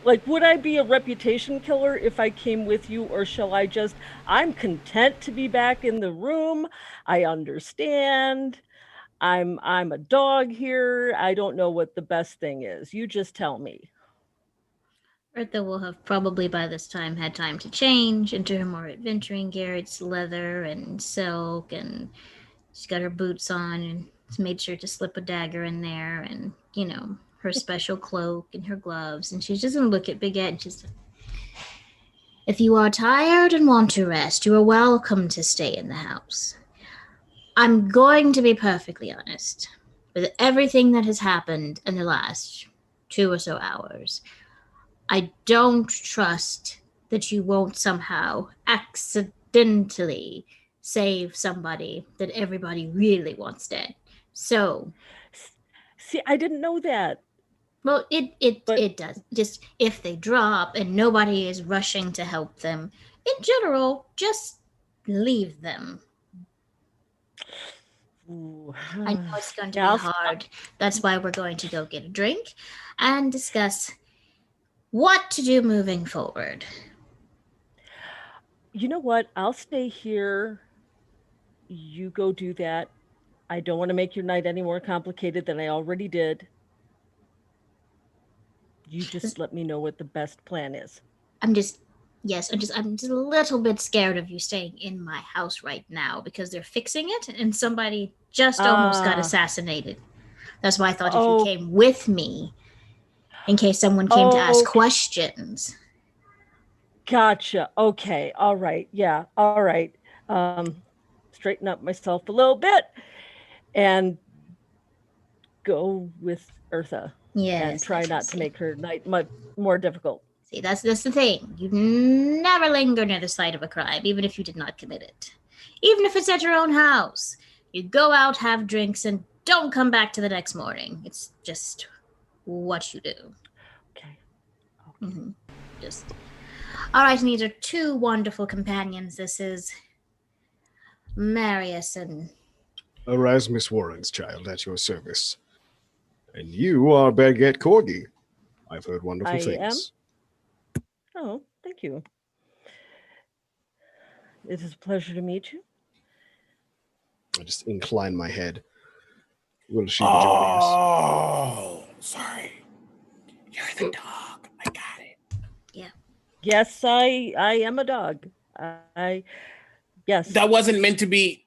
[SPEAKER 2] would I be a reputation killer if I came with you, or shall I just, I'm content to be back in the room. I understand. I'm a dog here. I don't know what the best thing is. You just tell me.
[SPEAKER 5] Eartha will have probably by this time had time to change into her more adventuring gear. It's leather and silk, and she's got her boots on and made sure to slip a dagger in there, and her special cloak and her gloves. And she's just gonna look at Baguette and she's like, "If you are tired and want to rest, you are welcome to stay in the house. I'm going to be perfectly honest. With everything that has happened in the last 2 or so hours, I don't trust that you won't somehow accidentally save somebody that everybody really wants dead. So
[SPEAKER 2] See, I didn't know that.
[SPEAKER 5] Well,
[SPEAKER 2] But
[SPEAKER 5] it does. Just if they drop and nobody is rushing to help them, in general, just leave them.
[SPEAKER 2] ooh.
[SPEAKER 5] I know it's going to
[SPEAKER 2] Yeah,
[SPEAKER 5] be hard. That's why we're going to go get a drink and discuss what to do moving forward.
[SPEAKER 2] you know what? I'll stay here. You go do that. I don't want to make your night any more complicated than I already did. You just let me know what the best plan is.
[SPEAKER 5] I'm just I'm just a little bit scared of you staying in my house right now because they're fixing it and somebody just almost got
[SPEAKER 2] Ah,
[SPEAKER 5] assassinated. That's why I thought if you
[SPEAKER 2] oh,
[SPEAKER 5] came with me in case someone came to ask
[SPEAKER 2] oh,
[SPEAKER 5] questions.
[SPEAKER 2] gotcha. Okay, all right. Yeah, all right. Um, Straighten up myself a little bit and go with Eartha and
[SPEAKER 5] Yes,
[SPEAKER 2] try
[SPEAKER 5] yes,
[SPEAKER 2] not
[SPEAKER 5] yes.
[SPEAKER 2] to make her night much more difficult.
[SPEAKER 5] See, that's the thing. You never linger near the site of a crime, even if you did not commit it. Even if it's at your own house. You go out, have drinks, and don't come back to the next morning. It's just what you do.
[SPEAKER 2] Okay.
[SPEAKER 5] Mm-hmm. Just all right. And these are two wonderful companions. This is Marius and
[SPEAKER 3] Erasmus Warren's child at your service. And you are Baguette Corgi. I've heard wonderful
[SPEAKER 2] I am.
[SPEAKER 3] things.
[SPEAKER 2] Oh, thank you. It is a pleasure to meet you.
[SPEAKER 3] I just incline my head. Will she be joining us?
[SPEAKER 6] Oh, sorry. You're the dog. I got it.
[SPEAKER 5] yeah.
[SPEAKER 2] Yes, I am a dog. I yes.
[SPEAKER 6] That wasn't meant to be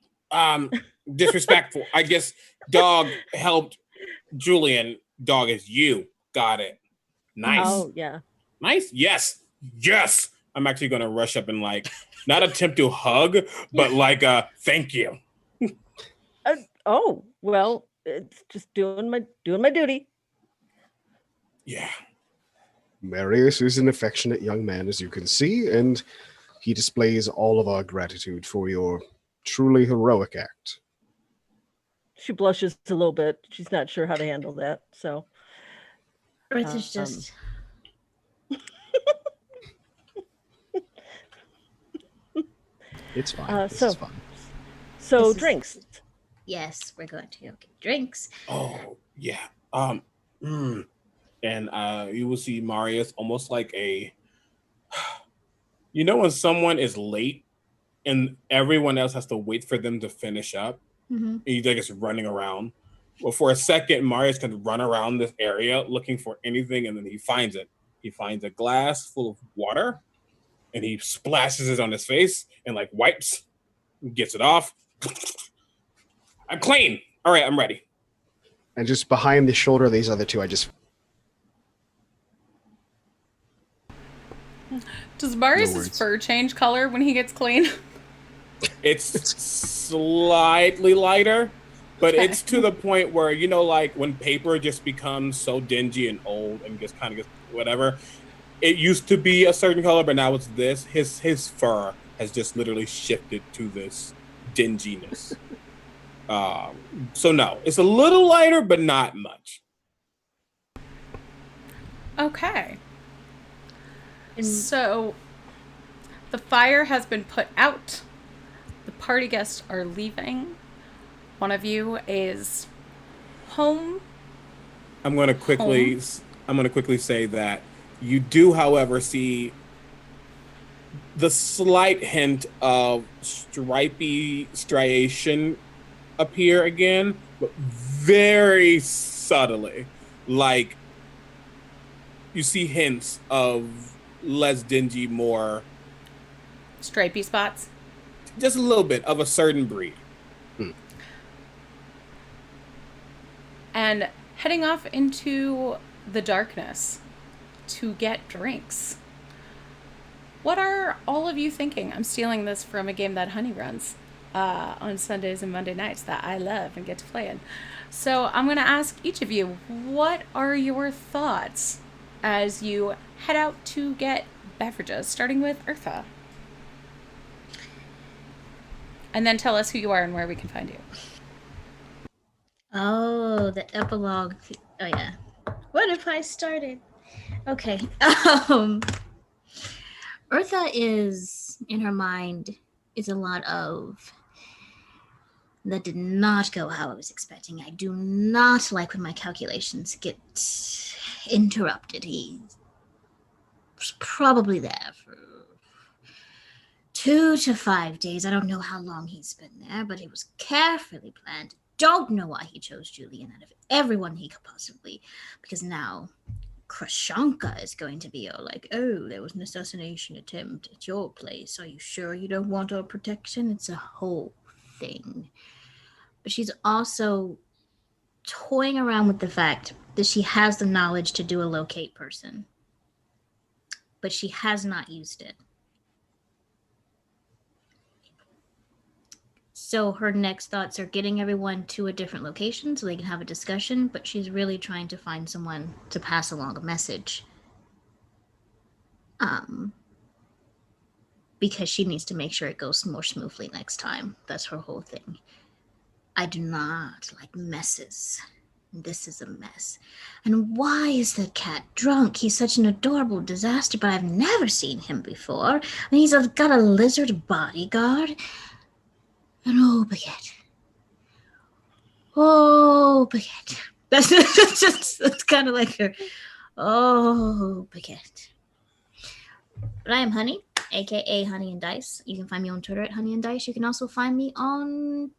[SPEAKER 6] disrespectful. I guess dog helped Julian. Dog is you. Got it. Nice.
[SPEAKER 2] Oh yeah.
[SPEAKER 6] Nice. Yes. Yes. I'm actually gonna rush up and like not attempt to hug, but like thank you.
[SPEAKER 2] Oh well, it's just doing my duty.
[SPEAKER 6] Yeah.
[SPEAKER 3] Marius is an affectionate young man, as you can see, and he displays all of our gratitude for your truly heroic act.
[SPEAKER 2] She blushes a little bit. She's not sure how to handle that. So
[SPEAKER 5] Eartha's just
[SPEAKER 3] It's fine. This
[SPEAKER 2] so
[SPEAKER 3] is fine.
[SPEAKER 2] so
[SPEAKER 5] This is-
[SPEAKER 2] drinks.
[SPEAKER 5] yes, we're going to go get drinks.
[SPEAKER 6] Oh yeah. And you will see Marius almost like a you know when someone is late and everyone else has to wait for them to finish up.
[SPEAKER 5] Mm-hmm.
[SPEAKER 6] He's like just running around. Well, for a second, Marius can run around this area looking for anything, and then he finds it. He finds a glass full of water, and he splashes it on his face and like wipes, gets it off. I'm clean. All right, I'm ready.
[SPEAKER 3] And just behind the shoulder of these other two, I just
[SPEAKER 1] Does Marius's
[SPEAKER 3] words.
[SPEAKER 1] fur change color when he gets clean?
[SPEAKER 6] It's slightly lighter, but
[SPEAKER 1] Okay.
[SPEAKER 6] it's to the point where you know, like when paper just becomes so dingy and old and just kind of gets whatever. It used to be a certain color, but now it's this. His fur has just literally shifted to this dinginess. So no, it's a little lighter, but not much.
[SPEAKER 1] Okay. So the fire has been put out. The party guests are leaving. One of you is home.
[SPEAKER 6] I'm gonna quickly say that you do, however, see the slight hint of stripy striation appear again, but very subtly. Like you see hints of less dingy, more
[SPEAKER 1] Stripey spots.
[SPEAKER 6] just a little bit of a certain breed.
[SPEAKER 1] And heading off into the darkness to get drinks. What are all of you thinking? I'm stealing this from a game that Honey runs on Sundays and Monday nights that I love and get to play in. So I'm going to ask each of you, what are your thoughts as you head out to get beverages, starting with Eartha? And then tell us who you are and where we can find you.
[SPEAKER 5] Oh, the epilogue. Oh yeah. What if I started? Okay. Eartha is in her mind is a lot of that did not go how I was expecting. I do not like when my calculations get interrupted. He was probably there for 2 to 5 days. I don't know how long he's been there, but it was carefully planned. Don't know why he chose Julian out of everyone he could possibly, because now Krashanka is going to be all like, oh, there was an assassination attempt at your place. Are you sure you don't want our protection? It's a whole thing. But she's also toying around with the fact that she has the knowledge to do a locate person, but she has not used it. So her next thoughts are getting everyone to a different location so they can have a discussion, but she's really trying to find someone to pass along a message. Because she needs to make sure it goes more smoothly next time. That's her whole thing. I do not like messes. This is a mess. And why is the cat drunk? He's such an adorable disaster, but I've never seen him before. And he's got a lizard bodyguard. And oh, Baguette. Oh, Baguette. That's kind of like her. Oh, Baguette. But I am Honey, aka Honey and Dice. You can find me on Twitter at Honey and Dice. You can also find me on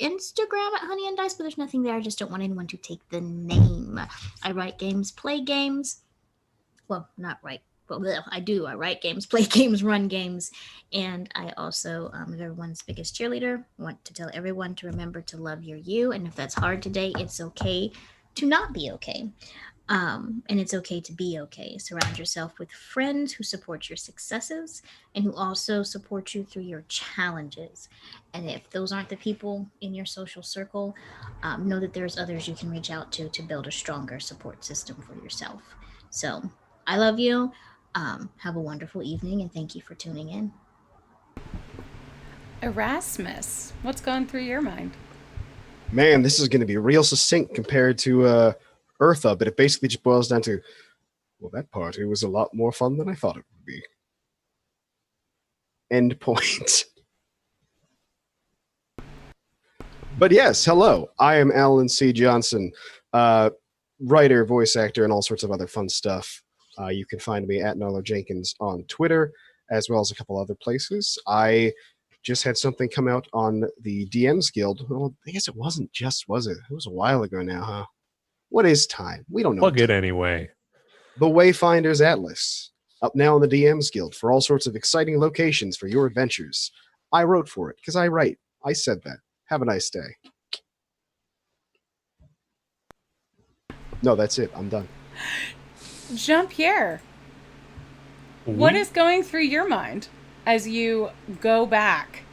[SPEAKER 5] Instagram at Honey and Dice, but there's nothing there. I just don't want anyone to take the name. I write games, play games. Well, not write. Well, I do. I write games, play games, run games, and I also am everyone's biggest cheerleader. I want to tell everyone to remember to love your you, and if that's hard today, it's okay to not be okay. And it's okay to be okay. Surround yourself with friends who support your successes and who also support you through your challenges. And if those aren't the people in your social circle, know that there's others you can reach out to build a stronger support system for yourself. So I love you. Have a wonderful evening, and thank you for tuning in.
[SPEAKER 1] Erasmus, what's going through your mind?
[SPEAKER 3] Man, this is going to be real succinct compared to Eartha, but it basically just boils down to, well, that party was a lot more fun than I thought it would be. End point. But yes, hello. I am Alan C. Johnson, writer, voice actor, and all sorts of other fun stuff. You can find me at Noller Jenkins on Twitter, as well as a couple other places. I just had something come out on the DMs Guild. Well, I guess it wasn't just, was it? It was a while ago now, huh? What is time? We don't know.
[SPEAKER 4] Plug it anyway.
[SPEAKER 3] The Wayfinder's Atlas, up now in the DMs Guild for all sorts of exciting locations for your adventures. I wrote for it, because I write. I said that. Have a nice day. No, that's it. I'm done.
[SPEAKER 1] Jean-Pierre, what is going through your mind as you go back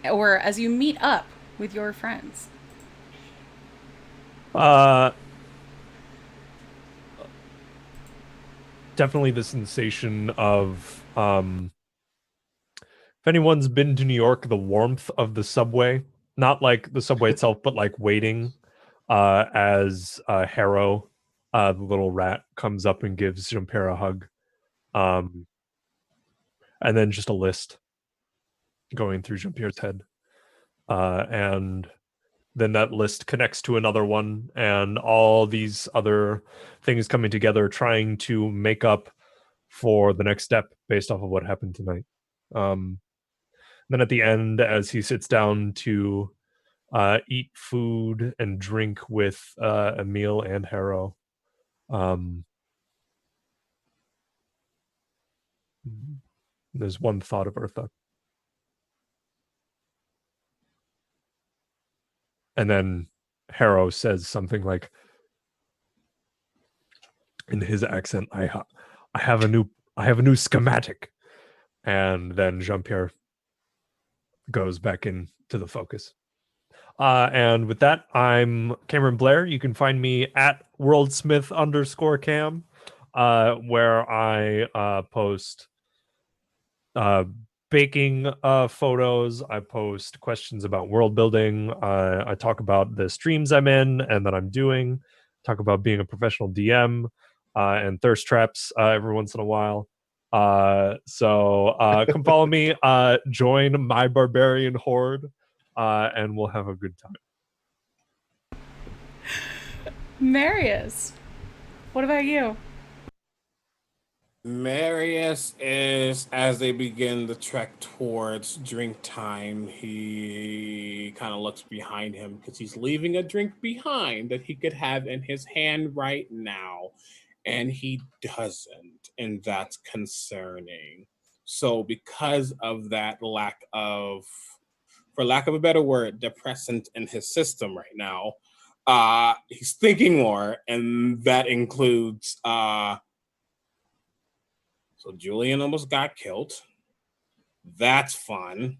[SPEAKER 1] or as you meet up with your friends?
[SPEAKER 4] Definitely the sensation of if anyone's been to New York, the warmth of the subway, not like the subway itself, but like waiting as Harrow, the little rat, comes up and gives Jean-Pierre a hug. And then just a list going through Jean-Pierre's head. And then that list connects to another one, and all these other things coming together, trying to make up for the next step based off of what happened tonight. Then at the end, as he sits down to eat food and drink with Emil and Harrow, there's one thought of Eartha. And then Harrow says something like, in his accent, I have a new schematic. And then Jean-Pierre goes back into the focus. And with that, I'm Cameron Blair. You can find me at worldsmith_cam, where I post baking photos. I post questions about world building. I talk about the streams I'm in and that I'm doing. Talk about being a professional DM and thirst traps every once in a while. So come follow me. Join my barbarian horde, and we'll have a good time.
[SPEAKER 1] Marius, what about you?
[SPEAKER 6] Marius is, as they begin the trek towards drink time, he kind of looks behind him because he's leaving a drink behind that he could have in his hand right now. And he doesn't. And that's concerning. So, because of that lack of, for lack of a better word, depressant in his system right now, he's thinking more. And that includes, so Julian almost got killed. That's fun.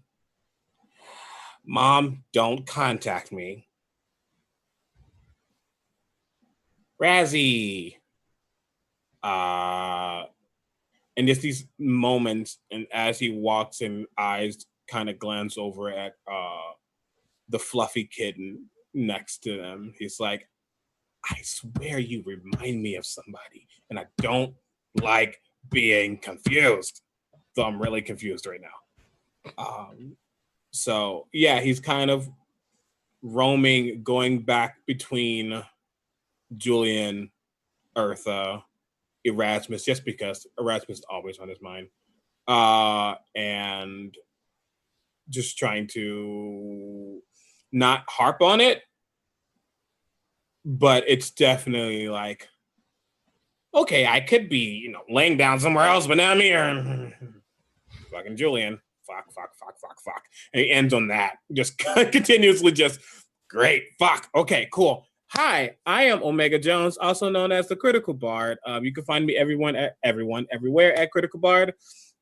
[SPEAKER 6] Mom, don't contact me. Razzie. And just these moments, and as he walks in, eyes kind of glance over at the fluffy kitten next to them. He's like, I swear you remind me of somebody, and I don't like being confused. Though I'm really confused right now. So yeah, he's kind of roaming, going back between Julian, Eartha, Erasmus, just because Erasmus is always on his mind, and just trying to not harp on it, but it's definitely like, okay, I could be, laying down somewhere else, but now I'm here. Fucking Julian. Fuck. And he ends on that. Just continuously just, great, fuck. Okay, cool. Hi, I am Omega Jones, also known as the Critical Bard. You can find me everywhere at Critical Bard.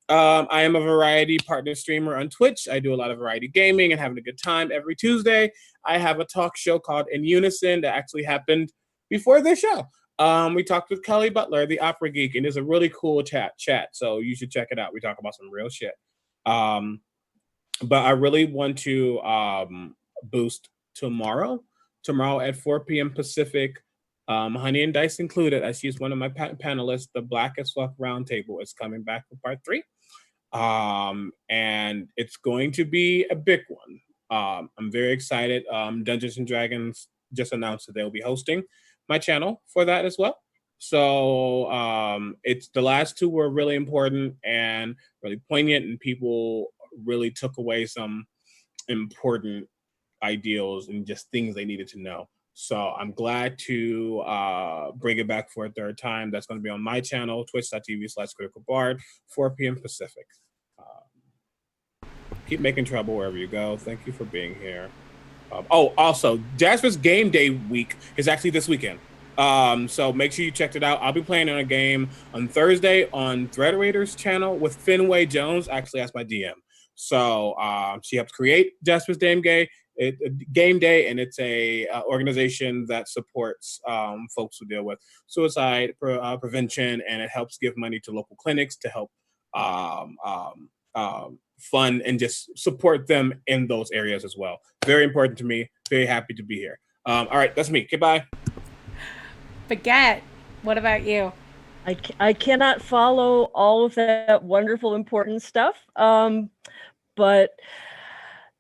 [SPEAKER 6] I am a variety partner streamer on Twitch. I do a lot of variety gaming and having a good time every Tuesday. I have a talk show called In Unison that actually happened before this show. We talked with Kelly Butler, the opera geek, and it's a really cool chat. So you should check it out. We talk about some real shit. But I really want to boost tomorrow at 4 p.m. Pacific. Honey and Dice included, as she's one of my panelists. The Black as Fuck Roundtable is coming back for part 3. And it's going to be a big one. I'm very excited. Dungeons and Dragons just announced that they'll be hosting my channel for that as well. So it's the last 2 were really important and really poignant, and people really took away some important ideals and just things they needed to know. So I'm glad to bring it back for a 3rd time. That's going to be on my channel, twitch.tv/criticalbard, 4 p.m. Pacific. Keep making trouble wherever you go. Thank you for being here. Also, Jasper's Game Day week is actually this weekend. So make sure you check it out. I'll be playing in a game on Thursday on Thread Raiders channel with Finway Jones, actually as my DM. So she helps create Jasper's Game Day, and it's a organization that supports folks who deal with suicide prevention, and it helps give money to local clinics to help fund and just support them in those areas as well. Very important to me. Very happy to be here. All right, that's me. Goodbye.
[SPEAKER 1] Baguette, what about you?
[SPEAKER 2] I cannot follow all of that wonderful, important stuff. But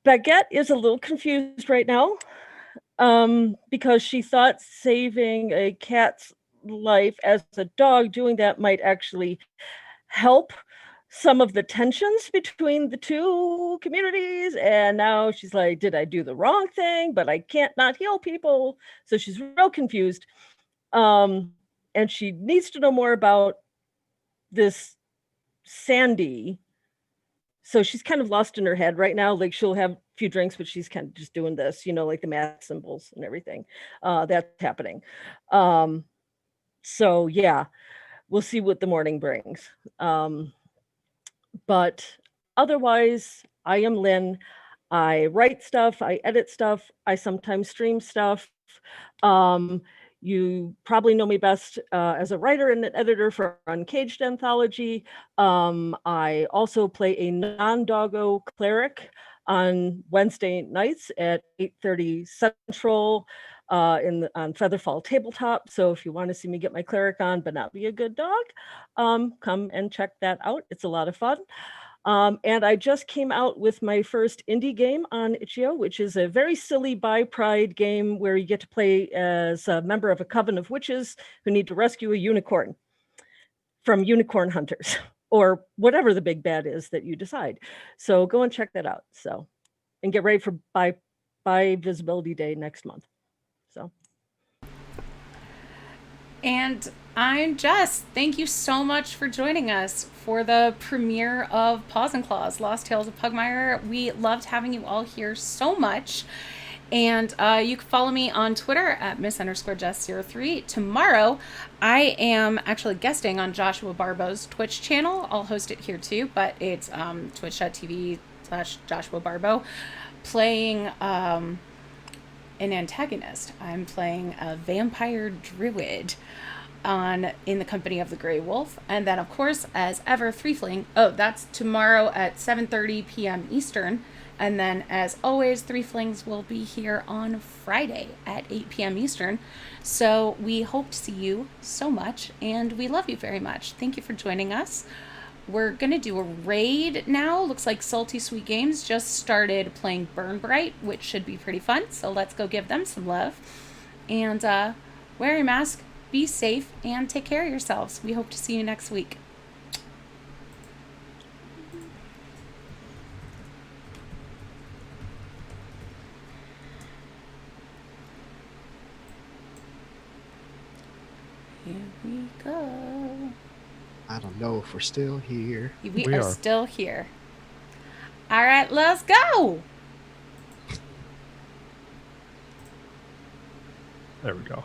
[SPEAKER 2] Baguette is a little confused right now because she thought saving a cat's life as a dog, doing that might actually help some of the tensions between the 2 communities. And now she's like, did I do the wrong thing? But I can't not heal people. So she's real confused. And she needs to know more about this Sandy. So she's kind of lost in her head right now. Like, she'll have a few drinks, but she's kind of just doing this, like the math symbols and everything. That's happening. So yeah, we'll see what the morning brings. But otherwise, I am Lynn. I write stuff, I edit stuff, I sometimes stream stuff. You probably know me best as a writer and an editor for Uncaged Anthology. I also play a non-doggo cleric on Wednesday nights at 8:30 Central on Featherfall Tabletop. So if you want to see me get my cleric on but not be a good dog, come and check that out. It's a lot of fun. And I just came out with my first indie game on Itch.io, which is a very silly by pride game where you get to play as a member of a coven of witches who need to rescue a unicorn from unicorn hunters or whatever the big bad is that you decide. So go and check that out. So, and get ready for by Visibility Day next month. So.
[SPEAKER 1] And I'm Jess. Thank you so much for joining us for the premiere of Paws and Claws, Lost Tails of Pugmire. We loved having you all here so much. And you can follow me on Twitter at Miss_Jess03. Tomorrow, I am actually guesting on Joshua Barbo's Twitch channel. I'll host it here too, but it's twitch.tv/Joshua Barbo, playing an antagonist. I'm playing a vampire druid in the company of the Grey Wolf. And then, of course, as ever, Threefling. Oh, that's tomorrow at 7:30 p.m. Eastern. And then, as always, Threeflings will be here on Friday at 8 p.m. Eastern. So we hope to see you so much, and we love you very much. Thank you for joining us. We're going to do a raid now. Looks like Salty Sweet Games just started playing Burn Bright, which should be pretty fun. So let's go give them some love. And wear your mask, be safe, and take care of yourselves. We hope to see you next week. Here we go.
[SPEAKER 3] I don't know if we're still here.
[SPEAKER 1] We are still here. All right, let's go.
[SPEAKER 4] There we go.